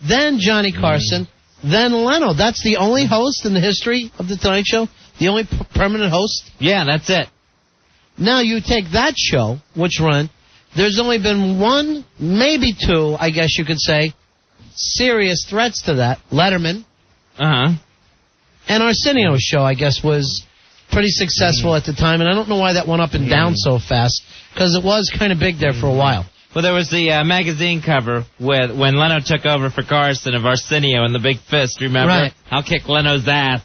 Speaker 2: then Johnny Carson, then Leno. That's the only host in the history of The Tonight Show? The only permanent host?
Speaker 3: Yeah, that's it.
Speaker 2: Now you take that show, which run, there's only been one, maybe two, I guess you could say, serious threats to that. Letterman.
Speaker 3: Uh-huh.
Speaker 2: And Arsenio's show, I guess, was pretty successful at the time, and I don't know why that went up and down so fast, because it was kind of big there for a while.
Speaker 3: Well, there was the magazine cover when Leno took over for Carson of Arsenio and the Big Fist, remember?
Speaker 2: Right.
Speaker 3: I'll kick Leno's ass.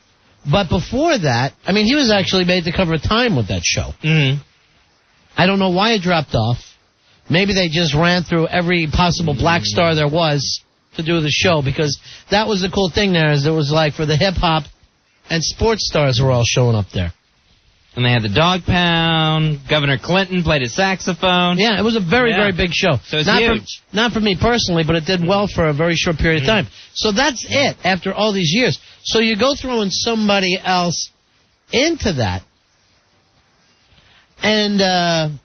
Speaker 2: But before that, I mean, he was actually made the cover of Time with that show.
Speaker 3: Mm-hmm.
Speaker 2: I don't know why it dropped off. Maybe they just ran through every possible black star there was to do the show, because that was the cool thing there, is it was like for the hip-hop and sports stars were all showing up there.
Speaker 3: And they had the Dog Pound. Governor Clinton played his saxophone.
Speaker 2: Yeah, it was a very, very big show.
Speaker 3: So it's huge.
Speaker 2: Not for me personally, but it did well for a very short period of time. So that's it after all these years. So you go throwing somebody else into that, and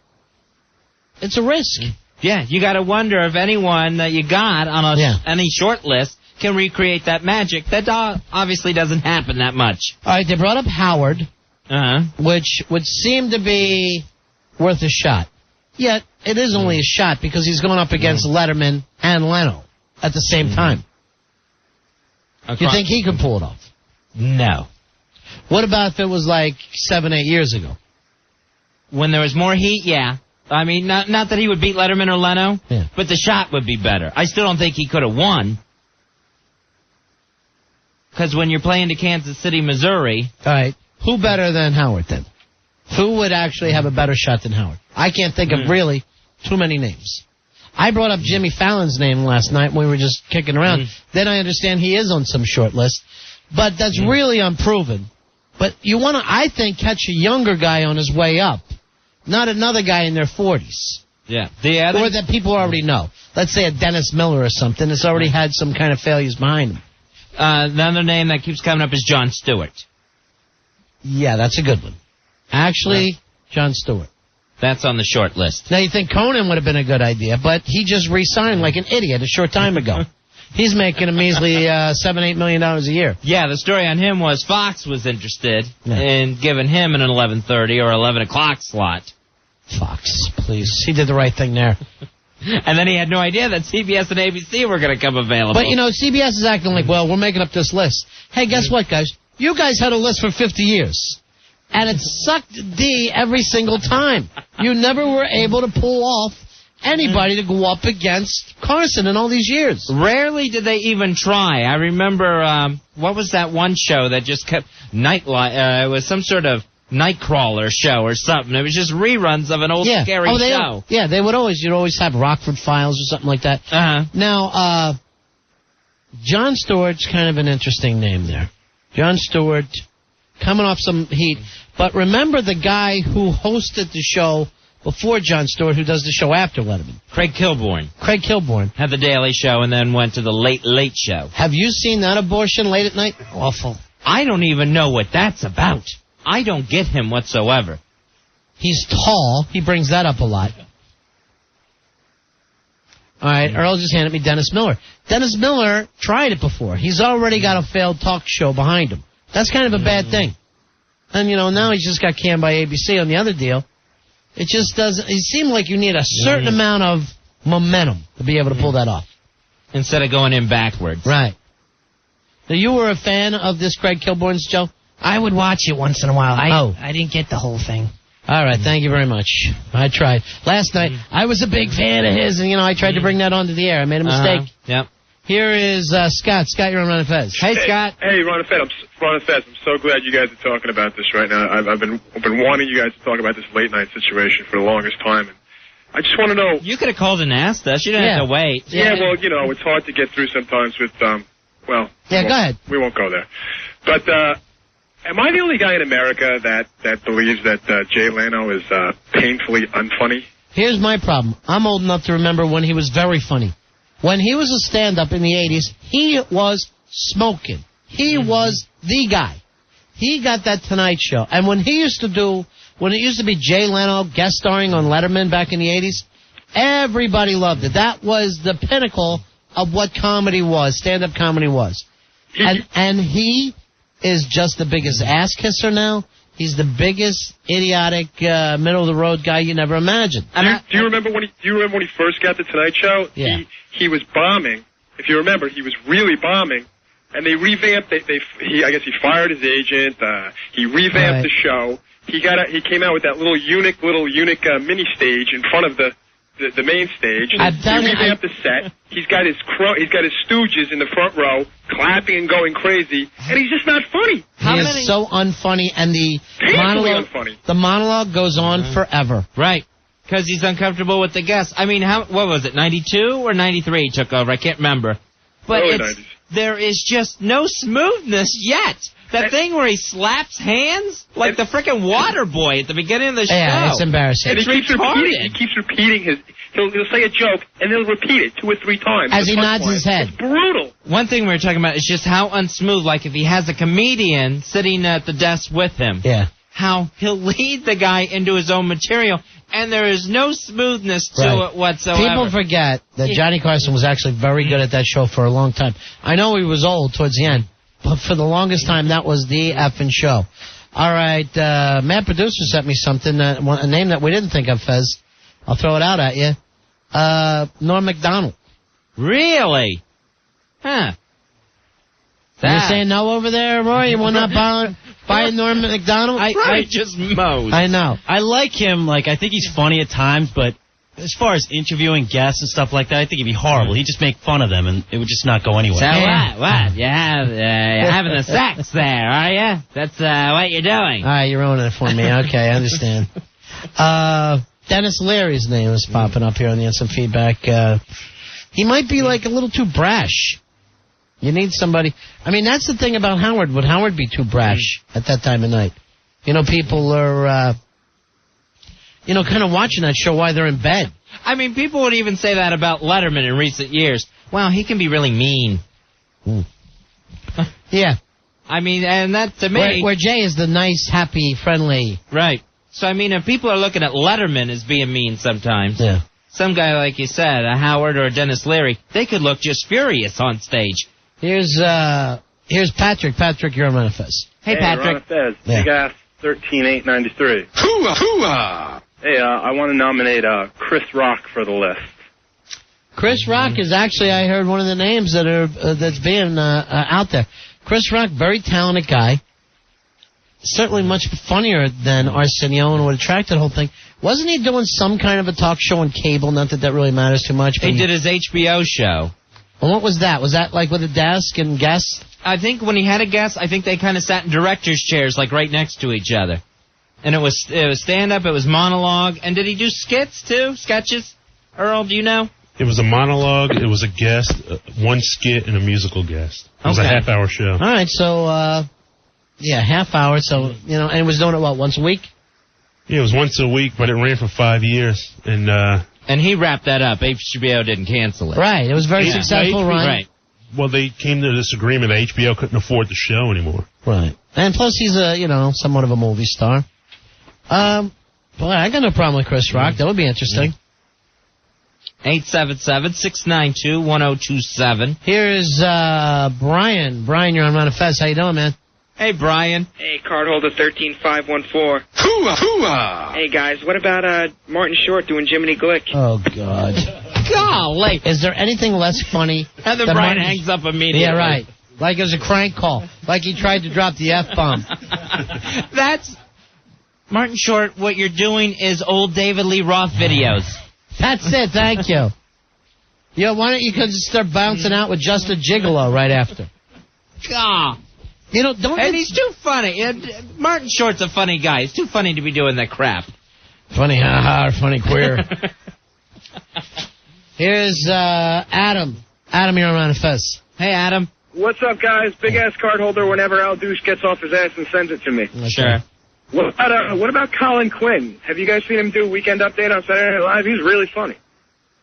Speaker 2: it's a risk.
Speaker 3: Yeah, you got to wonder if anyone that you got on any short list can recreate that magic. That obviously doesn't happen that much.
Speaker 2: All right, they brought up Howard, which would seem to be worth a shot. Yet, it is only a shot because he's going up against Letterman and Leno at the same time. You think he could pull it off?
Speaker 3: No.
Speaker 2: What about if it was like 7, 8 years ago?
Speaker 3: When there was more heat, yeah. I mean, not that he would beat Letterman or Leno, but the shot would be better. I still don't think he could have won. Because when you're playing to Kansas City, Missouri...
Speaker 2: All right. Who better than Howard, then? Who would actually have a better shot than Howard? I can't think of really too many names. I brought up Jimmy Fallon's name last night when we were just kicking around. Then I understand he is on some short list. But that's really unproven. But you want to, I think, catch a younger guy on his way up. Not another guy in their 40s.
Speaker 3: Yeah.
Speaker 2: Or that people already know. Let's say a Dennis Miller or something that's already had some kind of failures behind him.
Speaker 3: Another name that keeps coming up is Jon Stewart.
Speaker 2: Yeah, that's a good one. Actually, Jon Stewart.
Speaker 3: That's on the short list.
Speaker 2: Now, you think Conan would have been a good idea, but he just re-signed like an idiot a short time ago. He's making a measly $7-8 million a year.
Speaker 3: Yeah, the story on him was Fox was interested in giving him an 11:30 or 11 o'clock slot.
Speaker 2: Fox, please. He did the right thing there.
Speaker 3: And then he had no idea that CBS and ABC were going to come available.
Speaker 2: But, CBS is acting like, well, we're making up this list. Hey, guess what, guys? You guys had a list for 50 years. And it sucked D every single time. You never were able to pull off anybody to go up against Carson in all these years.
Speaker 3: Rarely did they even try. I remember, what was that one show that just kept it was some sort of Nightcrawler show or something. It was just reruns of an old scary show.
Speaker 2: Yeah, you'd always have Rockford Files or something like that.
Speaker 3: Uh-huh.
Speaker 2: Now, Jon Stewart's kind of an interesting name there. Jon Stewart, coming off some heat. But remember the guy who hosted the show before Jon Stewart, who does the show after Letterman?
Speaker 3: Craig Kilborn.
Speaker 2: Had
Speaker 3: the Daily Show and then went to the Late Late Show.
Speaker 2: Have you seen that abortion late at night? Awful.
Speaker 3: I don't even know what that's about. I don't get him whatsoever.
Speaker 2: He's tall. He brings that up a lot. All right, Earl just handed me Dennis Miller. Dennis Miller tried it before. He's already got a failed talk show behind him. That's kind of a bad thing. And, now he's just got canned by ABC on the other deal. It just doesn't... It seemed like you need a certain amount of momentum to be able to pull that off.
Speaker 3: Instead of going in backwards.
Speaker 2: Right. Now, you were a fan of this Craig Kilborn's, Joe?
Speaker 10: I would watch it once in a while. I didn't get the whole thing.
Speaker 2: All right, thank you very much. I tried. Last night, I was a big fan of his, and, I tried to bring that onto the air. I made a mistake.
Speaker 3: Yep.
Speaker 2: Here is Scott. Scott, you're on Ron and Fez.
Speaker 3: Hey, Scott.
Speaker 19: Hey, Ron and Fez. I'm so glad you guys are talking about this right now. I've been wanting you guys to talk about this late night situation for the longest time. And I just want to know...
Speaker 3: You could have called and asked us. You didn't have to wait.
Speaker 19: Yeah, well, it's hard to get through sometimes with,
Speaker 2: Yeah, go ahead.
Speaker 19: We won't go there. But, am I the only guy in America that believes that Jay Leno is painfully unfunny?
Speaker 2: Here's my problem. I'm old enough to remember when he was very funny. When he was a stand-up in the 80s, he was smoking. He was the guy. He got that Tonight Show. And when it used to be Jay Leno guest starring on Letterman back in the 80s, everybody loved it. That was the pinnacle of what comedy was, stand-up comedy was. And he is just the biggest ass kisser now. He's the biggest idiotic middle-of-the-road guy you never imagined.
Speaker 19: Do you remember when he first got the Tonight Show?
Speaker 2: Yeah.
Speaker 19: He was bombing. If you remember, he was really bombing, and they revamped. I guess he fired his agent. He revamped the show. He came out with that little unique mini stage in front of the main stage. He revamped the set. He's got his stooges in the front row clapping and going crazy, and he's just not funny.
Speaker 2: He is so unfunny, and the monologue goes on forever.
Speaker 3: Right. Because he's uncomfortable with the guests. I mean, what was it, 92 or 93 he took over? I can't remember. But there is just no smoothness yet. That thing where he slaps hands like the frickin' water boy at the beginning of the show.
Speaker 2: Yeah, it's embarrassing.
Speaker 19: And he keeps repeating he'll say a joke, and he'll repeat it 2 or 3 times.
Speaker 2: As he nods his head.
Speaker 19: It's brutal.
Speaker 3: One thing we were talking about is just how unsmooth, like if he has a comedian sitting at the desk with him.
Speaker 2: Yeah.
Speaker 3: How he'll lead the guy into his own material, and there is no smoothness to it whatsoever.
Speaker 2: People forget that Johnny Carson was actually very good at that show for a long time. I know he was old towards the end, but for the longest time, that was the effing show. All right, Matt Producer sent me something, a name that we didn't think of, Fez. I'll throw it out at you. Norm Macdonald.
Speaker 3: Really? Huh.
Speaker 2: You're saying no over there, Roy? You will not buy Norm Macdonald?
Speaker 3: I just mowed.
Speaker 2: I know.
Speaker 13: I like him. I think he's funny at times, but as far as interviewing guests and stuff like that, I think he'd be horrible. He'd just make fun of them, and it would just not go anywhere.
Speaker 3: So what? You're having the sex there, are you? That's what you're doing.
Speaker 2: All right, you're ruining it for me. Okay, I understand. Dennis Leary's name is popping up here on the instant feedback. He might be a little too brash. You need somebody. I mean, that's the thing about Howard. Would Howard be too brash at that time of night? People are, kind of watching that show while they're in bed.
Speaker 3: I mean, people would even say that about Letterman in recent years. Wow, he can be really mean.
Speaker 2: Yeah.
Speaker 3: I mean, and that to me...
Speaker 2: Where Jay is the nice, happy, friendly...
Speaker 3: Right. So, I mean, if people are looking at Letterman as being mean sometimes,
Speaker 2: some
Speaker 3: guy, like you said, a Howard or a Dennis Leary, they could look just furious on stage.
Speaker 2: Here's Patrick. Patrick, you're on Ron and Fez.
Speaker 3: Hey, Patrick.
Speaker 9: Ron and Fez, Big Ass 13893.
Speaker 17: Hooah, hooah!
Speaker 9: Hey, I want to nominate Chris Rock for the list.
Speaker 2: Chris Rock is actually, I heard, one of the names that's being out there. Chris Rock, very talented guy. Certainly much funnier than Arsenio and would attract that whole thing. Wasn't he doing some kind of a talk show on cable? Not that really matters too much.
Speaker 3: He did his HBO show.
Speaker 2: Well, what was that? Was that like with a desk and guests?
Speaker 3: I think when he had a guest, I think they kind of sat in director's chairs, like right next to each other. And it was stand-up, it was monologue. And did he do skits, too? Sketches? Earl, do you know?
Speaker 22: It was a monologue, it was a guest, one skit, and a musical guest. It was a half-hour show.
Speaker 2: All right, so, half hour. So, and he was doing it, once a week?
Speaker 22: Yeah, it was once a week, but it ran for 5 years.
Speaker 3: And he wrapped that up. HBO didn't cancel it.
Speaker 2: Right, it was very successful run.
Speaker 3: Right.
Speaker 22: Well, they came to this agreement that HBO couldn't afford the show anymore.
Speaker 2: Right. And plus he's somewhat of a movie star. Boy, I got no problem with Chris Rock. That would be interesting.
Speaker 3: 877-692-1027.
Speaker 2: Here's Brian. Brian, you're on Ron and Fez. How you doing, man?
Speaker 3: Hey, Brian.
Speaker 12: Hey, cardholder 13514.
Speaker 17: Hooah, hooah!
Speaker 12: Hey, guys, what about Martin Short doing Jiminy Glick?
Speaker 2: Oh, God. Golly. Is there anything less funny?
Speaker 3: And then Brian hangs up immediately.
Speaker 2: Yeah, right. Like it was a crank call. Like he tried to drop the F-bomb.
Speaker 3: That's... Martin Short, what you're doing is old David Lee Roth videos.
Speaker 2: That's it, thank you. Why don't you just start bouncing out with just a gigolo right after?
Speaker 3: God. And he's too funny. Martin Short's a funny guy. He's too funny to be doing that crap.
Speaker 2: Funny, ha-ha, funny queer. Here's Adam. Adam, you're on Ron and Fez.
Speaker 3: Hey, Adam.
Speaker 23: What's up, guys? Big ass card holder whenever Al Douche gets off his ass and sends it to me.
Speaker 3: Sure.
Speaker 23: What about Colin Quinn? Have you guys seen him do Weekend Update on Saturday Night Live? He's really funny.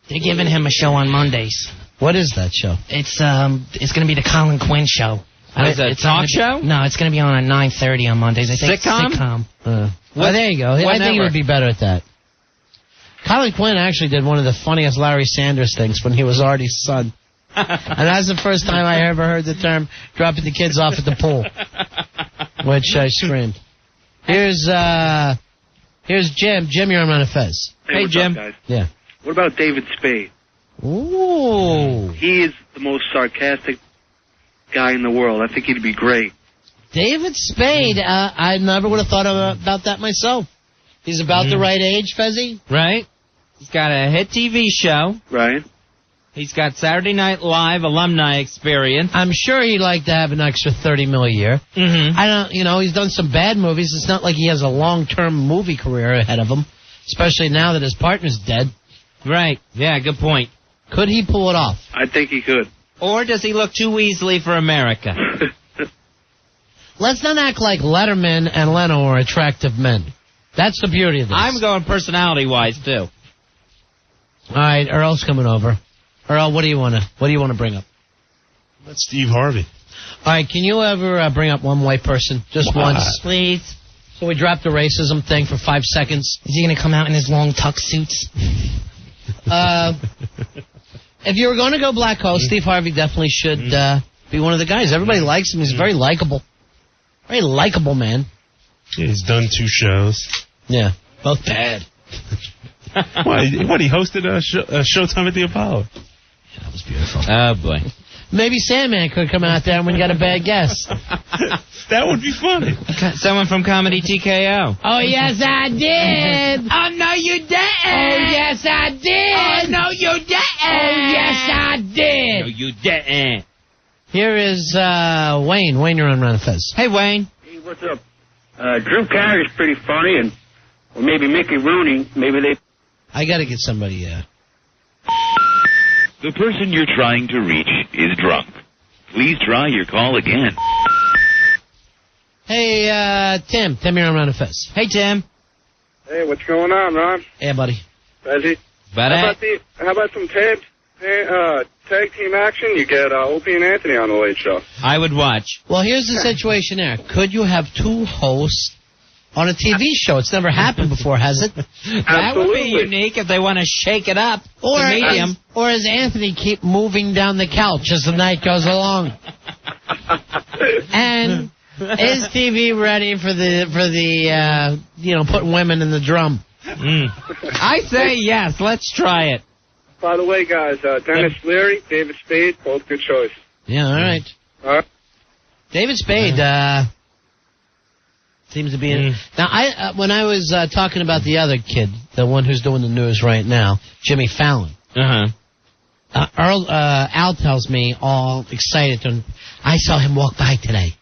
Speaker 10: They're giving him a show on Mondays.
Speaker 2: What is that show?
Speaker 10: It's going to be the Colin Quinn show.
Speaker 3: Is it a talk show?
Speaker 10: No, it's going to be on at 9:30 on Mondays. I think
Speaker 3: Sitcom?
Speaker 2: Well, there you go. I think he would be better at that. Colin Quinn actually did one of the funniest Larry Sanders things when he was Artie's son. And that's the first time I ever heard the term dropping the kids off at the pool, which I screamed. Here's Jim. Jim, you're on Ron and Fez.
Speaker 9: Hey,
Speaker 3: Jim.
Speaker 9: Up, guys?
Speaker 2: Yeah.
Speaker 9: What about David Spade?
Speaker 2: Ooh.
Speaker 9: He is the most sarcastic guy in the world. I think he'd be great.
Speaker 2: David Spade. I never would have thought about that myself. He's about the right age, Fezzy.
Speaker 3: Right. He's got a hit TV show.
Speaker 9: Right.
Speaker 3: He's got Saturday Night Live alumni experience.
Speaker 2: I'm sure he'd like to have an extra $30 million a year.
Speaker 3: Mm-hmm.
Speaker 2: I don't, he's done some bad movies. It's not like he has a long-term movie career ahead of him, especially now that his partner's dead.
Speaker 3: Right. Yeah, good point.
Speaker 2: Could he pull it off?
Speaker 9: I think he could.
Speaker 3: Or does he look too easily for America?
Speaker 2: Let's not act like Letterman and Leno are attractive men. That's the beauty of this.
Speaker 3: I'm going personality-wise, too.
Speaker 2: All right, Earl's coming over. Earl, what do you want to bring up?
Speaker 22: That's Steve Harvey.
Speaker 2: All right, can you ever bring up one white person just once, please? So we drop the racism thing for 5 seconds.
Speaker 10: Is he going to come out in his long tuck suits?
Speaker 2: If you were going to go black hole, Steve Harvey definitely should be one of the guys. Everybody likes him. He's very likable. Very likable man.
Speaker 22: Yeah, he's done 2 shows.
Speaker 2: Yeah, both bad.
Speaker 22: What, he hosted a Showtime at the Apollo.
Speaker 2: Yeah, that was beautiful.
Speaker 3: Oh, boy.
Speaker 2: Maybe Sandman could come out there when we got a bad guest.
Speaker 22: That would be funny.
Speaker 3: Someone from Comedy TKO.
Speaker 2: Oh, yes, I did.
Speaker 3: Oh, no, you didn't.
Speaker 2: Oh, yes, I did.
Speaker 3: Oh, no, you didn't.
Speaker 2: Oh, yes, I did.
Speaker 3: No, you didn't.
Speaker 2: Here is Wayne. Wayne, you're on Ron and Fez.
Speaker 3: Hey, Wayne.
Speaker 20: Hey, what's up? Drew Carey's pretty funny, or maybe Mickey Rooney. Maybe they...
Speaker 2: I got to get somebody...
Speaker 21: The person you're trying to reach is drunk. Please try your call again.
Speaker 2: Hey, Tim. Tim, you're on Ron and Fez. Hey, Tim.
Speaker 23: Hey, what's going on, Ron?
Speaker 2: Hey, buddy.
Speaker 23: Fezzy? How about some tag team action? You get Opie and Anthony on the Late Show.
Speaker 3: I would watch.
Speaker 2: Well, here's the situation there. Could you have 2 hosts on a TV show. It's never happened before, has it?
Speaker 3: That would be unique if they want to shake it up.
Speaker 2: Or
Speaker 3: the medium.
Speaker 2: Or as Anthony keep moving down the couch as the night goes along. And is TV ready for the putting women in the drum?
Speaker 3: I say yes. Let's try it.
Speaker 23: By the way, guys, Dennis Leary, David Spade, both good choices.
Speaker 2: Yeah, all right.
Speaker 23: All right.
Speaker 2: David Spade seems to be in. Now, when I was talking about the other kid, the one who's doing the news right now, Jimmy Fallon. Al tells me all excited. I saw him walk by today.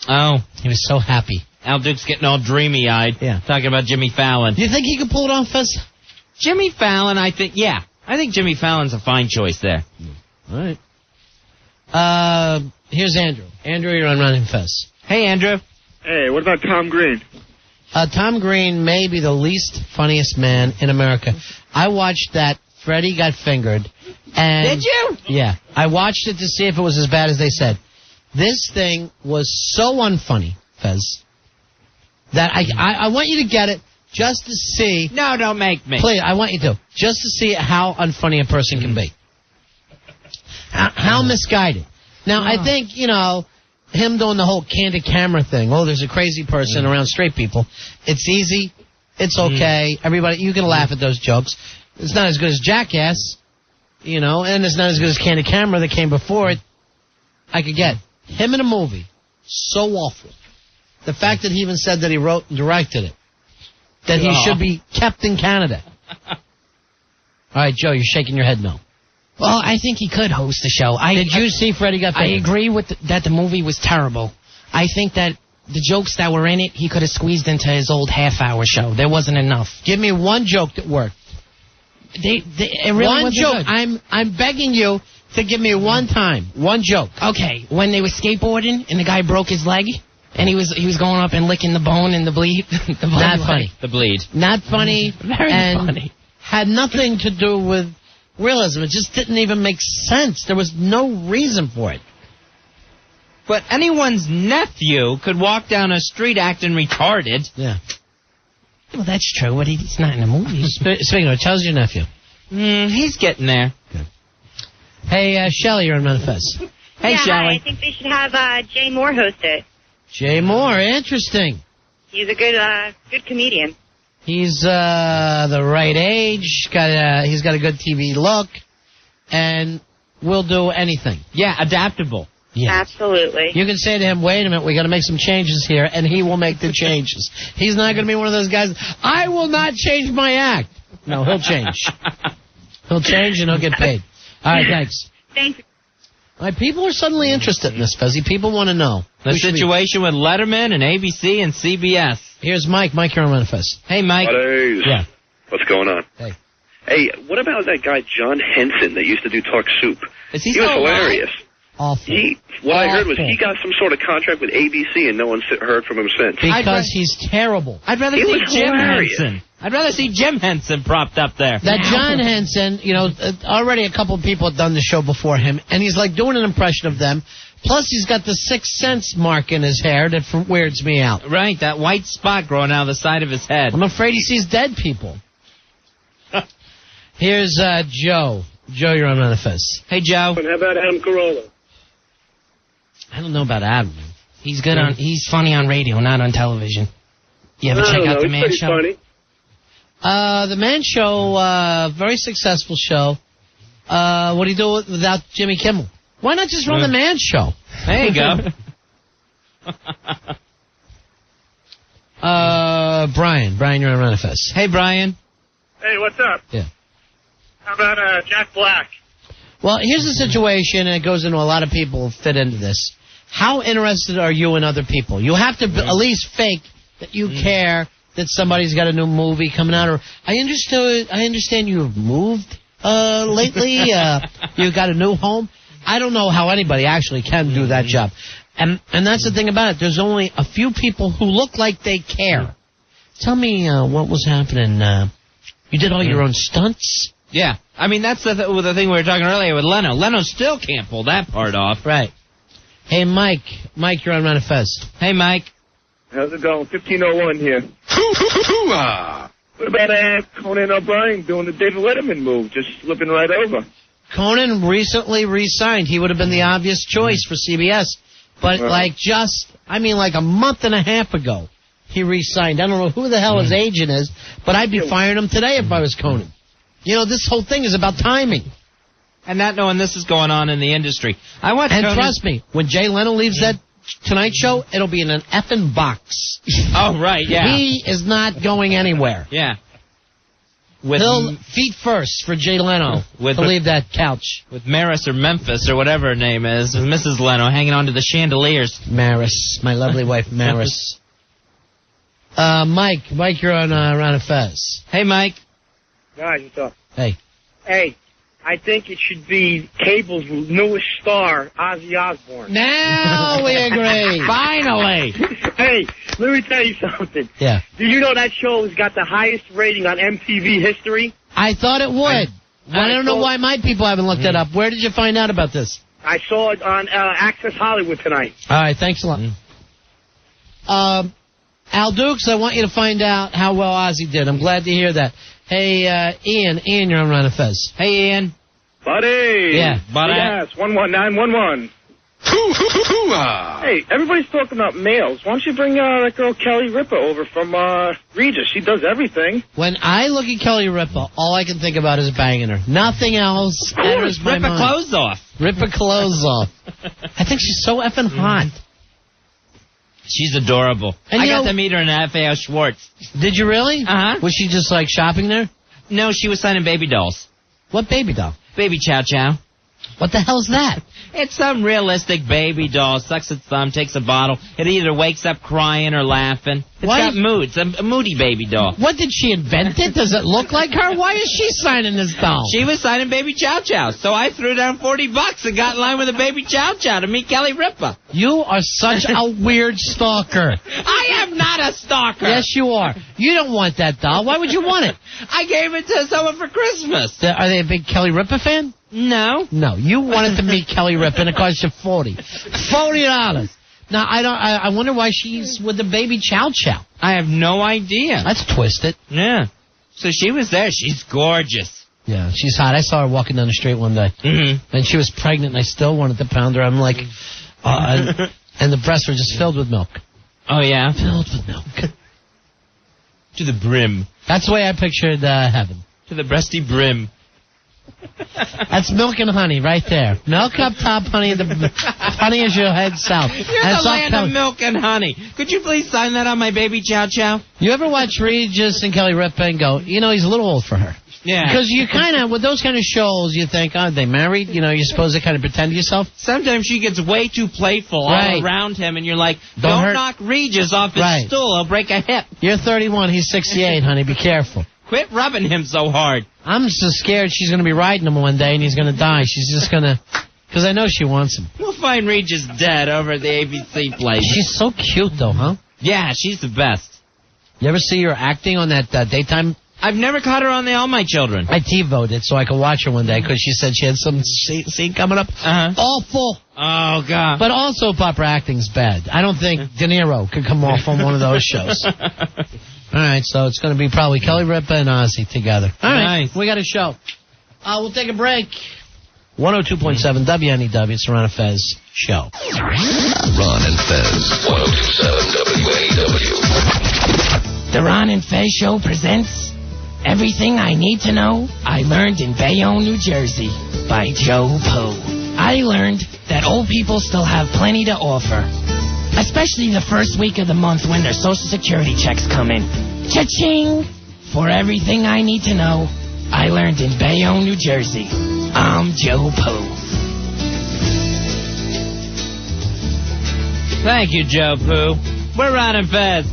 Speaker 3: Oh.
Speaker 2: He was so happy.
Speaker 3: Al Duke's getting all dreamy-eyed.
Speaker 2: Yeah.
Speaker 3: Talking about Jimmy Fallon.
Speaker 2: Do you think he could pull it off, Fez?
Speaker 3: Jimmy Fallon, I think Jimmy Fallon's a fine choice there.
Speaker 2: All right. Here's Andrew. Andrew, you're on Running Fez.
Speaker 3: Hey, Andrew.
Speaker 23: Hey, what about Tom Green?
Speaker 2: Tom Green may be the least funniest man in America. I watched that Freddie Got Fingered. And
Speaker 3: did you?
Speaker 2: Yeah. I watched it to see if it was as bad as they said. This thing was so unfunny, Fez, that I want you to get it just to see.
Speaker 3: No, don't make me.
Speaker 2: Please, I want you to. Just to see how unfunny a person can be. How misguided. Now, I think, him doing the whole candid camera thing. Oh, there's a crazy person around straight people. It's easy. It's okay. Everybody, you can laugh at those jokes. It's not as good as Jackass, and it's not as good as Candid Camera that came before it. I could get him in a movie. So awful. The fact that he even said that he wrote and directed it. That he should be kept in Canada. All right, Joe, you're shaking your head no.
Speaker 10: Well, I think he could host the show.
Speaker 2: Did you see Freddie Got Fingered?
Speaker 10: I agree with that the movie was terrible. I think that the jokes that were in it, he could have squeezed into his old half-hour show. There wasn't enough.
Speaker 2: Give me one joke that worked.
Speaker 10: It really
Speaker 2: one
Speaker 10: wasn't
Speaker 2: joke.
Speaker 10: Good.
Speaker 2: I'm begging you to give me one time. One joke.
Speaker 10: Okay, when they were skateboarding and the guy broke his leg and he was going up and licking the bone and the bleed.
Speaker 2: Not funny.
Speaker 3: The bleed.
Speaker 2: Not funny.
Speaker 10: Very funny.
Speaker 2: Had nothing to do with realism. It just didn't even make sense. There was no reason for it.
Speaker 3: But anyone's nephew could walk down a street acting retarded.
Speaker 2: Yeah.
Speaker 10: Well, that's true, but he's not in the movie.
Speaker 2: Speaking of, how's your nephew?
Speaker 3: He's getting there.
Speaker 2: Good. Hey, Shelley, you're on Manifest.
Speaker 3: Hey, Shelley.
Speaker 4: Hi. I think they should have Jay Moore host it.
Speaker 2: Jay Moore, interesting.
Speaker 4: He's a good comedian.
Speaker 2: He's the right age. He's got a good TV look, and will do anything.
Speaker 3: Yeah, adaptable.
Speaker 2: Yeah.
Speaker 4: Absolutely.
Speaker 2: You can say to him, wait a minute, we got to make some changes here, and he will make the changes. He's not going to be one of those guys, I will not change my act. No, he'll change. He'll change and he'll get paid. All right, thanks.
Speaker 4: Thanks.
Speaker 2: All right, people are suddenly interested in this, Fezzy. People want to know.
Speaker 3: The situation with Letterman and ABC and CBS.
Speaker 2: Here's Mike. Mike, you're on Manifest.
Speaker 3: Hey, Mike.
Speaker 5: Buddies.
Speaker 2: Yeah.
Speaker 5: What's going on?
Speaker 2: Hey.
Speaker 5: Hey, what about that guy John Henson that used to do Talk Soup?
Speaker 3: Is he
Speaker 5: was
Speaker 3: still
Speaker 5: hilarious.
Speaker 2: Awful.
Speaker 5: What I heard was he got some sort of contract with ABC and no one's heard from him since.
Speaker 2: Because he's terrible.
Speaker 3: I'd rather see Jim Henson. I'd rather see Jim Henson propped up there.
Speaker 2: That John Henson, already a couple of people have done the show before him, and he's like doing an impression of them. Plus, he's got the Sixth Sense mark in his hair that weirds me out.
Speaker 3: Right, that white spot growing out of the side of his head.
Speaker 2: I'm afraid he sees dead people. Here's Joe. Joe, you're on Manifest.
Speaker 3: Hey, Joe.
Speaker 23: How about Adam Carolla?
Speaker 2: I don't know about Adam.
Speaker 10: He's good on. He's funny on radio, not on television. You ever check out the Man Show?
Speaker 23: Funny.
Speaker 2: The Man Show, very successful show. What do you do without Jimmy Kimmel? Why not just run the Man Show?
Speaker 3: There you go.
Speaker 2: Brian, you're on Manifest.
Speaker 3: Hey, Brian.
Speaker 23: Hey, what's up?
Speaker 2: Yeah.
Speaker 23: How about Jack Black?
Speaker 2: Well, here's the situation, and it goes into a lot of people fit into this. How interested are you in other people? You have to at least fake that you care that somebody's got a new movie coming out. Or I understand you've moved lately. You got a new home. I don't know how anybody actually can do that job. And that's the thing about it. There's only a few people who look like they care. Tell me what was happening. You did all your own stunts?
Speaker 3: Yeah. I mean, that's the thing we were talking earlier with Leno. Leno still can't pull that part off.
Speaker 2: Right. Hey, Mike. Mike, you're on Manifest.
Speaker 3: Hey, Mike.
Speaker 6: How's it going? 1501 here. What about Conan O'Brien doing the David Letterman move, just slipping right over?
Speaker 2: Conan recently re-signed. He would have been the obvious choice for CBS. But like a month and a half ago, he re-signed. I don't know who the hell his agent is, but I'd be firing him today if I was Conan. You know, this whole thing is about timing.
Speaker 3: And not knowing this is going on in the industry.
Speaker 2: Trust me, when Jay Leno leaves that Tonight Show, it'll be in an effing box.
Speaker 3: Oh, right, yeah.
Speaker 2: He is not going anywhere.
Speaker 3: Yeah.
Speaker 2: He'll feet first for Jay Leno to leave that couch.
Speaker 3: With Maris or Memphis or whatever her name is, with Mrs. Leno hanging onto the chandeliers.
Speaker 2: Maris, my lovely wife, Maris. Mike, you're on Ron and Fez.
Speaker 3: Hey, Mike.
Speaker 23: Guys, what's up?
Speaker 2: Hey.
Speaker 23: Hey, I think it should be cable's newest star, Ozzy Osbourne.
Speaker 2: Now we agree. Finally.
Speaker 23: Hey, let me tell you something.
Speaker 2: Yeah.
Speaker 23: Do you know that show has got the highest rating on MTV history?
Speaker 2: I thought it would. I don't know why my people haven't looked it up. Where did you find out about this?
Speaker 23: I saw it on Access Hollywood tonight.
Speaker 2: All right, thanks a lot. Al Dukes, I want you to find out how well Ozzy did. I'm glad to hear that. Hey, Ian, you're on Ron and Fez. Hey, Ian.
Speaker 6: Buddy.
Speaker 2: Yeah.
Speaker 6: Buddy. Yes, 11911. Hey, everybody's talking about males. Why don't you bring that girl Kelly Ripa over from Regis? She does everything.
Speaker 2: When I look at Kelly Ripa, all I can think about is banging her. Nothing else enters my mind.
Speaker 3: Rip her clothes off.
Speaker 2: Rip her clothes off. I think she's so effing hot.
Speaker 3: She's adorable.
Speaker 2: And
Speaker 3: I got to meet her in FAO Schwartz.
Speaker 2: Did you really?
Speaker 3: Uh-huh.
Speaker 2: Was she just like shopping there?
Speaker 3: No, she was signing baby dolls.
Speaker 2: What baby doll?
Speaker 3: Baby Chow Chow.
Speaker 2: What the hell's that?
Speaker 3: It's some realistic baby doll. Sucks its thumb, takes a bottle. It either wakes up crying or laughing. It's got moods. A moody baby doll.
Speaker 2: What, did she invent it? Does it look like her? Why is she signing this doll?
Speaker 3: She was signing Baby Chow Chow. So I threw down $40 and got in line with a Baby Chow Chow to meet Kelly Ripa.
Speaker 2: You are such a weird stalker.
Speaker 3: I am not a stalker.
Speaker 2: Yes, you are. You don't want that doll. Why would you want it?
Speaker 3: I gave it to someone for Christmas.
Speaker 2: Are they a big Kelly Ripa fan?
Speaker 3: No.
Speaker 2: No, you wanted to meet Kelly Ripa and it cost you $40. Now, I wonder why she's with the Baby Chow Chow.
Speaker 3: I have no idea.
Speaker 2: That's twisted.
Speaker 3: Yeah. So she was there. She's gorgeous.
Speaker 2: Yeah, she's hot. I saw her walking down the street one day.
Speaker 3: Mm-hmm.
Speaker 2: And she was pregnant, and I still wanted to pound her. I'm like, and the breasts were just filled with milk.
Speaker 3: Oh, yeah?
Speaker 2: Filled with milk.
Speaker 3: To the brim.
Speaker 2: That's the way I pictured heaven.
Speaker 3: To the breasty brim.
Speaker 2: That's milk and honey right there. Milk up top, honey as you head south.
Speaker 3: You're the land of milk and honey. Could you please sign that on my Baby Chow Chow?
Speaker 2: You ever watch Regis and Kelly Ripa and go, you know, he's a little old for her?
Speaker 3: Yeah.
Speaker 2: Because you kind of, with those kind of shows, you think, are they married? You know, you're supposed to kind of pretend to yourself.
Speaker 3: Sometimes she gets way too playful all around him, and you're like, don't knock Regis off his stool. He'll break a hip.
Speaker 2: You're 31. He's 68, honey. Be careful.
Speaker 3: Quit rubbing him so hard.
Speaker 2: I'm so scared she's going to be riding him one day and he's going to die. She's just going to... Because I know she wants him.
Speaker 3: We'll find Regis dead over at the ABC place.
Speaker 2: She's so cute, though, huh?
Speaker 3: Yeah, she's the best.
Speaker 2: You ever see her acting on that daytime?
Speaker 3: I've never caught her on the All My Children.
Speaker 2: I TiVoed it so I could watch her one day because she said she had some scene coming up. Awful.
Speaker 3: Oh, God.
Speaker 2: But also, proper acting's bad. I don't think De Niro could come off on one of those shows. All right, so it's going to be probably Kelly Ripa and Ozzy together. All right, we got a show. We'll take a break. 102.7 WNEW, it's the Ron and Fez show.
Speaker 18: Ron and Fez, 102.7 WNEW.
Speaker 10: The Ron and Fez show presents Everything I Need to Know I Learned in Bayonne, New Jersey by Joe Poo. I learned that old people still have plenty to offer. Especially the first week of the month when their Social Security checks come in. Cha-ching! For everything I need to know, I learned in Bayonne, New Jersey. I'm Joe Poo.
Speaker 3: Thank you, Joe Poo. We're Ron and Fez.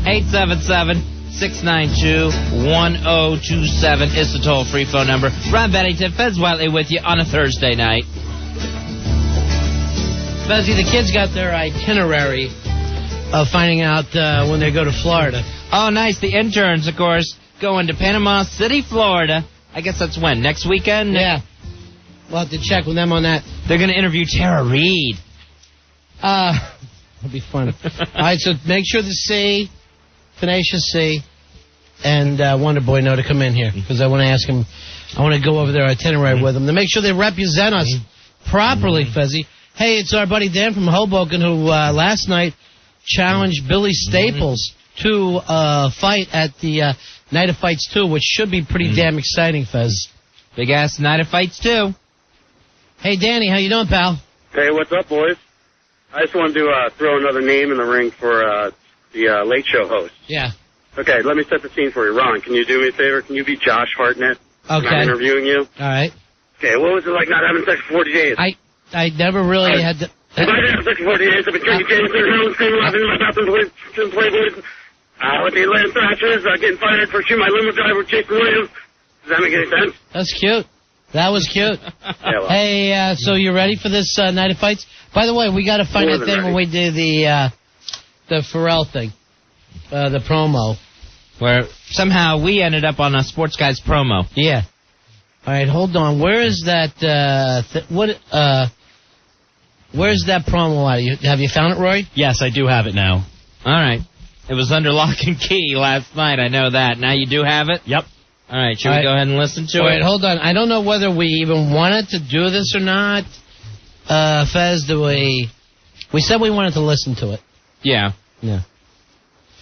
Speaker 3: 877-692-1027 is the toll-free phone number. Ron Bennington, Fez Whiteley with you on a Thursday night.
Speaker 2: Fezzy, the kids got their itinerary of finding out when they go to Florida.
Speaker 3: Oh, nice. The interns, of course, going to Panama City, Florida. I guess that's when? Next weekend?
Speaker 2: Yeah. We'll have to check with them on that.
Speaker 3: They're going to interview Tara Reid.
Speaker 2: It'll be fun. All right, so make sure the C, Tenacious C, and Wonder Boy know to come in here, because I want to ask him, I want to go over their itinerary with them to make sure they represent us properly, Fezzy. Hey, it's our buddy Dan from Hoboken who last night challenged Billy Staples to fight at the Night of Fights 2, which should be pretty damn exciting, Fez.
Speaker 3: Big ass Night of Fights 2.
Speaker 2: Hey, Danny, how you doing, pal?
Speaker 11: Hey, what's up, boys? I just wanted to throw another name in the ring for the Late Show host.
Speaker 2: Yeah.
Speaker 11: Okay, let me set the scene for you. Ron, can you do me a favor? Can you be Josh Hartnett?
Speaker 2: Okay.
Speaker 11: I'm interviewing you.
Speaker 2: All right.
Speaker 11: Okay, what was it like not having sex for 40 days?
Speaker 2: I never really had to...
Speaker 11: I didn't have sex for 40 days. I've been drinking James and screaming, laughing in my bathroom, Playboys. With the Atlanta Thrashers, getting fired for shooting my limo driver, Jason Williams. Does that make any sense?
Speaker 2: That's cute. That was cute.
Speaker 11: Yeah, well.
Speaker 2: Hey, so you ready for this Night of Fights? By the way, we got to find that thing when we did the Pharrell thing, the promo.
Speaker 3: Where somehow we ended up on a Sports Guys promo.
Speaker 2: Yeah. All right, hold on. Where is that? Where's that promo at? Have you found it, Roy?
Speaker 13: Yes, I do have it now.
Speaker 3: All right. It was under lock and key last night. I know that. Now you do have it?
Speaker 13: Yep.
Speaker 3: All right. Should we go ahead and listen to it?
Speaker 2: Wait, hold on. I don't know whether we even wanted to do this or not. Fez, we said we wanted to listen to it.
Speaker 3: Yeah.
Speaker 2: Yeah.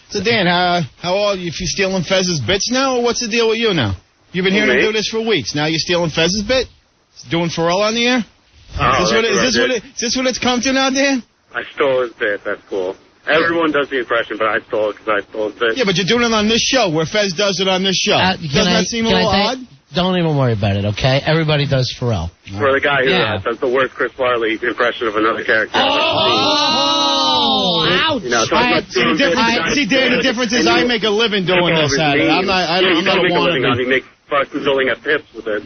Speaker 15: So, Dan, how are you? If you stealing Fez's bits now, or what's the deal with you now? You've been hearing him do this for weeks. Now you're stealing Fez's bit? Doing Pharrell on the air? Is this what it's come to now, Dan?
Speaker 11: I stole his bit. That's cool. Everyone does the impression, but I stole it because I stole his bit.
Speaker 15: Yeah, but you're doing it on this show, where Fez does it on this show. Doesn't that seem a little odd?
Speaker 2: Don't even worry about it, okay? Everybody does Pharrell.
Speaker 11: For the guy who does the worst Chris Farley impression of another character.
Speaker 2: Oh, ouch!
Speaker 11: You know,
Speaker 15: see, Dan, the difference is I make a living doing this at it. I'm not a wannabe.
Speaker 11: He makes fucking building at Pips with it.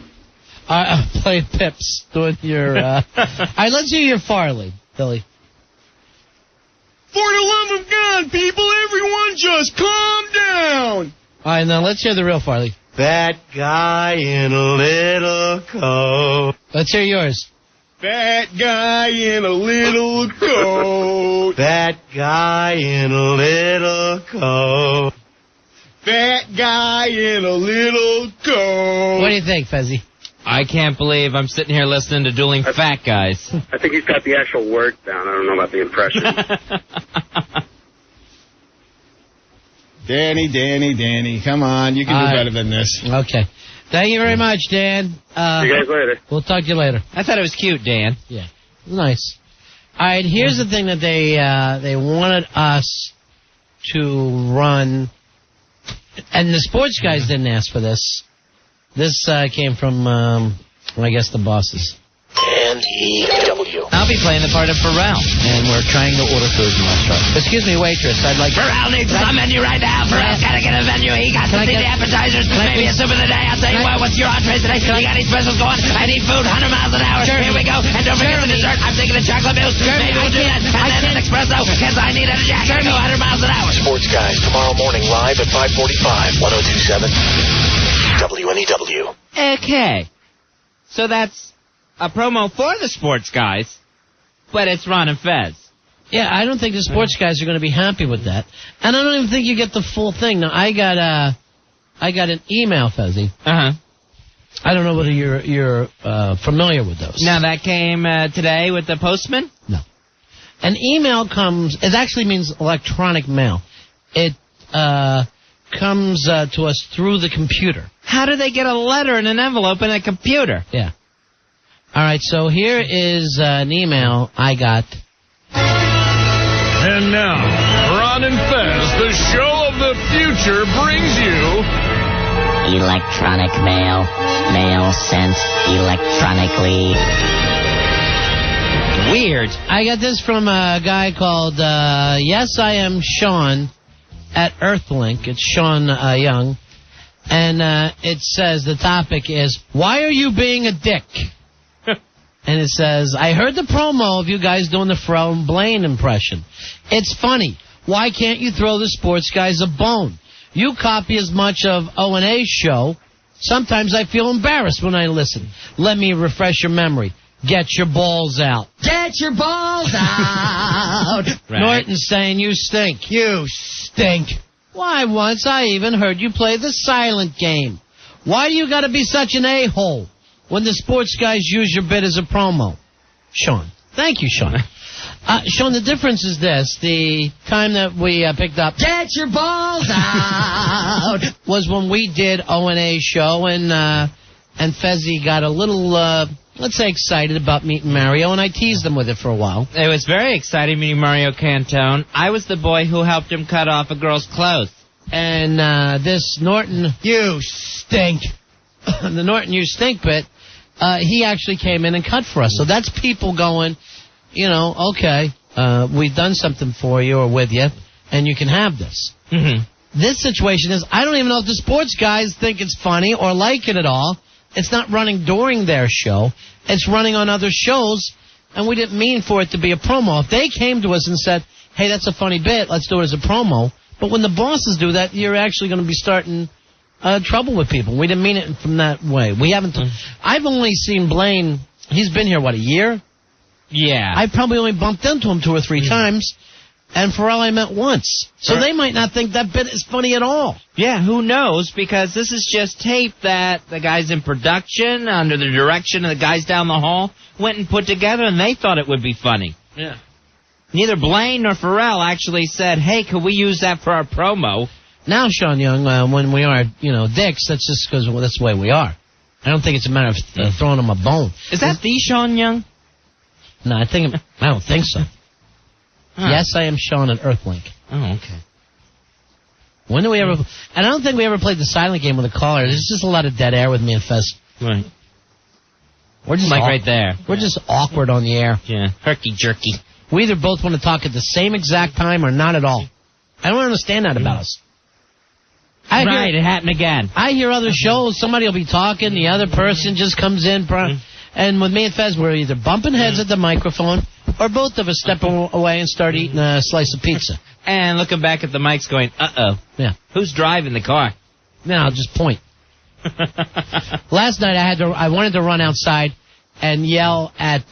Speaker 2: Play Pips doing your... All right, let's hear your Farley, Billy.
Speaker 15: For the love of God, people, everyone just calm down.
Speaker 2: All right, now let's hear the real Farley.
Speaker 16: That guy in a little coat.
Speaker 2: Let's hear yours.
Speaker 15: That guy in a little coat.
Speaker 16: That guy in a little coat.
Speaker 15: That guy in a little coat.
Speaker 2: What do you think, Fezzy?
Speaker 3: I can't believe I'm sitting here listening to dueling fat guys.
Speaker 11: I think he's got the actual words down. I don't know about the impression.
Speaker 15: Danny, come on. You can do better than this.
Speaker 2: Okay. Thank you very much, Dan.
Speaker 11: See you guys later.
Speaker 2: We'll talk to you later.
Speaker 3: I thought it was cute, Dan.
Speaker 2: Yeah. Nice. All right, here's the thing that they wanted us to run, and the sports guys didn't ask for this. This came from, I guess, the bosses.
Speaker 18: NEW.
Speaker 3: I'll be playing the part of Pharrell.
Speaker 2: And we're trying to order food in the restaurant. Excuse me, waitress. I'd like...
Speaker 10: Pharrell needs some menu right now. Pharrell's got to get a menu. He got to see the appetizers. Maybe a soup of the day. I'll tell you what, what's your entree today? You got any specials going? I need food 100 miles an hour. Here we go. And don't forget the dessert. I'm thinking of chocolate mousse. Maybe we'll do that. And then an espresso, because I need a jack. Go 100 miles an hour.
Speaker 18: Sports Guys tomorrow morning live at 5:45. 102.7 WNEW.
Speaker 3: Okay. So that's a promo for the sports guys, but it's Ron and Fez.
Speaker 2: Yeah, I don't think the sports guys are going to be happy with that. And I don't even think you get the full thing. Now, I got an email, Fezzy.
Speaker 3: Uh-huh.
Speaker 2: I don't know whether you're familiar with those.
Speaker 3: Now, that came today with the postman?
Speaker 2: No. An email comes, it actually means electronic mail. It comes to us through the computer.
Speaker 3: How do they get a letter in an envelope in a computer?
Speaker 2: Yeah. All right, so here is an email I got.
Speaker 24: And now, Ron and Fez, the show of the future, brings you...
Speaker 10: Electronic mail. Mail sent electronically.
Speaker 3: Weird.
Speaker 2: I got this from a guy called Yes I Am Sean at Earthlink. It's Sean Young. And it says the topic is, why are you being a dick? And it says, I heard the promo of you guys doing the Pharrell and Blaine impression. It's funny. Why can't you throw the sports guys a bone? You copy as much of O&A's show. Sometimes I feel embarrassed when I listen. Let me refresh your memory. Get your balls out.
Speaker 10: Get your balls out.
Speaker 2: Right. Norton's saying you stink.
Speaker 10: You stink.
Speaker 2: Why, once I even heard you play the silent game. Why do you got to be such an a-hole when the sports guys use your bit as a promo? Sean. Thank you, Sean. Sean, the difference is this. The time that we picked up...
Speaker 10: Get your balls out!
Speaker 2: ...was when we did O&A show, and Fezzy got a little, let's say, excited about meeting Mario, and I teased him with it for a while.
Speaker 3: It was very exciting meeting Mario Cantone. I was the boy who helped him cut off a girl's clothes.
Speaker 2: And this Norton...
Speaker 10: You stink.
Speaker 2: The Norton You Stink bit, he actually came in and cut for us. So that's people going... okay, we've done something for you or with you, and you can have this.
Speaker 3: Mm-hmm.
Speaker 2: This situation is, I don't even know if the sports guys think it's funny or like it at all. It's not running during their show. It's running on other shows, and we didn't mean for it to be a promo. If they came to us and said, hey, that's a funny bit, let's do it as a promo. But when the bosses do that, you're actually going to be starting trouble with people. We didn't mean it from that way. We haven't. I've only seen Blaine, he's been here, a year?
Speaker 3: Yeah.
Speaker 2: I probably only bumped into him 2 or 3 times, and Pharrell I met once. So they might not think that bit is funny at all.
Speaker 3: Yeah, who knows? Because this is just tape that the guys in production, under the direction of the guys down the hall, went and put together, and they thought it would be funny.
Speaker 2: Yeah.
Speaker 3: Neither Blaine nor Pharrell actually said, hey, could we use that for our promo?
Speaker 2: Now, Sean Young, when we are, dicks, that's just because that's the way we are. I don't think it's a matter of throwing them a bone.
Speaker 3: Is that the Sean Young?
Speaker 2: No, I don't think so. Huh. Yes, I am Sean at Earthlink.
Speaker 3: Oh, okay.
Speaker 2: When do we ever... And I don't think we ever played the silent game with a caller. There's just a lot of dead air with me and Fez.
Speaker 3: Right.
Speaker 2: We're just
Speaker 3: right there.
Speaker 2: We're just awkward on the air.
Speaker 3: Yeah, herky-jerky.
Speaker 2: We either both want to talk at the same exact time or not at all. I don't understand that about us.
Speaker 3: It happened again.
Speaker 2: I hear other shows, somebody will be talking, the other person just comes in... And with me and Fez, we're either bumping heads at the microphone or both of us step away and start eating a slice of pizza.
Speaker 3: And looking back at the mics going, uh-oh.
Speaker 2: Yeah.
Speaker 3: Who's driving the car?
Speaker 2: No, I'll just point. Last night I wanted to run outside and yell at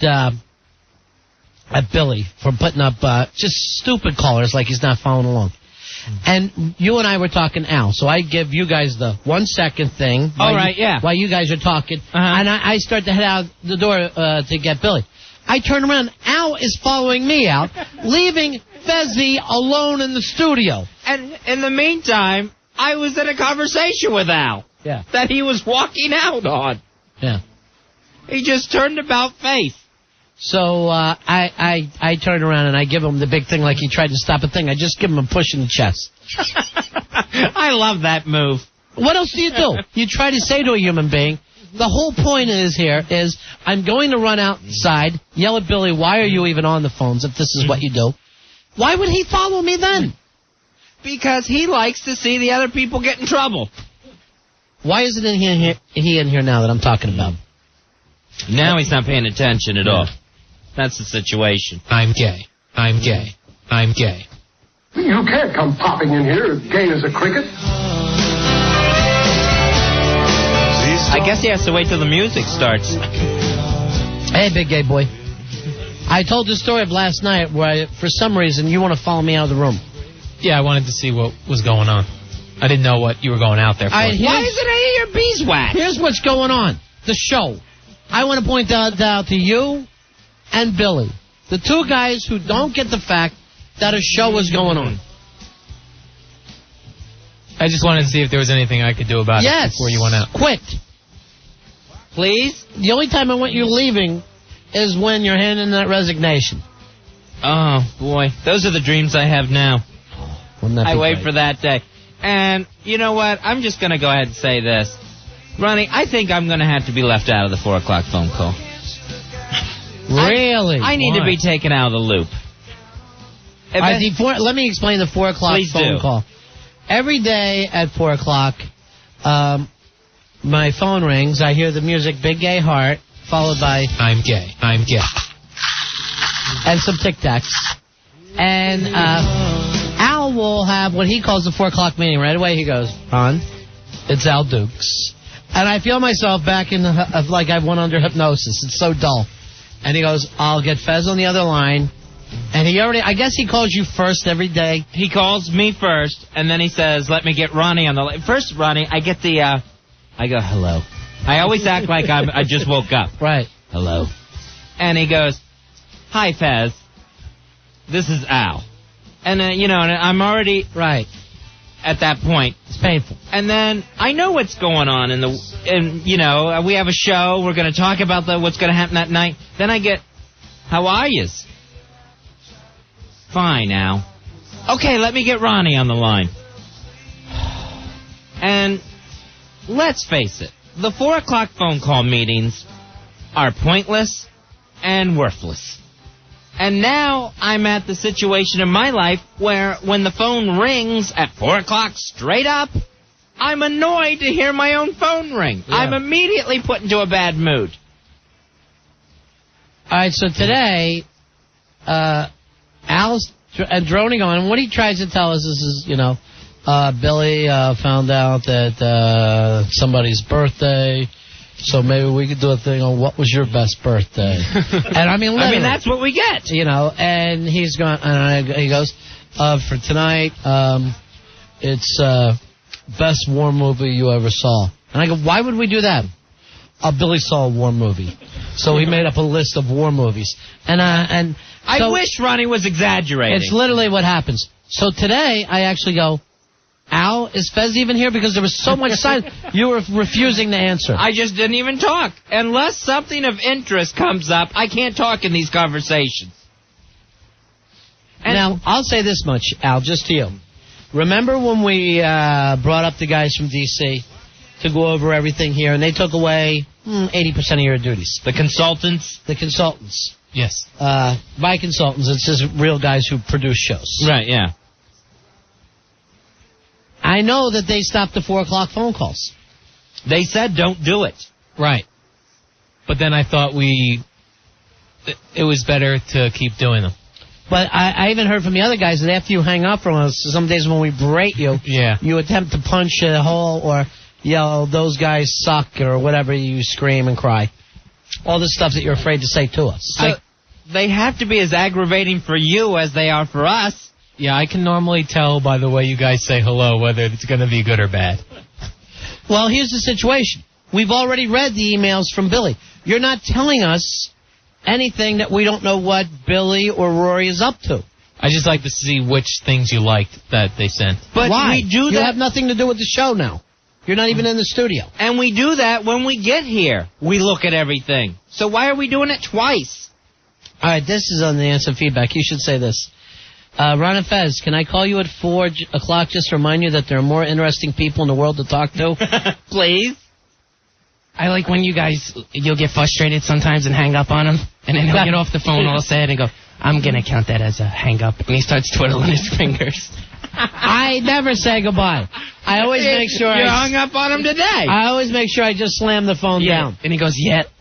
Speaker 2: Billy for putting up just stupid callers like he's not following along. And you and I were talking Al, so I give you guys the 1 second thing. While you guys are talking, and I start to head out the door to get Billy. I turn around, Al is following me out, leaving Fezzy alone in the studio.
Speaker 3: And in the meantime, I was in a conversation with Al.
Speaker 2: Yeah.
Speaker 3: That he was walking out on.
Speaker 2: Yeah.
Speaker 3: He just turned about face.
Speaker 2: So I turn around and I give him the big thing like he tried to stop a thing. I just give him a push in the chest.
Speaker 3: I love that move.
Speaker 2: What else do you do? You try to say to a human being, the whole point is I'm going to run outside, yell at Billy, why are you even on the phones if this is what you do? Why would he follow me then?
Speaker 3: Because he likes to see the other people get in trouble.
Speaker 2: Why isn't he in here now that I'm talking about?
Speaker 3: Now he's not paying attention at all. That's the situation.
Speaker 10: I'm gay. I'm gay. I'm gay.
Speaker 1: You can't come popping in here as gay as a cricket.
Speaker 3: I guess he has to wait till the music starts.
Speaker 2: Hey, big gay boy. I told the story of last night where, for some reason, you want to follow me out of the room.
Speaker 7: Yeah, I wanted to see what was going on. I didn't know what you were going out there for.
Speaker 3: Why isn't any of your beeswax?
Speaker 2: Here's what's going on. The show. I want to point out to you and Billy, the 2 guys who don't get the fact that a show is going on.
Speaker 7: I just wanted to see if there was anything I could do about it before you went out.
Speaker 2: Quit.
Speaker 3: Please?
Speaker 2: The only time I want you leaving is when you're handing that resignation.
Speaker 3: Oh, boy. Those are the dreams I have now. I wait for that day. And you know what? I'm just going to go ahead and say this. Ronnie, I think I'm going to have to be left out of the 4 o'clock phone call.
Speaker 2: Really?
Speaker 3: I need to be taken out of the loop.
Speaker 2: Let me explain the 4 o'clock phone call. Every day at 4 o'clock, my phone rings. I hear the music Big Gay Heart, followed by
Speaker 7: I'm gay. I'm gay.
Speaker 2: And some Tic Tacs. And Al will have what he calls the 4 o'clock meeting. Right away he goes, Ron, it's Al Dukes. And I feel myself back in like I went under hypnosis. It's so dull. And he goes, I'll get Fez on the other line. And I guess he calls you first every day.
Speaker 3: He calls me first, and then he says, let me get Ronnie on the line. First, Ronnie, I get I go, hello. I always act like I just woke up.
Speaker 2: Right.
Speaker 3: Hello. And he goes, hi, Fez. This is Al. And, and I'm already...
Speaker 2: Right.
Speaker 3: At that point.
Speaker 2: It's painful.
Speaker 3: And then I know what's going on we have a show. We're going to talk about what's going to happen that night. Then I get, how are yous? Fine, Al. Okay, let me get Ronnie on the line. And let's face it, the 4 o'clock phone call meetings are pointless and worthless. And now I'm at the situation in my life where when the phone rings at 4 o'clock straight up, I'm annoyed to hear my own phone ring. Yeah. I'm immediately put into a bad mood.
Speaker 2: All right, so today, Al's droning on. And what he tries to tell us is Billy found out that somebody's birthday. So maybe we could do a thing on what was your best birthday. And I mean,
Speaker 3: that's what we get.
Speaker 2: And he's gone, and he goes, for tonight, it's best war movie you ever saw. And I go, why would we do that? Billy saw a war movie. So he made up a list of war movies. I
Speaker 3: wish Ronnie was exaggerating.
Speaker 2: It's literally what happens. So today, I actually go, Al, is Fez even here? Because there was so much silence. You were refusing to answer.
Speaker 3: I just didn't even talk. Unless something of interest comes up, I can't talk in these conversations.
Speaker 2: Now, I'll say this much, Al, just to you. Remember when we brought up the guys from D.C. to go over everything here, and they took away 80% of your duties?
Speaker 3: The consultants?
Speaker 2: The consultants.
Speaker 7: Yes.
Speaker 2: By consultants, it's just real guys who produce shows.
Speaker 3: Right, yeah.
Speaker 2: I know that they stopped the 4 o'clock phone calls.
Speaker 3: They said don't do it.
Speaker 7: Right. But then I thought it was better to keep doing them.
Speaker 2: But I even heard from the other guys that after you hang up from us, some days when we berate you, you attempt to punch a hole or yell, those guys suck, or whatever, you scream and cry. All the stuff that you're afraid to say to us.
Speaker 3: So they have to be as aggravating for you as they are for us.
Speaker 7: Yeah, I can normally tell by the way you guys say hello whether it's going to be good or bad.
Speaker 2: Well, here's the situation. We've already read the emails from Billy. You're not telling us anything that we don't know what Billy or Rory is up to.
Speaker 7: I just like to see which things you liked that they sent.
Speaker 3: But
Speaker 2: why?
Speaker 3: We do that.
Speaker 2: You have nothing to do with the show now. You're not even in the studio.
Speaker 3: And we do that when we get here. We look at everything. So why are we doing it twice?
Speaker 2: All right, this is on the answer feedback. You should say this. Ron and Fez, can I call you at 4 o'clock just to remind you that there are more interesting people in the world to talk to?
Speaker 3: Please.
Speaker 10: I like when you'll get frustrated sometimes and hang up on him, and then he'll get off the phone all sad and go, I'm going to count that as a hang up. And he starts twiddling his fingers.
Speaker 2: I never say goodbye. I always make sure
Speaker 3: you hung up on him today.
Speaker 2: I always make sure I just slam the phone down.
Speaker 10: And he goes,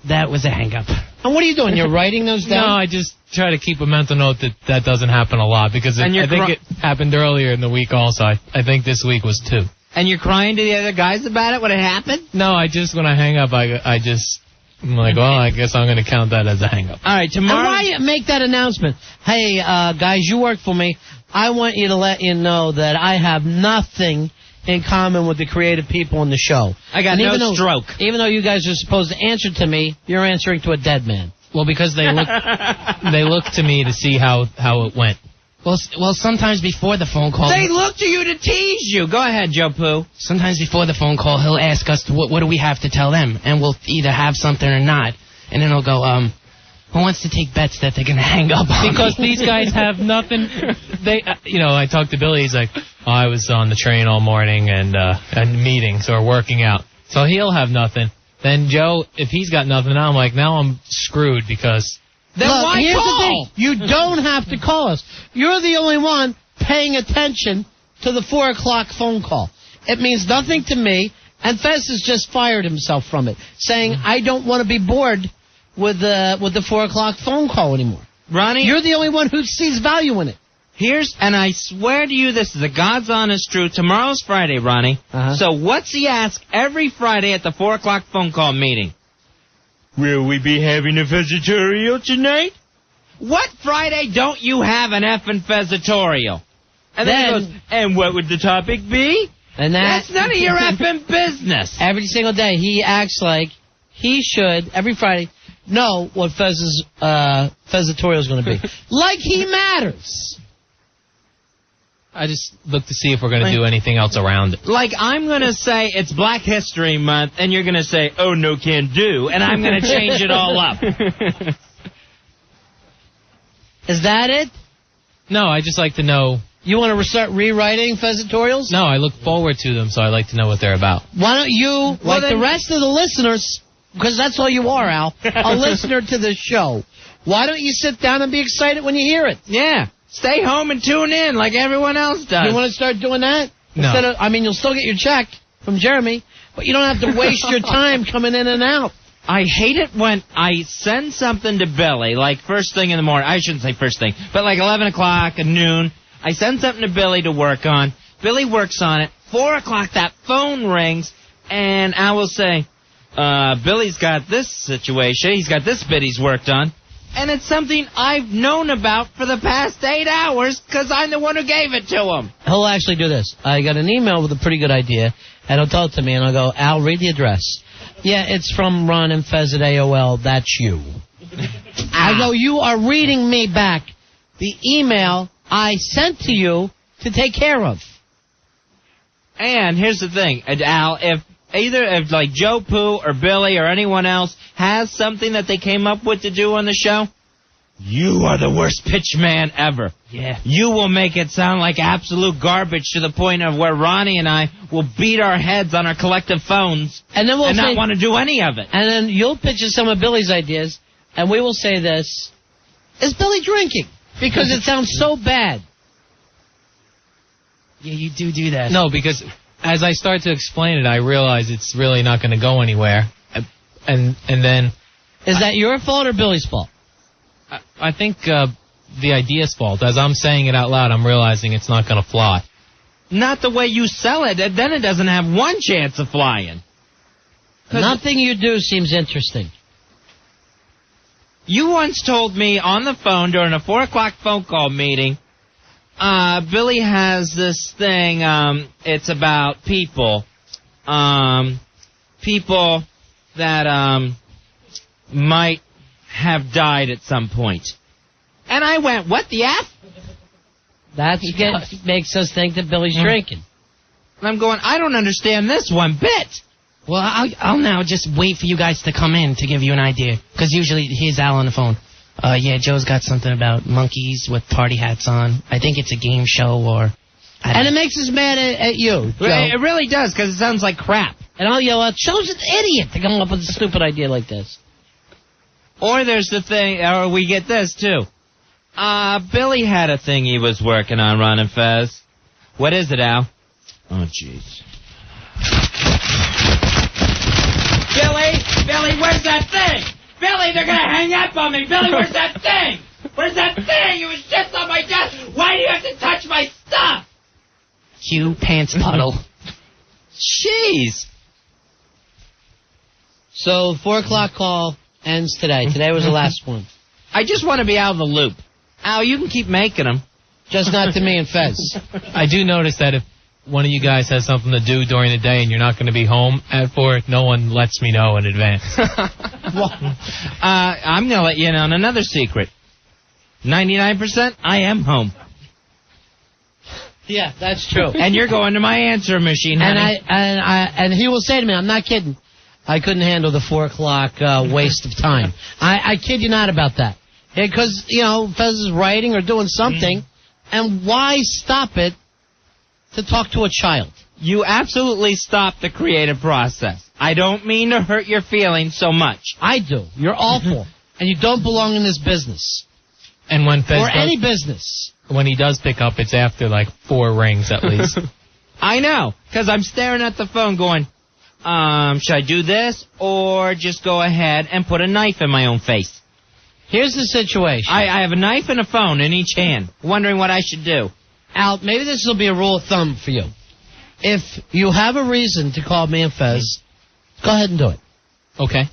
Speaker 10: that was a hang up.
Speaker 2: And what are you doing? You're writing those down?
Speaker 7: No, I just try to keep a mental note that doesn't happen a lot because I think it happened earlier in the week also. I think this week was 2.
Speaker 3: And you're crying to the other guys about it when it happened?
Speaker 7: No, when I hang up, I'm like, well, I guess I'm going to count that as a hang up.
Speaker 3: All right, tomorrow.
Speaker 2: And why make that announcement? Hey, guys, you work for me. I want you to let you know that I have nothing in common with the creative people on the show.
Speaker 3: I got no stroke.
Speaker 2: Even though you guys are supposed to answer to me, you're answering to a dead man.
Speaker 7: Well, because they look to me to see how it went.
Speaker 10: Well, sometimes before the phone call...
Speaker 3: They look to you to tease you. Go ahead, Joe Poo.
Speaker 10: Sometimes before the phone call, he'll ask us, what do we have to tell them? And we'll either have something or not. And then he'll go, who wants to take bets that they're going to hang up on
Speaker 7: Because these guys have nothing... I talked to Billy. He's like, I was on the train all morning and meetings or working out. So he'll have nothing. Then Joe, if he's got nothing, now I'm like, now I'm screwed because...
Speaker 2: Then
Speaker 3: Look,
Speaker 2: why here's
Speaker 3: call?
Speaker 2: The thing. You don't have to call us. You're the only one paying attention to the 4 o'clock phone call. It means nothing to me, and Fez has just fired himself from it, saying, I don't want to be bored with the 4 o'clock phone call anymore.
Speaker 3: Ronnie?
Speaker 2: You're the only one who sees value in it.
Speaker 3: And I swear to you, this is the God's honest truth. Tomorrow's Friday, Ronnie. So what's he ask every Friday at the 4 o'clock phone call meeting? Will we be having a Fezzatorial tonight? What Friday don't you have an effing Fezzatorial? And then he goes, and what would the topic be?
Speaker 2: And
Speaker 3: that's none of your effing business.
Speaker 2: Every single day, he acts like he should, every Friday, know what Fezzatorial is going to be. Like he matters.
Speaker 7: I just look to see if we're going to do anything else around it.
Speaker 3: Like, I'm going to say it's Black History Month, and you're going to say, oh, no, can do, and I'm going to change it all up.
Speaker 2: Is that it?
Speaker 7: No, I just like to know.
Speaker 2: You want to start rewriting Fezzatorials?
Speaker 7: No, I look forward to them, so I like to know what they're about.
Speaker 2: Why don't you, the rest of the listeners, because that's all you are, Al, a listener to the show, why don't you sit down and be excited when you hear it?
Speaker 3: Yeah. Stay home and tune in like everyone else does.
Speaker 2: You want to start doing that?
Speaker 7: No.
Speaker 2: You'll still get your check from Jeremy, but you don't have to waste your time coming in and out.
Speaker 3: I hate it when I send something to Billy, like first thing in the morning. I shouldn't say first thing, but like 11 o'clock and noon. I send something to Billy to work on. Billy works on it. 4 o'clock, that phone rings, and I will say, Billy's got this situation. He's got this bit he's worked on. And it's something I've known about for the past 8 hours because I'm the one who gave it to him.
Speaker 2: He'll actually do this. I got an email with a pretty good idea, and he'll tell it to me, and I'll go, Al, read the address. Yeah, it's from Ron and Fez at AOL. That's you. I go, you are reading me back the email I sent to you to take care of.
Speaker 3: And here's the thing, Al, if like Joe Poo or Billy or anyone else has something that they came up with to do on the show, you are the worst pitch man ever.
Speaker 2: Yeah.
Speaker 3: You will make it sound like absolute garbage to the point of where Ronnie and I will beat our heads on our collective phones
Speaker 2: and then
Speaker 3: not want to do any of it.
Speaker 2: And then you'll pitch us some of Billy's ideas, and we will say this, is Billy drinking? Because it sounds so bad.
Speaker 10: Yeah, you do that.
Speaker 7: No, because as I start to explain it, I realize it's really not going to go anywhere. And then...
Speaker 2: Is that your fault or Billy's fault?
Speaker 7: I think the idea's fault. As I'm saying it out loud, I'm realizing it's not going to fly.
Speaker 3: Not the way you sell it, and then it doesn't have one chance of flying.
Speaker 2: Nothing you do seems interesting.
Speaker 3: You once told me on the phone during a 4 o'clock phone call meeting, Billy has this thing, it's about people. People that might have died at some point. And I went, what the F?
Speaker 2: That makes us think that Billy's drinking.
Speaker 3: And I'm going, I don't understand this one bit.
Speaker 10: Well, I'll now just wait for you guys to come in to give you an idea. Because usually, here's Al on the phone. Yeah, Joe's got something about monkeys with party hats on. I think it's a game show or...
Speaker 2: And it makes us mad at you, Joe.
Speaker 3: It really does, because it sounds like crap.
Speaker 2: And I'll yell out, Joe's an idiot to come up with a stupid idea like this.
Speaker 3: Or there's the thing, or we get this, too. Billy had a thing he was working on, Ron and Fez. What is it, Al? Oh, jeez. Billy, where's that thing? Billy, they're gonna hang up on me. Billy, where's that thing? Where's that thing? It was just on my desk. Why do you have to touch my stuff?
Speaker 10: Cue pants puddle.
Speaker 3: Jeez.
Speaker 2: So, 4 o'clock call ends today. Today was the last one.
Speaker 3: I just want to be out of the loop. Al, you can keep making them.
Speaker 2: Just not to me and Fez.
Speaker 7: I do notice that if one of you guys has something to do during the day and you're not going to be home at 4, no one lets me know in advance.
Speaker 3: I'm going to let you in on another secret. 99%, I am home.
Speaker 2: Yeah, that's true.
Speaker 3: And you're going to my answer machine, honey.
Speaker 2: And he will say to me, I'm not kidding, I couldn't handle the 4 o'clock waste of time. I kid you not about that. Because, Fez is writing or doing something, and why stop it to talk to a child?
Speaker 3: You absolutely stop the creative process. I don't mean to hurt your feelings so much.
Speaker 2: I do. You're awful. And you don't belong in this business.
Speaker 7: And when Fez
Speaker 2: or any business.
Speaker 7: When he does pick up, it's after like 4 rings at least.
Speaker 3: I know, because I'm staring at the phone going, should I do this or just go ahead and put a knife in my own face?
Speaker 2: Here's the situation.
Speaker 3: I have a knife and a phone in each hand, wondering what I should do.
Speaker 2: Al, maybe this will be a rule of thumb for you. If you have a reason to call me and Fez, go ahead and do it.
Speaker 7: Okay.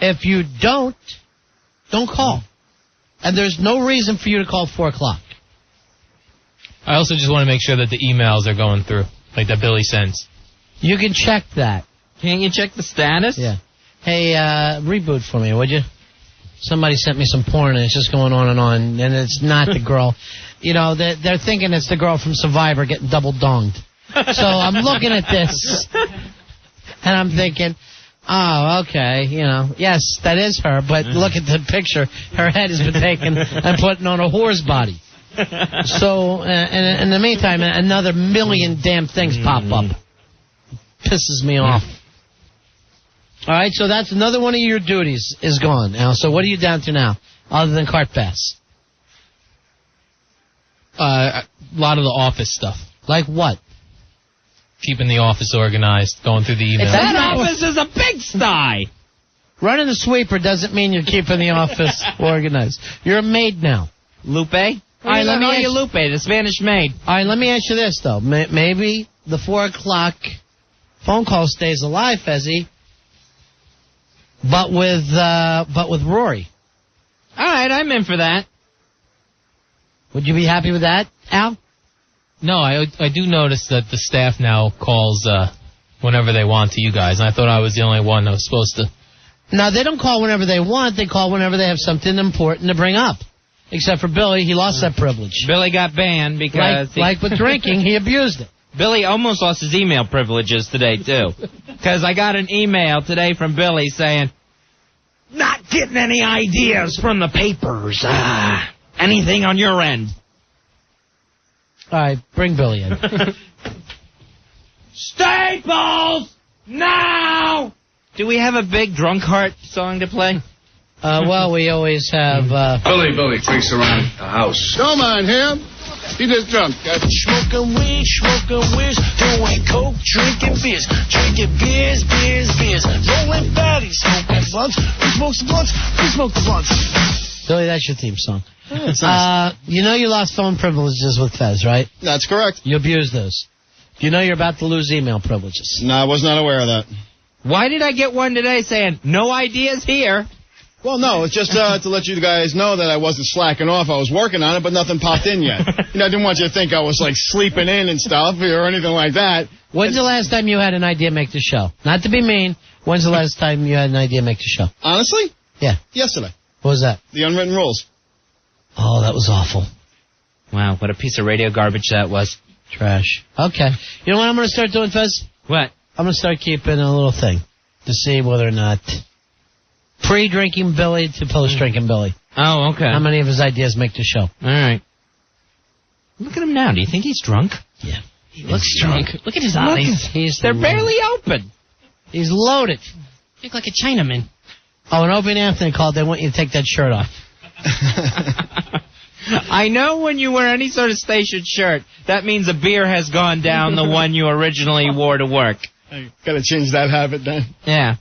Speaker 2: If you don't call. And there's no reason for you to call 4 o'clock.
Speaker 7: I also just want to make sure that the emails are going through, like that Billy sends.
Speaker 2: You can check that.
Speaker 3: Can't you check the status?
Speaker 2: Yeah. Hey, reboot for me, would you? Somebody sent me some porn, and it's just going on, and it's not the girl. You know, they're thinking it's the girl from Survivor getting double donged. So I'm looking at this, and I'm thinking, oh, okay, you know, yes, that is her, but look at the picture. Her head has been taken and put on a whore's body. So, in the meantime, another million damn things pop up. Pisses me off. All right, so that's another one of your duties is gone now. So what are you down to now, other than cart pass?
Speaker 7: A lot of the office stuff.
Speaker 2: Like what?
Speaker 7: Keeping the office organized, going through the emails.
Speaker 3: That office is a pigsty.
Speaker 2: Running the sweeper doesn't mean you're keeping the office organized. You're a maid now.
Speaker 3: Lupe? All right, let me ask you, Lupe, the Spanish maid.
Speaker 2: All right, let me ask you this, though. Maybe the 4 o'clock phone call stays alive, Fezzy, but with Rory.
Speaker 3: All right, I'm in for that.
Speaker 2: Would you be happy with that, Al?
Speaker 7: No, I do notice that the staff now calls whenever they want to you guys, and I thought I was the only one that was supposed to.
Speaker 2: No, they don't call whenever they want. They call whenever they have something important to bring up. Except for Billy, he lost that privilege.
Speaker 3: Billy got banned because...
Speaker 2: Like with drinking, he abused it.
Speaker 3: Billy almost lost his email privileges today, too. Because I got an email today from Billy saying, not getting any ideas from the papers. Anything on your end?
Speaker 2: All right, bring Billy in.
Speaker 3: Staples! Now! Do we have a big drunk heart song to play?
Speaker 2: Well, we always have...
Speaker 1: Billy freaks around the house. Don't mind him. He just drunk.
Speaker 10: Smoking weed, doing coke, drinking beers, rolling fatties, smoking blunts. Who smokes the blunts? Who smokes the blunts?
Speaker 2: Billy, that's your theme song.
Speaker 15: Oh, that's nice.
Speaker 2: You know you lost phone privileges with Fez, right?
Speaker 15: That's correct.
Speaker 2: You abused those. You know you're about to lose email privileges.
Speaker 15: No, I was not aware of that.
Speaker 3: Why did I get one today saying, no ideas here?
Speaker 15: Well, no, it's just to let you guys know that I wasn't slacking off. I was working on it, but nothing popped in yet. You know, I didn't want you to think I was, like, sleeping in and stuff or anything like that.
Speaker 2: When's the last time you had an idea to make the show? Not to be mean, when's the last time you had an idea to make the show?
Speaker 15: Honestly?
Speaker 2: Yeah.
Speaker 15: Yesterday.
Speaker 2: What was that?
Speaker 15: The Unwritten Rules.
Speaker 2: Oh, that was awful.
Speaker 3: Wow, what a piece of radio garbage that was.
Speaker 2: Trash. Okay. You know what I'm going to start doing, Fez?
Speaker 3: What?
Speaker 2: I'm going to start keeping a little thing to see whether or not pre-drinking Billy to post-drinking Billy.
Speaker 3: Oh, okay.
Speaker 2: How many of his ideas make the show?
Speaker 3: All right. Look at him now. Do you think he's drunk?
Speaker 2: Yeah.
Speaker 10: He looks drunk. Look at his eyes.
Speaker 3: They're barely open.
Speaker 2: He's loaded.
Speaker 10: You look like a Chinaman.
Speaker 2: Oh, and Opie and Anthony called. They want you to take that shirt off.
Speaker 3: I know when you wear any sort of station shirt, that means a beer has gone down the one you originally wore to work.
Speaker 15: I gotta change that habit then.
Speaker 3: Yeah.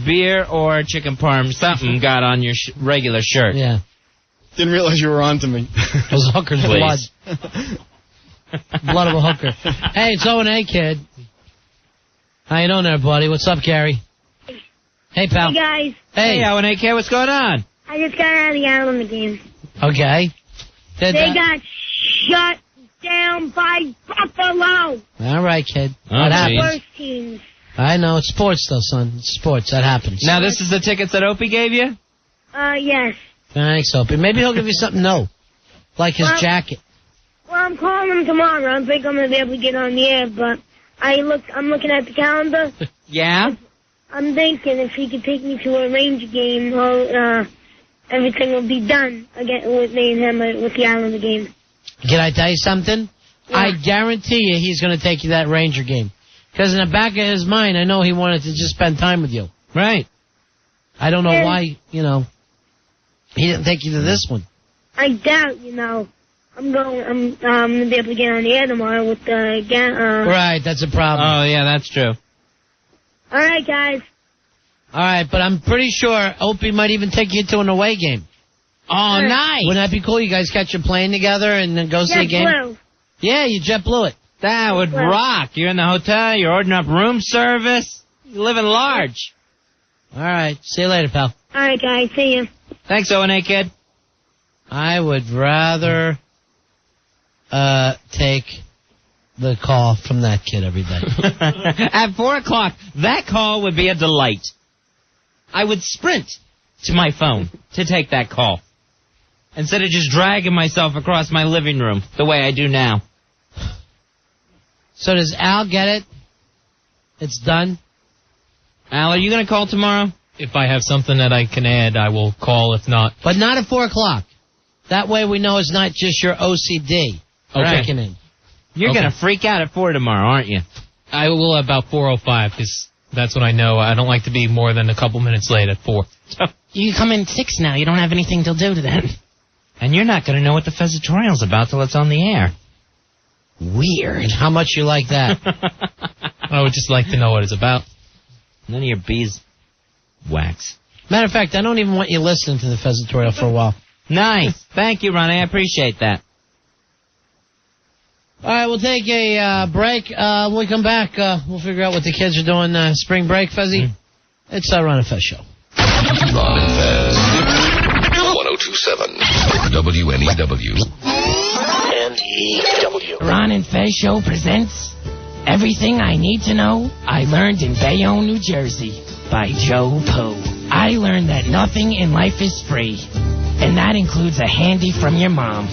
Speaker 3: Beer or chicken parm, something got on your regular shirt.
Speaker 2: Yeah.
Speaker 15: Didn't realize you were on to me.
Speaker 2: It was hooker's blood. Blood of a hooker. Hey, it's O&A, kid. How you doing there, buddy? What's up, Gary? Hey, pal.
Speaker 4: Hey, guys.
Speaker 3: Hey, O&A, kid, what's going on?
Speaker 4: I just got out of the Ireland game.
Speaker 2: Okay.
Speaker 4: They got shut down by Buffalo.
Speaker 2: All right, kid.
Speaker 3: Oh,
Speaker 2: what happens?
Speaker 4: Worst teams.
Speaker 2: I know. It's sports, though, son. It's sports. That happens.
Speaker 3: Now, this is the tickets that Opie gave you?
Speaker 4: Yes.
Speaker 2: Thanks, Opie. Maybe he'll give you something new. Like his jacket.
Speaker 4: Well, I'm calling him tomorrow. I think I'm going to be able to get on the air, but I'm looking at the calendar.
Speaker 3: Yeah?
Speaker 4: I'm thinking if he could take me to a Ranger game, everything will be done again with me and him with the Islander game.
Speaker 2: Can I tell you something? Yeah. I guarantee you he's going to take you to that Ranger game. Because in the back of his mind, I know he wanted to just spend time with you.
Speaker 3: Right.
Speaker 2: I don't know why, he didn't take you to this one.
Speaker 4: I doubt, I'm going to be able to get on the air tomorrow with the
Speaker 2: Right, that's a problem.
Speaker 3: Oh, yeah, that's true.
Speaker 4: All right, guys.
Speaker 2: All right, but I'm pretty sure Opie might even take you to an away game.
Speaker 3: Oh, nice.
Speaker 2: Wouldn't that be cool? You guys catch a plane together and then go see a game?
Speaker 4: JetBlue.
Speaker 2: Yeah, you JetBlue it.
Speaker 3: That would rock. You're in the hotel, you're ordering up room service, you're living large.
Speaker 2: All right. See you later, pal.
Speaker 4: All right, guys. See ya.
Speaker 3: Thanks, O&A kid.
Speaker 2: I would rather take the call from that kid every day.
Speaker 3: At 4 o'clock, that call would be a delight. I would sprint to my phone to take that call, instead of just dragging myself across my living room the way I do now.
Speaker 2: So does Al get it? It's done?
Speaker 3: Al, are you going to call tomorrow?
Speaker 7: If I have something that I can add, I will call. If not...
Speaker 2: But not at 4 o'clock. That way we know it's not just your OCD kicking in.
Speaker 3: You're going to freak out at 4 tomorrow, aren't you?
Speaker 7: I will about 4:05, because that's when I know I don't like to be more than a couple minutes late at 4.
Speaker 10: You come in 6 now. You don't have anything to do to then.
Speaker 3: And you're not going to know what the Fezzatorial's about till it's on the air.
Speaker 2: Weird. How much you like that?
Speaker 7: I would just like to know what it's about.
Speaker 3: None of your beeswax.
Speaker 2: Matter of fact, I don't even want you listening to the Fezzatorial for a while.
Speaker 3: Nice. Thank you, Ronnie. I appreciate that.
Speaker 2: All right, we'll take a break. When we come back, we'll figure out what the kids are doing spring break, Fezzy. It's Ron and Fez Show.
Speaker 18: Ron and Fez. 102.7 WNEW. NEW.
Speaker 10: Ron and Fez Show presents Everything I Need to Know I Learned in Bayonne, New Jersey by Joe Poo. I learned that nothing in life is free, and that includes a handy from your mom.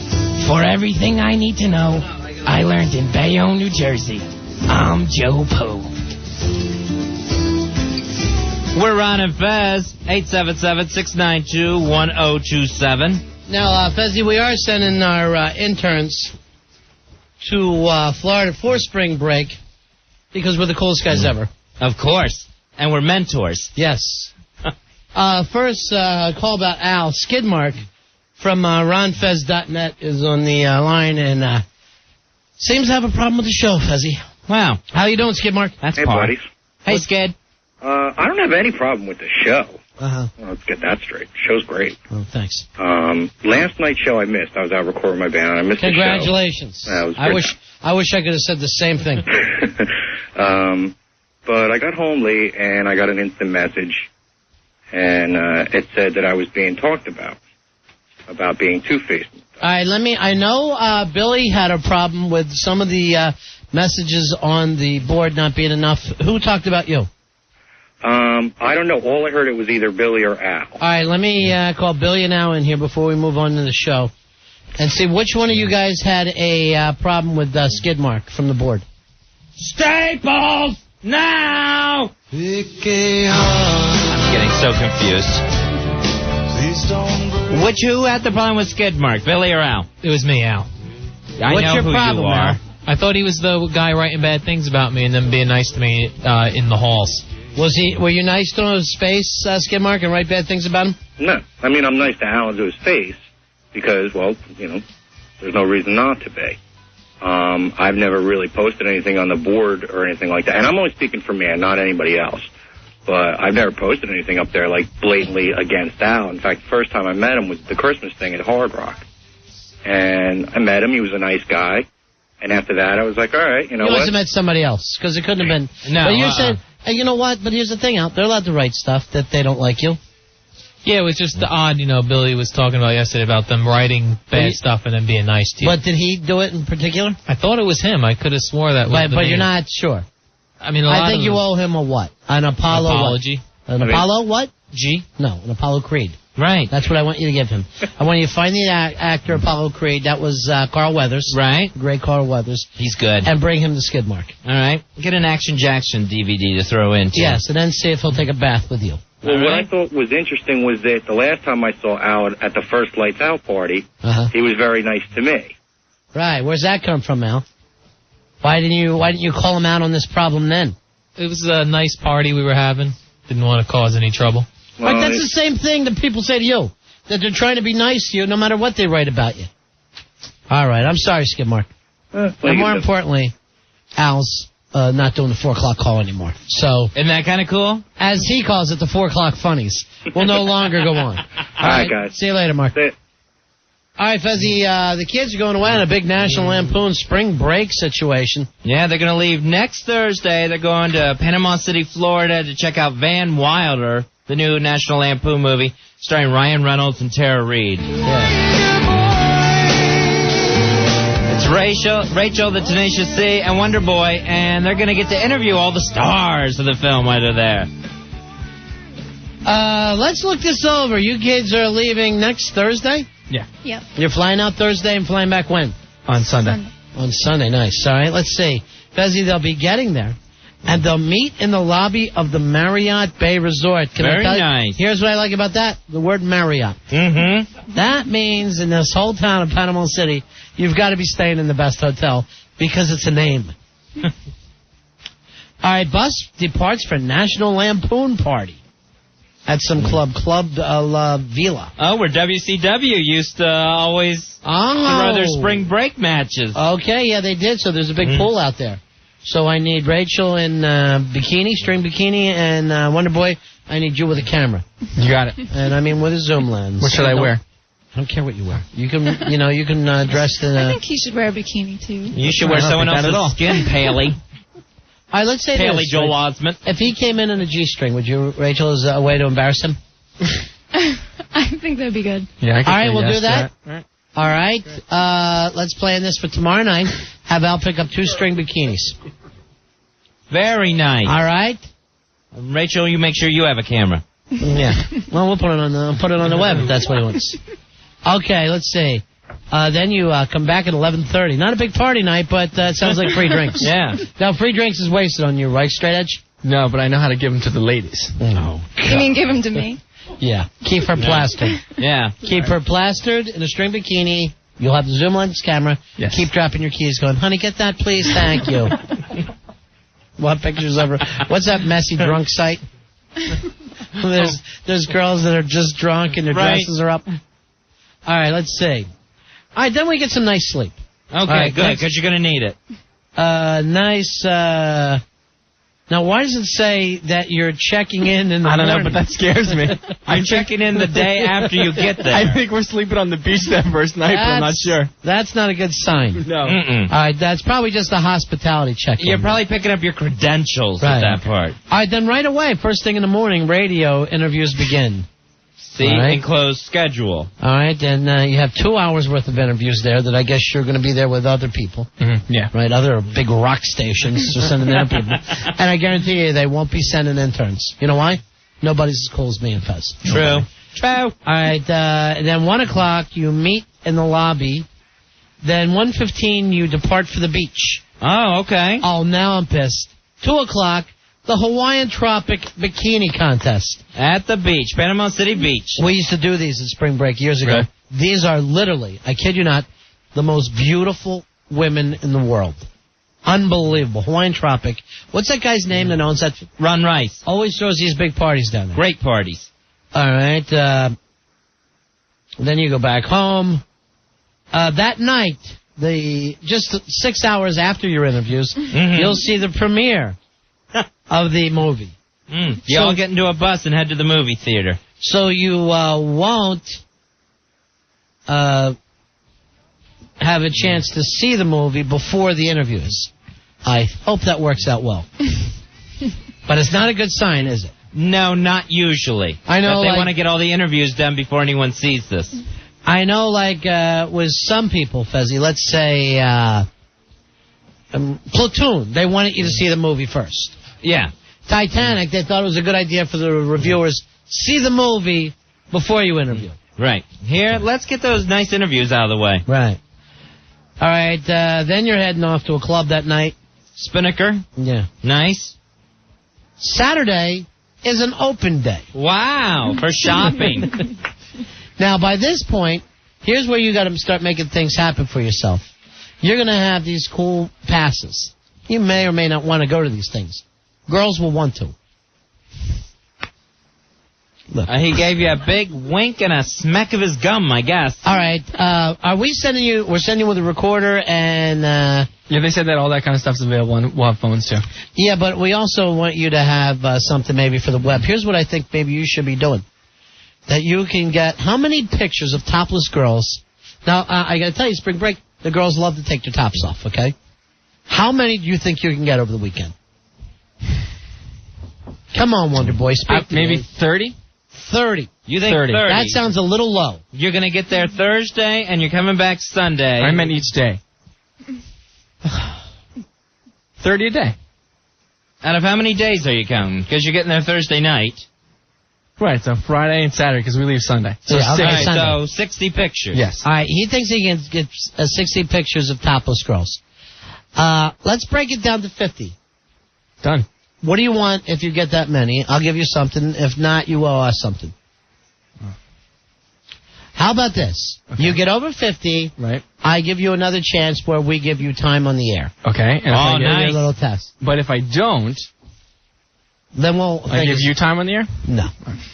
Speaker 10: For everything I need to know, I learned in Bayonne, New Jersey. I'm Joe Poo.
Speaker 3: We're Ron and Fez, 877-692-1027.
Speaker 2: Now, Fezzy, we are sending our interns to Florida for spring break because we're the coolest guys ever.
Speaker 3: Of course. And we're mentors.
Speaker 2: Yes. First, call about Al. Skidmark from ronfez.net is on the line and seems to have a problem with the show, Fezzy.
Speaker 3: Wow.
Speaker 2: How you doing, Skidmark?
Speaker 3: That's
Speaker 11: Hey,
Speaker 3: par.
Speaker 11: buddies.
Speaker 3: Hey, Skid.
Speaker 11: I don't have any problem with the show.
Speaker 2: Uh-huh.
Speaker 11: Well, let's get that straight. Show's great.
Speaker 2: Oh, thanks.
Speaker 11: Last night's show I missed. I was out recording my band. I missed
Speaker 2: Congratulations.
Speaker 11: the show. It was great.
Speaker 2: I wish I could have said the same thing.
Speaker 11: But I got home late and I got an instant message, and it said that I was being talked about being two-faced.
Speaker 2: All right, I know Billy had a problem with some of the messages on the board not being enough. Who talked about you?
Speaker 11: I don't know. All I heard it was either Billy or Al.
Speaker 2: All right, let me call Billy and Al in here before we move on to the show and see which one of you guys had a problem with Skidmark from the board.
Speaker 3: Staples! Now! I'm getting so confused. Who had the problem with Skidmark, Billy or Al?
Speaker 7: It was me, Al.
Speaker 3: I know who you are.
Speaker 7: Al? I thought he was the guy writing bad things about me and then being nice to me in the halls.
Speaker 2: Were you nice to his face, Skidmark, and write bad things about him?
Speaker 11: No. I mean, I'm nice to Al to his face because, well, there's no reason not to be. I've never really posted anything on the board or anything like that. And I'm only speaking for me and not anybody else. But I've never posted anything up there, like, blatantly against Al. In fact, the first time I met him was the Christmas thing at Hard Rock. And I met him. He was a nice guy. And after that, I was like, all right, you know what?
Speaker 2: You must have met somebody else, because it couldn't have been.
Speaker 3: No,
Speaker 2: but you said, you know what? But here's the thing, Al. They're allowed to write stuff that they don't like you.
Speaker 7: Yeah, it was just odd, Billy was talking about yesterday about them writing bad stuff and then being nice to you.
Speaker 2: But did he do it in particular?
Speaker 7: I thought it was him. I could have swore that was
Speaker 2: But you're not sure.
Speaker 7: I mean,
Speaker 2: I think you owe him a what? An apology. What? An Apollo what?
Speaker 7: G?
Speaker 2: No, an Apollo Creed.
Speaker 3: Right.
Speaker 2: That's what I want you to give him. I want you to find the actor Apollo Creed. That was Carl Weathers.
Speaker 3: Right.
Speaker 2: Great Carl Weathers.
Speaker 3: He's good.
Speaker 2: And bring him to Skidmark.
Speaker 3: All right. Get an Action Jackson DVD to throw in, too.
Speaker 2: Yes, and then see if he'll take a bath with you.
Speaker 11: Well, what I thought was interesting was that the last time I saw Al at the first Lights Out party, he was very nice to me.
Speaker 2: Right. Where's that come from, Al? Why didn't you call him out on this problem then?
Speaker 7: It was a nice party we were having. Didn't want to cause any trouble.
Speaker 2: Well, that's the same thing that people say to you. That they're trying to be nice to you no matter what they write about you. All right. I'm sorry, Skidmark. And more importantly, Al's not doing the 4 o'clock call anymore. So,
Speaker 3: isn't that kind of cool?
Speaker 2: As he calls it, the 4 o'clock funnies will no longer go on. All
Speaker 11: right, guys.
Speaker 2: See you later, Mark. All right, Fezzy, the kids are going away on a big National Lampoon spring break situation.
Speaker 3: Yeah, they're going to leave next Thursday. They're going to Panama City, Florida to check out Van Wilder, the new National Lampoon movie starring Ryan Reynolds and Tara Reid. It's Rachel, the Tenacious C, and Wonder Boy, and they're going to get to interview all the stars of the film while they're there.
Speaker 2: Let's look this over. You kids are leaving next Thursday?
Speaker 7: Yeah.
Speaker 8: Yep.
Speaker 2: You're flying out Thursday and flying back when?
Speaker 7: On Sunday.
Speaker 2: On Sunday, nice. All right, let's see. Fezzy, they'll be getting there, and they'll meet in the lobby of the Marriott Bay Resort.
Speaker 3: Very nice.
Speaker 2: Here's what I like about that, the word Marriott.
Speaker 3: Mm-hmm.
Speaker 2: That means in this whole town of Panama City, you've got to be staying in the best hotel because it's a name. All right, bus departs for National Lampoon Party at some Club La Vila.
Speaker 3: Oh, where WCW used to always throw their spring break matches.
Speaker 2: Okay, yeah, they did. So there's a big pool out there. So I need Rachel in bikini, string bikini, and Wonder Boy, I need you with a camera.
Speaker 7: You got it.
Speaker 2: And I mean with a zoom lens.
Speaker 7: What should I wear?
Speaker 2: I don't care what you wear. You can, you can dress in.
Speaker 8: I think he should wear a bikini too.
Speaker 3: You should wear someone else's skin, Paley.
Speaker 2: All right, let's say
Speaker 3: Paley
Speaker 2: this.
Speaker 3: Joel Osment.
Speaker 2: If he came in a G-string, would you, Rachel, as a way to embarrass him?
Speaker 8: I think that'd be good.
Speaker 7: Yeah, I can
Speaker 2: all right, we'll do that.
Speaker 7: All right.
Speaker 2: All right. Let's plan this for tomorrow night. Have Al pick up 2 string bikinis.
Speaker 3: Very nice.
Speaker 2: All right.
Speaker 3: Rachel, you make sure you have a camera.
Speaker 2: Yeah. Well, we'll put it on the web if that's what he wants. Okay, let's see. Then you come back at 11:30. Not a big party night, but it sounds like free drinks.
Speaker 3: Yeah.
Speaker 2: Now, free drinks is wasted on you, right, Straight Edge?
Speaker 7: No, but I know how to give them to the ladies.
Speaker 2: Oh,
Speaker 8: You mean give him to me?
Speaker 2: yeah. Keep her plastered.
Speaker 3: Yeah.
Speaker 2: Keep her plastered in a string bikini. You'll have the zoom lens camera.
Speaker 7: Yes.
Speaker 2: Keep dropping your keys going, honey, get that, please. Thank you. What pictures of her? What's that messy drunk site? There's girls that are just drunk and their dresses are up. All right, let's see. All right, then we get some nice sleep.
Speaker 3: Okay,
Speaker 2: right,
Speaker 3: good, because you're going to need it.
Speaker 2: Nice. Now, why does it say that you're checking in the
Speaker 7: I don't know,
Speaker 2: morning?
Speaker 7: but that scares me.
Speaker 3: I'm checking in the day after you get there.
Speaker 7: I think we're sleeping on the beach that first night, but I'm not sure.
Speaker 2: That's not a good sign.
Speaker 7: No.
Speaker 3: Mm-mm.
Speaker 2: All right, that's probably just a hospitality check-in.
Speaker 3: You're probably picking up your credentials at that part.
Speaker 2: All right, then right away, first thing in the morning, radio interviews begin.
Speaker 3: See, enclosed schedule.
Speaker 2: All right, then you have 2 hours worth of interviews there that I guess you're going to be there with other people.
Speaker 7: Mm-hmm. Yeah.
Speaker 2: Right, other big rock stations are sending their people. And I guarantee you they won't be sending interns. You know why? Nobody's as cool as me and Fez.
Speaker 3: True. True.
Speaker 2: All right, then 1 o'clock you meet in the lobby. Then 1:15 you depart for the beach.
Speaker 3: Oh, okay.
Speaker 2: Oh, now I'm pissed. 2 o'clock, the Hawaiian Tropic Bikini Contest.
Speaker 3: At the beach, Panama City Beach.
Speaker 2: We used to do these at spring break years ago.
Speaker 7: Right.
Speaker 2: These are literally, I kid you not, the most beautiful women in the world. Unbelievable. Hawaiian Tropic. What's that guy's name that owns that?
Speaker 3: Ron Rice.
Speaker 2: Always throws these big parties down there.
Speaker 3: Great parties.
Speaker 2: All right. Then you go back home. That night, just 6 hours after your interviews, you'll see the premiere of the movie.
Speaker 3: You all get into a bus and head to the movie theater.
Speaker 2: So you won't have a chance to see the movie before the interviews. I hope that works out well. But it's not a good sign, is it?
Speaker 3: No, not usually.
Speaker 2: I know,
Speaker 3: but they
Speaker 2: like-
Speaker 3: want to get all the interviews done before anyone sees this.
Speaker 2: I know, like, with some people, Fezzy, let's say Platoon, they wanted you to see the movie first.
Speaker 3: Yeah.
Speaker 2: Titanic, they thought it was a good idea for the reviewers, see the movie before you interview.
Speaker 3: Right. Here, let's get those nice interviews out of the way.
Speaker 2: Right. All right, then you're heading off to a club that night.
Speaker 3: Spinnaker.
Speaker 2: Yeah.
Speaker 3: Nice.
Speaker 2: Saturday is an open day.
Speaker 3: Wow, for shopping.
Speaker 2: Now, by this point, here's where you got to start making things happen for yourself. You're going to have these cool passes. You may or may not want to go to these things. Girls will want to. Look.
Speaker 3: He gave you a big wink and a smack of his gum, I guess.
Speaker 2: All right. Are we sending you? We're sending you with a recorder and.
Speaker 7: Yeah, they said that all that kind of stuff's available, and we'll have phones too.
Speaker 2: Yeah, but we also want you to have something maybe for the web. Here's what I think maybe you should be doing. That you can get how many pictures of topless girls? Now, I got to tell you, spring break, the girls love to take their tops off, okay? How many do you think you can get over the weekend? Come on, Wonder Boy. Speak to
Speaker 7: Maybe
Speaker 2: me.
Speaker 7: 30?
Speaker 2: 30.
Speaker 3: You think 30?
Speaker 2: That sounds a little low.
Speaker 3: You're going to get there Thursday, and you're coming back Sunday.
Speaker 12: I meant each day. 30 a day.
Speaker 3: Out of how many days are you counting? Because you're getting there Thursday night.
Speaker 12: Right, so Friday and Saturday, because we leave Sunday. So
Speaker 2: Yeah, okay,
Speaker 12: six.
Speaker 2: Sunday.
Speaker 3: So 60 pictures.
Speaker 12: Yes.
Speaker 2: All right, he thinks he can get 60 pictures of topless girls. Let's break it down to 50.
Speaker 12: Done.
Speaker 2: What do you want if you get that many? I'll give you something. If not, you owe us something. How about this? Okay. You get over 50.
Speaker 12: Right.
Speaker 2: I give you another chance where we give you time on the air.
Speaker 12: Okay. And if I
Speaker 2: give you a little test.
Speaker 12: But if I don't,
Speaker 2: then
Speaker 12: I give you time on the air?
Speaker 2: No.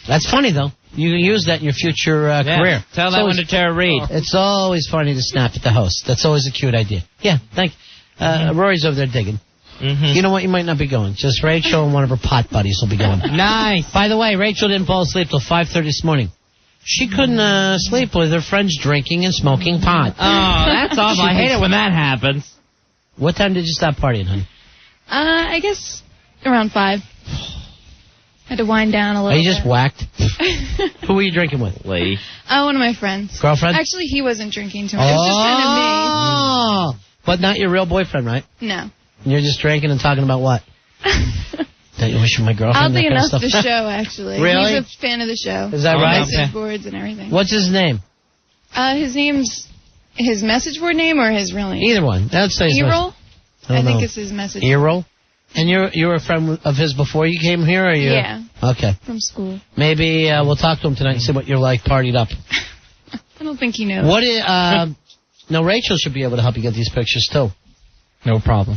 Speaker 2: That's funny, though. You can use that in your future career.
Speaker 3: Tell that one to Tara Reid.
Speaker 2: It's always funny to snap at the host. That's always a cute idea. Yeah, thank you. Rory's over there digging.
Speaker 3: Mm-hmm.
Speaker 2: You know what? You might not be going. Just Rachel and one of her pot buddies will be going.
Speaker 3: Nice.
Speaker 2: By the way, Rachel didn't fall asleep till 5:30 this morning. She couldn't sleep with her friends drinking and smoking pot.
Speaker 3: Oh, that's awful. I hate it when that happens.
Speaker 2: What time did you stop partying, honey?
Speaker 8: I guess around 5. Had to wind down a little
Speaker 2: Are you just
Speaker 8: bit.
Speaker 2: whacked? Who were you drinking with?
Speaker 3: Lee.
Speaker 8: One of my friends.
Speaker 2: Girlfriend?
Speaker 8: Actually, he wasn't drinking too much. It was just kind of me.
Speaker 2: But not your real boyfriend, right?
Speaker 8: No.
Speaker 2: You're just drinking and talking about what? Don't you wish you were my girlfriend?
Speaker 8: Oddly
Speaker 2: that kind
Speaker 8: enough,
Speaker 2: of
Speaker 8: the
Speaker 2: stuff?
Speaker 8: show, actually.
Speaker 2: Really?
Speaker 8: He's a fan of the show.
Speaker 2: Is that right?
Speaker 8: Message boards and everything.
Speaker 2: What's his name?
Speaker 8: His name's his message board name or his real name?
Speaker 2: Either one. Let's say his
Speaker 8: Errol?
Speaker 2: I
Speaker 8: think it's his message.
Speaker 2: Errol? And you were a friend of his before you came here, or you?
Speaker 8: Yeah.
Speaker 2: Okay.
Speaker 8: From school.
Speaker 2: Maybe we'll talk to him tonight and see what you're like partied up.
Speaker 8: I don't think he knows.
Speaker 2: What is, no, Rachel should be able to help you get these pictures, too.
Speaker 12: No problem.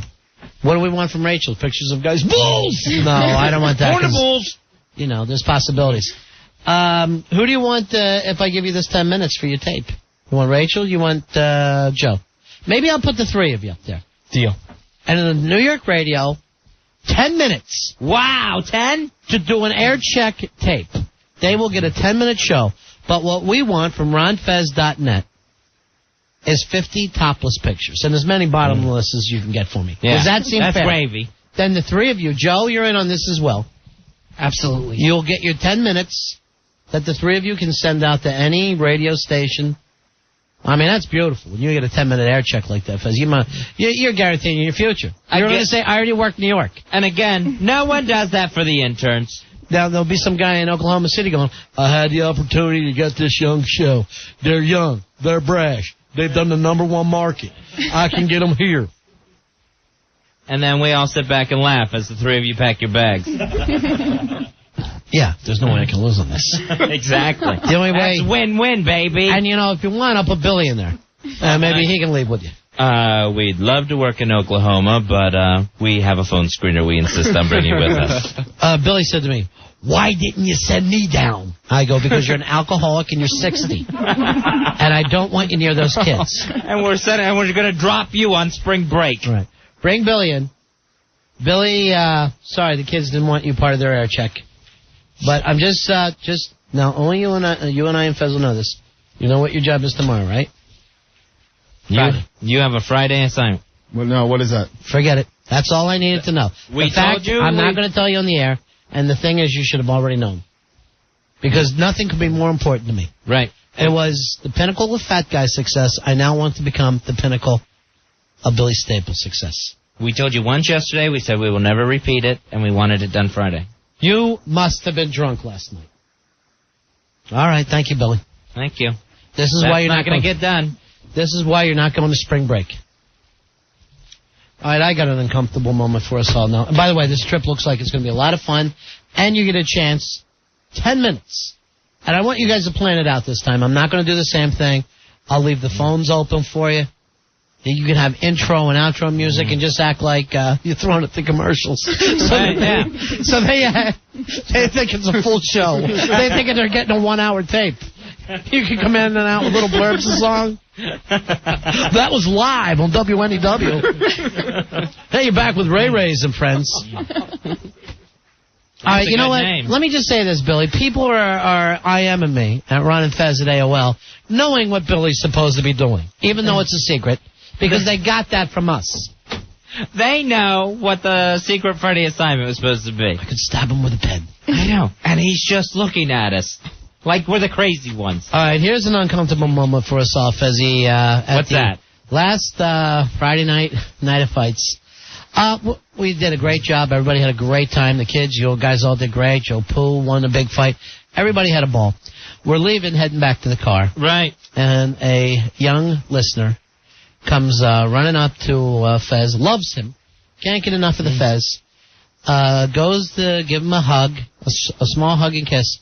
Speaker 2: What do we want from Rachel? Pictures of guys. Bulls! No, I don't want that.
Speaker 3: Bulls!
Speaker 2: You know, there's possibilities. Who do you want if I give you this 10 minutes for your tape? You want Rachel? You want Joe? Maybe I'll put the three of you up there.
Speaker 12: Deal.
Speaker 2: And in the New York radio, 10 minutes.
Speaker 3: Wow, 10?
Speaker 2: To do an air check tape. They will get a 10-minute show. But what we want from RonFez.net is 50 topless pictures and as many bottomless as you can get for me.
Speaker 3: Yeah.
Speaker 2: Does that seem
Speaker 3: That's
Speaker 2: fair?
Speaker 3: gravy.
Speaker 2: Then the three of you, Joe, you're in on this as well.
Speaker 12: Absolutely.
Speaker 2: You'll get your 10 minutes that the three of you can send out to any radio station. I mean, that's beautiful. When you get a 10-minute air check like that, Fez, you're guaranteeing your future. You're going to say, I already work New York.
Speaker 3: And again, no one does that for the interns.
Speaker 2: Now, there'll be some guy in Oklahoma City going, I had the opportunity to get this young show. They're young. They're brash. They've done the #1 market. I can get them here.
Speaker 3: And then we all sit back and laugh as the three of you pack your bags.
Speaker 2: Yeah, there's no way I can lose on this.
Speaker 3: Exactly.
Speaker 2: The only way.
Speaker 3: That's win-win, baby.
Speaker 2: And, you know, if you want, I'll put Billy in there. Maybe he can leave with you.
Speaker 3: We'd love to work in Oklahoma, but we have a phone screener we insist on bringing with us.
Speaker 2: Billy said to me, why didn't you send me down? I go, because you're an alcoholic and you're 60. And I don't want you near those kids.
Speaker 3: And we're going to drop you on spring break.
Speaker 2: Right. Bring Billy in. Billy, sorry, the kids didn't want you part of their air check. But I'm just now, only you and I and Fez will know this. You know what your job is tomorrow, right?
Speaker 3: You have a Friday assignment.
Speaker 15: Well, no, what is that?
Speaker 2: Forget it. That's all I needed to know.
Speaker 3: We told you.
Speaker 2: I'm not going to tell you on the air. And the thing is, you should have already known. Because nothing could be more important to me.
Speaker 3: Right.
Speaker 2: It was the pinnacle of Fat Guy's success. I now want to become the pinnacle of Billy Staples' success.
Speaker 3: We told you once yesterday. We said we will never repeat it, and we wanted it done Friday.
Speaker 2: You must have been drunk last night. All right. Thank you, Billy.
Speaker 3: Thank you.
Speaker 2: This is why you're not
Speaker 3: going to get done.
Speaker 2: This is why you're not going to spring break. All right, I got an uncomfortable moment for us all now. And by the way, this trip looks like it's going to be a lot of fun, and you get a chance, 10 minutes. And I want you guys to plan it out this time. I'm not going to do the same thing. I'll leave the phones open for you. You can have intro and outro music and just act like you're throwing at the commercials. So they think it's a full show. They think they're getting a 1-hour tape. You can come in and out with little blurbs of song. That was live on WNEW. Hey, you're back with Ray Rays and friends. All right, you know what?
Speaker 3: Name.
Speaker 2: Let me just say this, Billy. People are IMing me at Ron and Fez at AOL, knowing what Billy's supposed to be doing, even though it's a secret, because they got that from us.
Speaker 3: They know what the secret Freddy assignment was supposed to be.
Speaker 2: I could stab him with a pen.
Speaker 3: I know. And he's just looking at us. Like we're the crazy ones.
Speaker 2: All right, here's an uncomfortable moment for us all, Fezzy.
Speaker 3: What's that?
Speaker 2: Last Friday night of fights. We did a great job. Everybody had a great time. The kids, you guys all did great. Joe Poo won a big fight. Everybody had a ball. We're leaving, heading back to the car.
Speaker 3: Right.
Speaker 2: And a young listener comes running up to Fez, loves him, can't get enough of the Fez, goes to give him a hug, a small hug and kiss,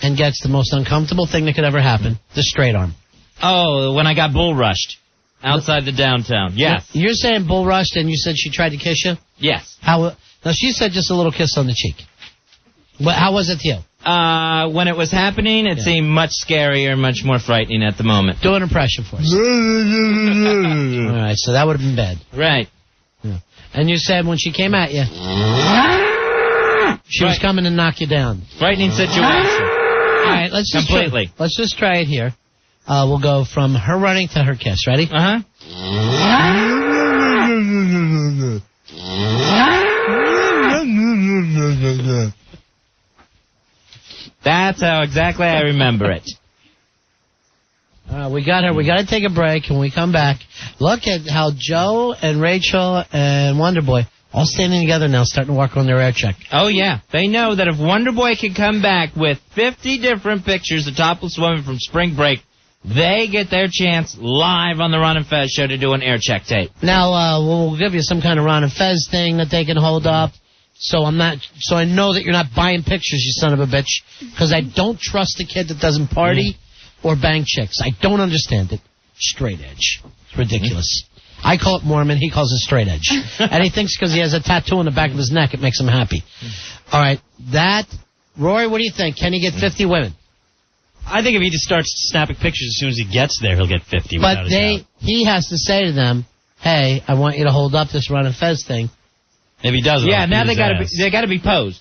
Speaker 2: and gets the most uncomfortable thing that could ever happen, the straight arm.
Speaker 3: Oh, when I got bull rushed outside the downtown. Yes.
Speaker 2: You're saying bull rushed and you said she tried to kiss you?
Speaker 3: Yes.
Speaker 2: Now, she said just a little kiss on the cheek. But how was it to you?
Speaker 3: When it was happening, it seemed much scarier, much more frightening at the moment.
Speaker 2: Do an impression for us. All right, so that would have been bad.
Speaker 3: Right.
Speaker 2: Yeah. And you said when she came at you, she was coming to knock you down.
Speaker 3: Frightening situation.
Speaker 2: All right, let's just let's just try it here. We'll go from her running to her kiss. Ready?
Speaker 3: Uh-huh. That's how exactly I remember it.
Speaker 2: We got her. We got to take a break. When we come back, look at how Joe and Rachel and Wonder Boy all standing together now, starting to work on their air check.
Speaker 3: Oh, yeah. They know that if Wonder Boy can come back with 50 different pictures of topless women from spring break, they get their chance live on the Ron and Fez show to do an air check tape.
Speaker 2: Now, we'll give you some kind of Ron and Fez thing that they can hold up. So I know that you're not buying pictures, you son of a bitch, because I don't trust a kid that doesn't party or bang chicks. I don't understand it. Straight edge. It's ridiculous. I call it Mormon, he calls it straight edge. And he thinks because he has a tattoo on the back of his neck, it makes him happy. All right, Rory, what do you think? Can he get 50 women?
Speaker 13: I think if he just starts snapping pictures as soon as he gets there, he'll get 50 without a doubt.
Speaker 2: He has to say to them, hey, I want you to hold up this Ron and Fez thing.
Speaker 13: If he doesn't,
Speaker 3: yeah, now they got to be posed.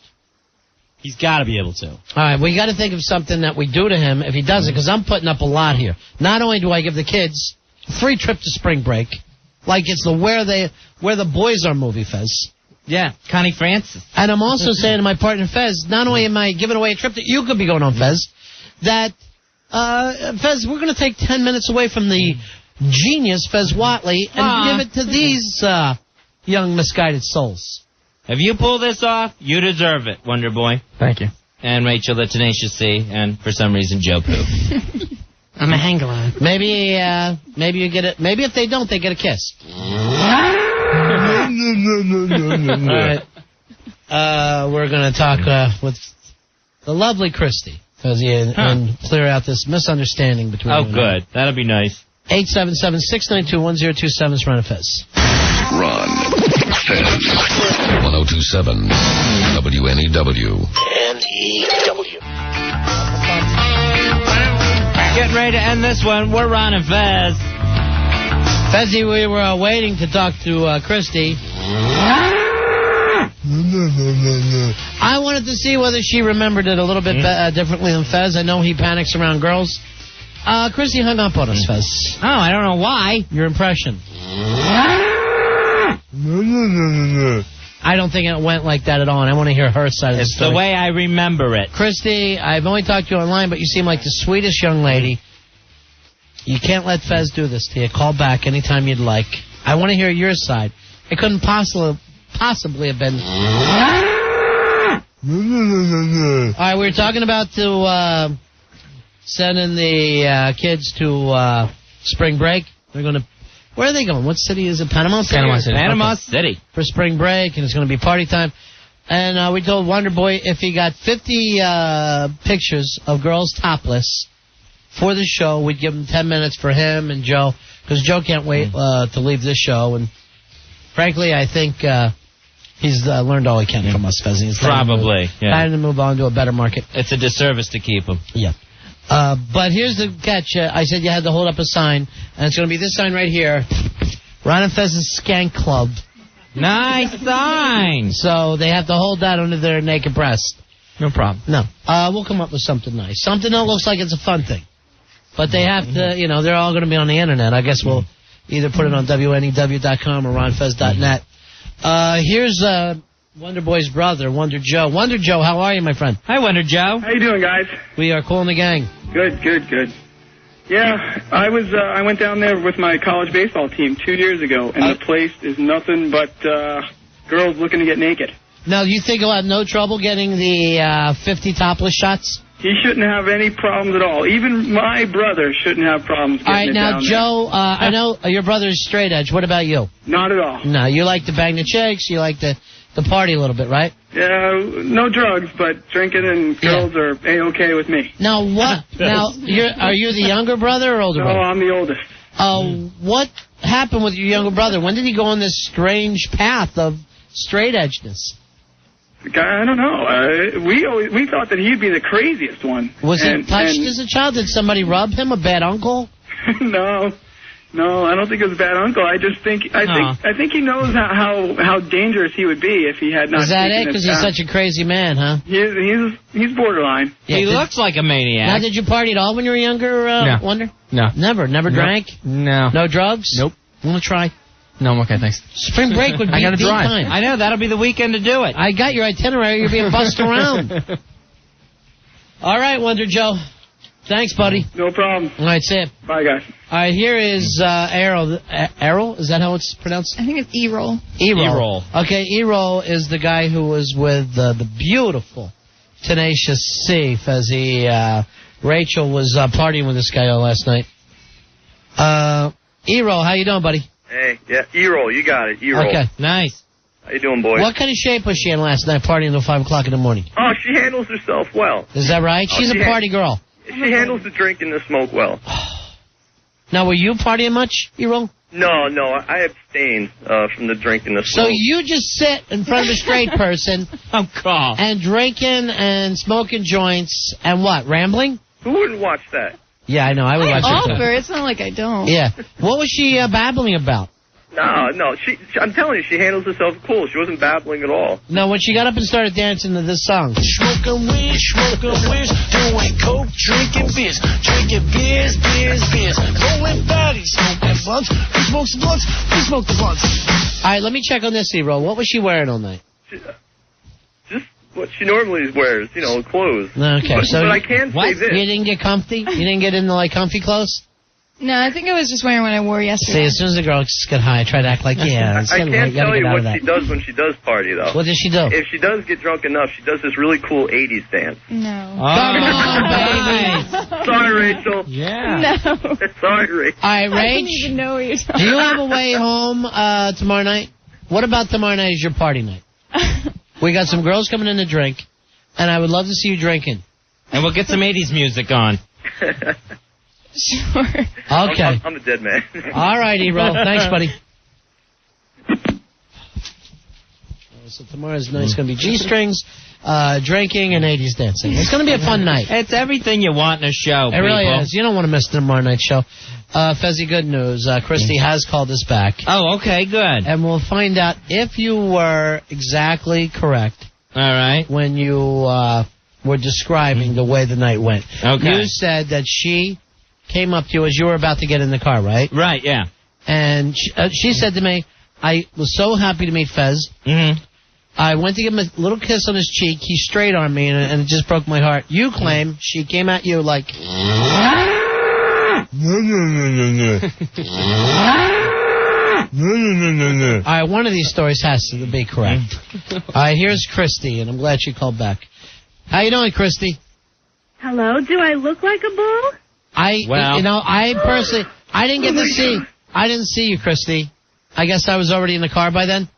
Speaker 13: He's got to be able to.
Speaker 2: All right, we got to think of something that we do to him if he does it, because I'm putting up a lot here. Not only do I give the kids a free trip to spring break, like it's the Where the Boys Are movie, Fez.
Speaker 3: Yeah, Connie Francis.
Speaker 2: And I'm also saying to my partner Fez, not only am I giving away a trip that you could be going on, Fez, that Fez, we're going to take 10 minutes away from the genius Fez Whatley and give it to these young misguided souls.
Speaker 3: If you pull this off, you deserve it, Wonder Boy.
Speaker 12: Thank you.
Speaker 3: And Rachel, the Tenacious C, and for some reason, Joe Poo.
Speaker 2: I'm a hanger-on. Maybe you get it. Maybe if they don't, they get a kiss. All right. We're going to talk with the lovely Christy and clear out this misunderstanding between.
Speaker 3: Oh, good. That'll be nice.
Speaker 2: 877-692-1027 is Ron and Fez.
Speaker 9: Ron, Fez, 1027, WNEW.
Speaker 18: N-E-W.
Speaker 3: Getting ready to end this one. We're Ron and Fez.
Speaker 2: Fezzy, we were waiting to talk to Christy. I wanted to see whether she remembered it a little bit differently than Fez. I know he panics around girls. Christy hung up on us, Fez.
Speaker 3: Oh, I don't know why.
Speaker 2: Your impression. I don't think it went like that at all, and I want to hear her side of the story.
Speaker 3: It's the way I remember it.
Speaker 2: Christy, I've only talked to you online, but you seem like the sweetest young lady. You can't let Fez do this to you. Call back anytime you'd like. I want to hear your side. It couldn't possibly have been... All right, we were talking about sending the kids to spring break. They're going to... Where are they going? What city is it? Panama City?
Speaker 3: Panama City.
Speaker 2: For spring break, and it's going to be party time. And we told Wonder Boy if he got 50 pictures of girls topless for the show, we'd give him 10 minutes for him and Joe, because Joe can't wait to leave this show. And frankly, I think he's learned all he can from us, Fez.
Speaker 3: Probably.
Speaker 2: Time to move on to a better market.
Speaker 3: It's a disservice to keep him.
Speaker 2: Yeah. But here's the catch. I said you had to hold up a sign, and it's going to be this sign right here. Ron and Fez's Skank Club.
Speaker 3: Nice sign.
Speaker 2: So they have to hold that under their naked breast.
Speaker 12: No problem.
Speaker 2: No. We'll come up with something nice. Something that looks like it's a fun thing. But they have to, they're all going to be on the internet. I guess we'll either put it on WNEW.com or RonFez.net. Here's Wonder Boy's brother, Wonder Joe. Wonder Joe, how are you, my friend?
Speaker 3: Hi, Wonder Joe.
Speaker 23: How you doing, guys?
Speaker 2: We are cool in the gang.
Speaker 23: Good. Yeah, I went down there with my college baseball team 2 years ago, and the place is nothing but girls looking to get naked.
Speaker 2: Now, you think he'll have no trouble getting the 50 topless shots?
Speaker 23: He shouldn't have any problems at all. Even my brother shouldn't have problems getting it down there.
Speaker 2: Joe, I know your brother's straight edge. What about you?
Speaker 23: Not at all.
Speaker 2: No, you like to bang the chicks. You like to party a little bit, right?
Speaker 23: Yeah, no drugs, but drinking and girls are A-okay with me.
Speaker 2: Now, what? Now, are you the younger brother or older brother?
Speaker 23: No, I'm the oldest.
Speaker 2: What happened with your younger brother? When did he go on this strange path of straight edgeness?
Speaker 23: I don't know. We thought that he'd be the craziest one.
Speaker 2: Was he touched as a child? Did somebody rub him? A bad uncle?
Speaker 23: No, I don't think it was a bad uncle. I think he knows how dangerous he would be if he had not.
Speaker 2: Is that it? Because he's such a crazy man, huh?
Speaker 23: He's borderline.
Speaker 3: Yeah, he looks like a maniac.
Speaker 2: Now, did you party at all when you were younger, Wonder?
Speaker 12: No.
Speaker 2: Never drank?
Speaker 12: No.
Speaker 2: No drugs?
Speaker 12: Nope.
Speaker 2: Want to try?
Speaker 12: No, I'm okay, thanks.
Speaker 2: Spring break would be
Speaker 12: I gotta
Speaker 2: the
Speaker 12: drive.
Speaker 2: time.
Speaker 3: I know, that'll be the weekend to do it.
Speaker 2: I got your itinerary. You're being bussed around. All right, Wonder Joe. Thanks, buddy.
Speaker 23: No problem.
Speaker 2: All right, see ya.
Speaker 23: Bye, guys.
Speaker 2: All right, here is Errol. Errol? Is that how it's pronounced?
Speaker 8: I think it's E-roll.
Speaker 2: E-roll. Okay, E-roll is the guy who was with the beautiful Tenacious C, as Rachel was partying with this guy all last night. E-roll, how you doing, buddy?
Speaker 5: Hey, yeah, E-roll, you got it, E-roll.
Speaker 2: Okay, nice.
Speaker 5: How you doing, boy?
Speaker 2: What kind of shape was she in last night, partying until 5 o'clock in the morning?
Speaker 5: Oh, she handles herself well.
Speaker 2: Is that right? She's a party girl.
Speaker 5: She handles the drink and the smoke well.
Speaker 2: Now, were you partying much, E-roll?
Speaker 5: No, I abstain from the drink and the smoke.
Speaker 2: So you just sit in front of a straight person and drinking and smoking joints and what, rambling?
Speaker 5: Who wouldn't watch that?
Speaker 2: Yeah, I know. I would watch it.
Speaker 8: Offer. It's not like I don't.
Speaker 2: Yeah. What was she babbling about?
Speaker 5: No. I'm telling you, she handles herself cool. She wasn't babbling at all.
Speaker 2: No, when she got up and started dancing to this song.
Speaker 10: Smoking weed, doing coke, drinking beers, rolling baddies, smoking blunts. Who smokes the blunts? We smoke the blunts.
Speaker 2: All right, let me check on this, E-roll. What was she wearing all night?
Speaker 5: Just what she normally wears, clothes.
Speaker 2: Okay,
Speaker 5: but I can say this.
Speaker 2: You didn't get comfy? You didn't get into, comfy clothes?
Speaker 8: No, I think I was just wearing what I wore yesterday.
Speaker 2: See, as soon as the girl get high, I try to act like, yeah.
Speaker 5: I can't tell you what she does when she does party, though.
Speaker 2: What does she do?
Speaker 5: If she does get drunk enough, she does this really cool 80s dance.
Speaker 8: No.
Speaker 2: Come on, baby.
Speaker 5: Sorry, Rachel.
Speaker 12: Yeah.
Speaker 8: No.
Speaker 5: Sorry, Rachel.
Speaker 2: All right,
Speaker 8: I
Speaker 2: Rach.
Speaker 8: didn't even know what you're talking
Speaker 2: Do you have a way home tomorrow night? What about tomorrow night is your party night? We got some girls coming in to drink, and I would love to see you drinking.
Speaker 3: And we'll get some 80s music on.
Speaker 8: Sure.
Speaker 2: Okay.
Speaker 5: I'm a dead man.
Speaker 2: All right, E-roll. Thanks, buddy. So tomorrow's night's going to be G-strings, drinking, and 80s dancing. It's going to be a fun night.
Speaker 3: It's everything you want in a show,
Speaker 2: It really is. You don't want to miss tomorrow night's show. Fezzy, good news. Christy has called us back.
Speaker 3: Oh, okay, good.
Speaker 2: And we'll find out if you were exactly correct.
Speaker 3: All right.
Speaker 2: When you were describing the way the night went.
Speaker 3: Okay.
Speaker 2: You said that she came up to you as you were about to get in the car, right?
Speaker 3: Right, yeah.
Speaker 2: And she said to me, I was so happy to meet Fez.
Speaker 3: Mm-hmm.
Speaker 2: I went to give him a little kiss on his cheek. He straight-armed me, and it just broke my heart. You claim she came at you like... No. All right, one of these stories has to be correct. All right, here's Christy, and I'm glad she called back. How you doing, Christy?
Speaker 4: Hello, do I look like a bull?
Speaker 2: I personally, I didn't get to see. I didn't see you, Christy. I guess I was already in the car by then?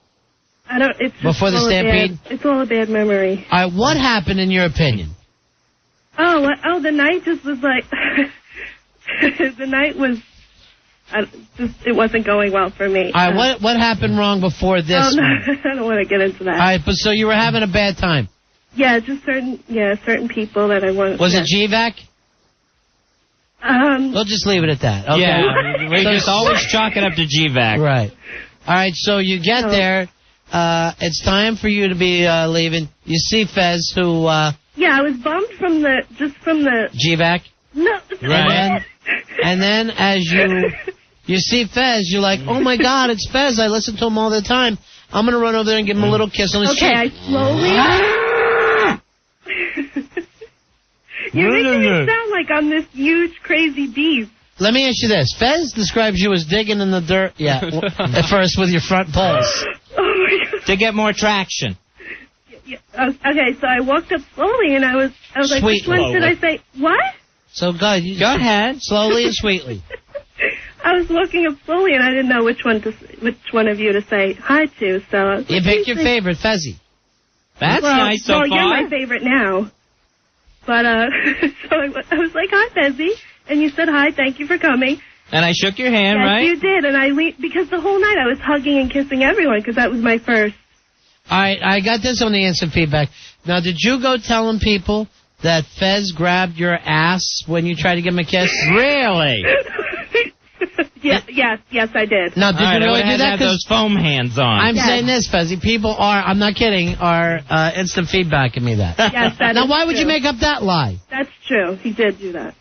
Speaker 4: It's
Speaker 2: before the stampede?
Speaker 4: It's all a bad memory.
Speaker 2: All right, what happened in your opinion?
Speaker 4: The night just was like... the night was... it wasn't going well for me.
Speaker 2: All right, what happened wrong before this one?
Speaker 4: I don't want to get into that.
Speaker 2: All right, but so you were having a bad time?
Speaker 4: Yeah, just certain people that I wanted.
Speaker 2: Was it GVAC? We'll just leave it at that. Okay.
Speaker 3: Yeah, we just always chalk it up to GVAC.
Speaker 2: Right. All right, so you get there. It's time for you to be leaving. You see Fez, who...
Speaker 4: Yeah, I was bummed from the
Speaker 2: GVAC?
Speaker 4: No.
Speaker 2: Right. And then as you see Fez, you're like, oh, my God, it's Fez. I listen to him all the time. I'm going to run over there and give him a little kiss on his cheek.
Speaker 14: Okay, I slowly... You're making me sound like I'm this huge, crazy beast.
Speaker 2: Let me ask you this. Fez describes you as digging in the dirt, at first with your front paws.
Speaker 14: Oh, my God.
Speaker 3: To get more traction.
Speaker 14: Yeah, okay, so I walked up slowly, and I was like, which one should I say? What?
Speaker 2: So go ahead. Slowly and sweetly.
Speaker 14: I was walking up slowly, and I didn't know which one of you to say hi to, so...
Speaker 2: You picked your favorite, Fezzy.
Speaker 3: That's nice so far.
Speaker 14: Well, you're my favorite now. But, so I was like, hi, Fezzy. And you said hi, thank you for coming.
Speaker 3: And I shook your hand,
Speaker 14: yes,
Speaker 3: right?
Speaker 14: Yes, you did. And I because the whole night I was hugging and kissing everyone because that was my first.
Speaker 2: All right, I got this on the instant feedback. Now, did you go telling people that Fez grabbed your ass when you tried to give him a kiss?
Speaker 3: Really?
Speaker 14: Yes, I did.
Speaker 2: Now, did you really do that?
Speaker 3: Have those foam hands on.
Speaker 2: I'm saying this, Fezzy. People I'm not kidding, are instant feedbacking me that.
Speaker 14: Yes, that
Speaker 2: Now,
Speaker 14: is
Speaker 2: why would
Speaker 14: true.
Speaker 2: you make up that lie?
Speaker 14: That's true. He did do that.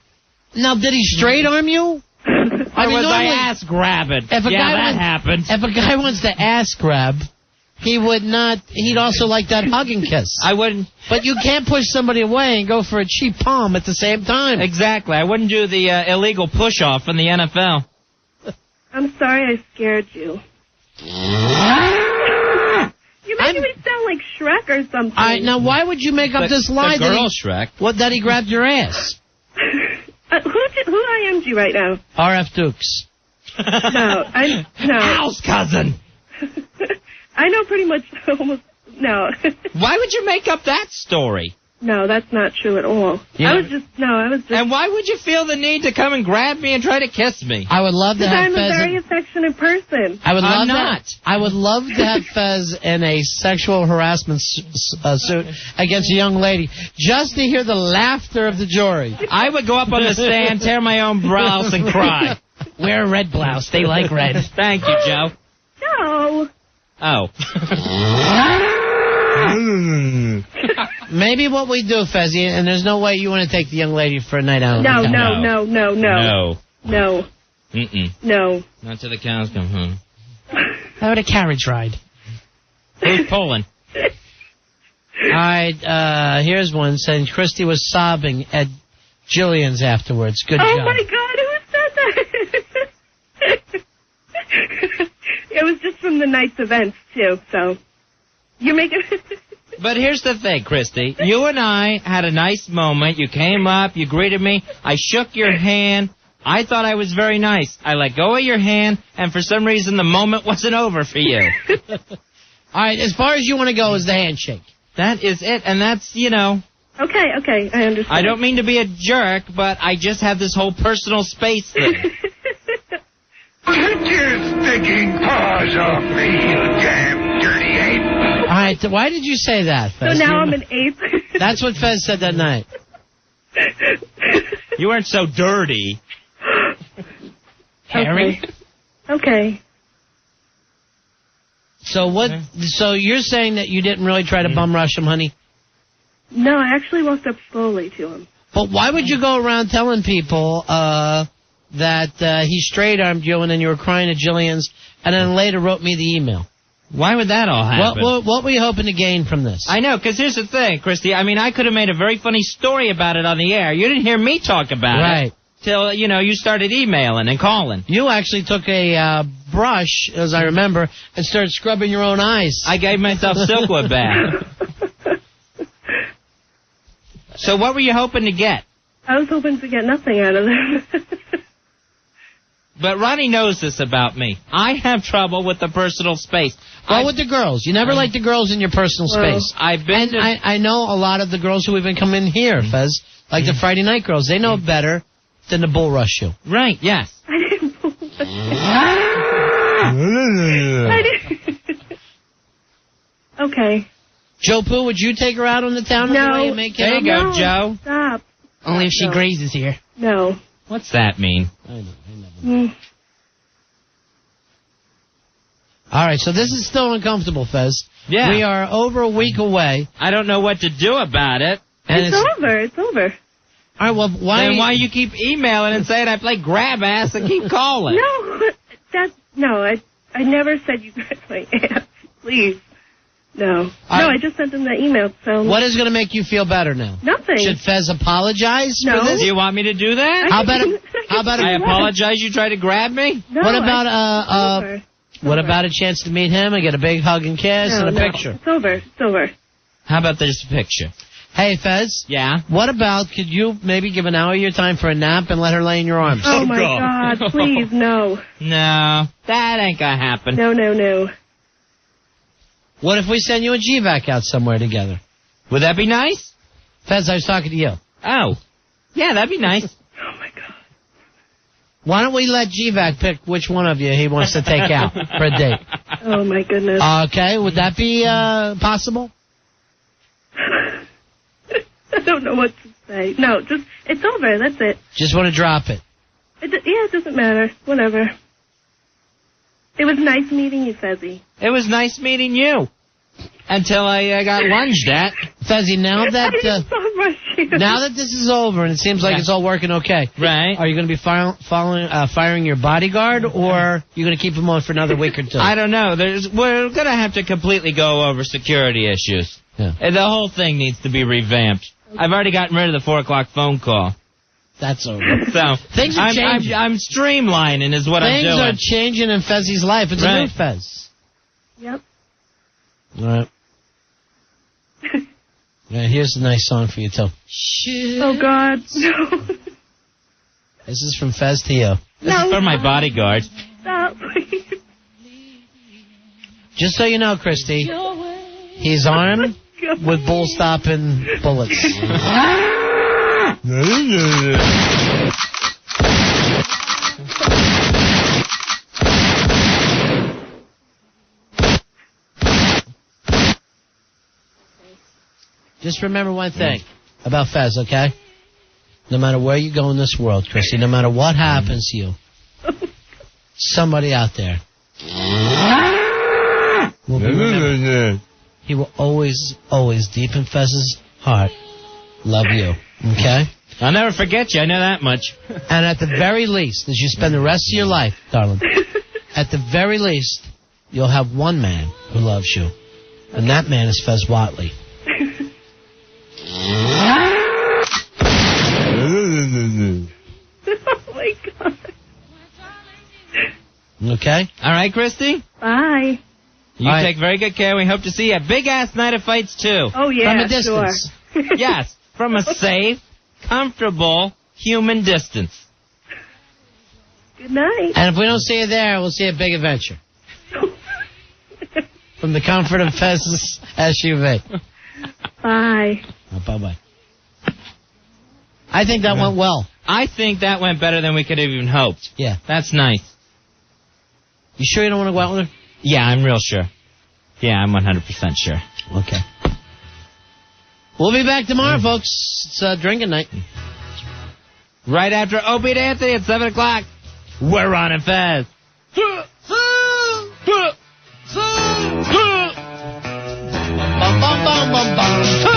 Speaker 2: Now, did he straight arm you?
Speaker 3: Or was I ass grabbing? That happened.
Speaker 2: If a guy wants to ass grab, he would not. He'd also like that hugging kiss.
Speaker 3: I wouldn't.
Speaker 2: But you can't push somebody away and go for a cheap palm at the same time.
Speaker 3: Exactly. I wouldn't do the illegal push-off in the NFL.
Speaker 14: I'm sorry I scared you. You're making me sound like Shrek or something.
Speaker 2: All right, now why would you make up this lie
Speaker 3: The girl Shrek.
Speaker 2: that he grabbed your ass?
Speaker 14: Who IM'd you right now?
Speaker 2: RF Dukes.
Speaker 14: No.
Speaker 3: House cousin.
Speaker 14: I know pretty much almost. No.
Speaker 3: Why would you make up that story?
Speaker 14: No, that's not true at all. I was just.
Speaker 3: And why would you feel the need to come and grab me and try to kiss me?
Speaker 2: I would love to have
Speaker 14: I'm
Speaker 2: Fez.
Speaker 14: a very affectionate person.
Speaker 2: I would love
Speaker 3: not.
Speaker 2: I would love to have Fez in a sexual harassment suit against a young lady, just to hear the laughter of the jury.
Speaker 3: I would go up on the stand, tear my own blouse, and cry.
Speaker 10: Wear a red blouse. They like red.
Speaker 3: Thank you, Joe.
Speaker 14: No.
Speaker 3: Oh.
Speaker 2: Maybe what we do, Fezzy, and there's no way you want to take the young lady for a night out.
Speaker 14: No.
Speaker 3: No.
Speaker 14: No.
Speaker 3: Mm-mm.
Speaker 14: No.
Speaker 3: Not till the cows come home.
Speaker 10: How about a carriage ride?
Speaker 3: Who's pulling?
Speaker 2: All right, here's one saying Christy was sobbing at Jillian's afterwards. Good job.
Speaker 14: Oh, my God, who said that? It was just from the night's events, too, so... You're making...
Speaker 3: But here's the thing, Christy. You and I had a nice moment. You came up, you greeted me. I shook your hand. I thought I was very nice. I let go of your hand, and for some reason the moment wasn't over for you.
Speaker 2: All right, as far as you want to go is the handshake.
Speaker 3: That is it, and that's,
Speaker 14: Okay, I understand.
Speaker 3: I don't mean to be a jerk, but I just have this whole personal space thing.
Speaker 16: Get your sticking paws off me, you damn dirty ape.
Speaker 2: All right, why did you say that, Fez?
Speaker 14: So now I'm an ape?
Speaker 2: That's what Fez said that night.
Speaker 3: You weren't so dirty.
Speaker 10: Harry?
Speaker 14: Okay.
Speaker 2: So So you're saying that you didn't really try to bum rush him, honey?
Speaker 14: No, I actually walked up slowly to him.
Speaker 2: But why would you go around telling people that he straight-armed you and then you were crying at Jillian's and then later wrote me the email?
Speaker 3: Why would that all happen?
Speaker 2: What were you hoping to gain from this?
Speaker 3: I know, because here's the thing, Christy. I mean, I could have made a very funny story about it on the air. You didn't hear me talk about it.
Speaker 2: Right.
Speaker 3: Till, you started emailing and calling.
Speaker 2: You actually took a brush, as I remember, and started scrubbing your own eyes.
Speaker 3: I gave myself Silkwood bath. So what were you hoping to get?
Speaker 14: I was hoping to get nothing out of it.
Speaker 3: But Ronnie knows this about me. I have trouble with the personal space.
Speaker 2: With the girls. You never like the girls in your personal space.
Speaker 3: I've been
Speaker 2: I know a lot of the girls who even come in here, Fez, like the Friday night girls. They know better than to bull rush you.
Speaker 3: Right, yes.
Speaker 14: I didn't bull rush you. Okay.
Speaker 2: Joe Poo, would you take her out on the town on the way and make
Speaker 3: There you go, Joe.
Speaker 14: Stop.
Speaker 10: Only if she grazes here.
Speaker 14: No.
Speaker 3: What's that mean?
Speaker 2: I know. All right, so this is still uncomfortable, Fez.
Speaker 3: Yeah.
Speaker 2: We are over a week away.
Speaker 3: I don't know what to do about it.
Speaker 14: And it's over. It's over.
Speaker 2: All right, well,
Speaker 3: why you keep emailing and saying I play grab ass and keep calling?
Speaker 14: No, I never said you grabbed my ass. Please. No. I just sent him that email, so...
Speaker 2: What is going to make you feel better now?
Speaker 14: Nothing.
Speaker 2: Should Fez apologize
Speaker 14: No.
Speaker 2: for this?
Speaker 3: Do you want me to do that?
Speaker 2: How about
Speaker 3: I apologize you tried to grab me?
Speaker 14: No,
Speaker 2: what about a chance to meet him and get a big hug and kiss and a picture?
Speaker 14: It's over. It's over.
Speaker 3: How about just a picture?
Speaker 2: Hey, Fez.
Speaker 3: Yeah?
Speaker 2: What about, could you maybe give an hour of your time for a nap and let her lay in your arms?
Speaker 14: Oh, my God. Please, no.
Speaker 3: No, that ain't gonna happen.
Speaker 14: No.
Speaker 2: What if we send you a GVAC out somewhere together?
Speaker 3: Would that be nice?
Speaker 2: Fez, I was talking to you.
Speaker 3: Oh. Yeah, that'd be nice.
Speaker 14: Oh, my God.
Speaker 2: Why don't we let GVAC pick which one of you he wants to take out for a date?
Speaker 14: Oh, my goodness.
Speaker 2: Okay, would that be possible?
Speaker 14: I don't know what to say. No, just, it's over. That's it.
Speaker 2: Just want to drop it.
Speaker 14: It doesn't matter. Whatever. It was nice meeting you, Fezzy.
Speaker 3: It was nice meeting you. Until I got lunged at.
Speaker 2: Fezzy, now that this is over and it seems like it's all working okay,
Speaker 3: right?
Speaker 2: Are you going to be firing your bodyguard, or are you going to keep him on for another week or two?
Speaker 3: I don't know. We're going to have to completely go over security issues.
Speaker 2: Yeah.
Speaker 3: And the whole thing needs to be revamped. I've already gotten rid of the 4 o'clock phone call.
Speaker 2: That's over.
Speaker 3: So
Speaker 2: things are changing.
Speaker 3: I'm streamlining is what I'm doing.
Speaker 2: Things are changing in Fezzy's life. It's a new Fez.
Speaker 14: Yep.
Speaker 2: All right. Yeah, here's a nice song for you, too.
Speaker 14: Oh, God. No.
Speaker 2: This is from Fez to you.
Speaker 3: This is for my bodyguard.
Speaker 14: Stop, please.
Speaker 2: Just so you know, Christy, he's armed with bull-stopping bullets. Just remember one thing about Fez, okay? No matter where you go in this world, Christy, no matter what happens to you, somebody out there will be remembered. He will always, always, deep in Fez's heart, love you, okay?
Speaker 3: I'll never forget you, I know that much.
Speaker 2: And at the very least, as you spend the rest of your life, darling, at the very least, you'll have one man who loves you. And that man is Fez Whatley.
Speaker 14: Oh, my God.
Speaker 2: Okay?
Speaker 3: All right, Christy?
Speaker 14: Bye.
Speaker 3: You take very good care. We hope to see you at big-ass night of fights, too.
Speaker 14: Oh, yeah,
Speaker 2: From a distance.
Speaker 14: Sure.
Speaker 3: Yes, from a safe, comfortable human distance.
Speaker 14: Good night.
Speaker 2: And if we don't see you there, we'll see you at Big Adventure. From the comfort of Fez's SUV.
Speaker 14: Bye.
Speaker 2: Bye-bye. I think that went well.
Speaker 3: I think that went better than we could have even hoped.
Speaker 2: Yeah.
Speaker 3: That's nice.
Speaker 2: You sure you don't want to go out with her?
Speaker 3: Yeah, I'm real sure. Yeah, I'm 100% sure.
Speaker 2: Okay. We'll be back tomorrow, folks. It's drinking night.
Speaker 3: Right after Opie and Anthony at 7 o'clock. We're Ron and Fez.
Speaker 2: Bum, bum, bum, bum, bum.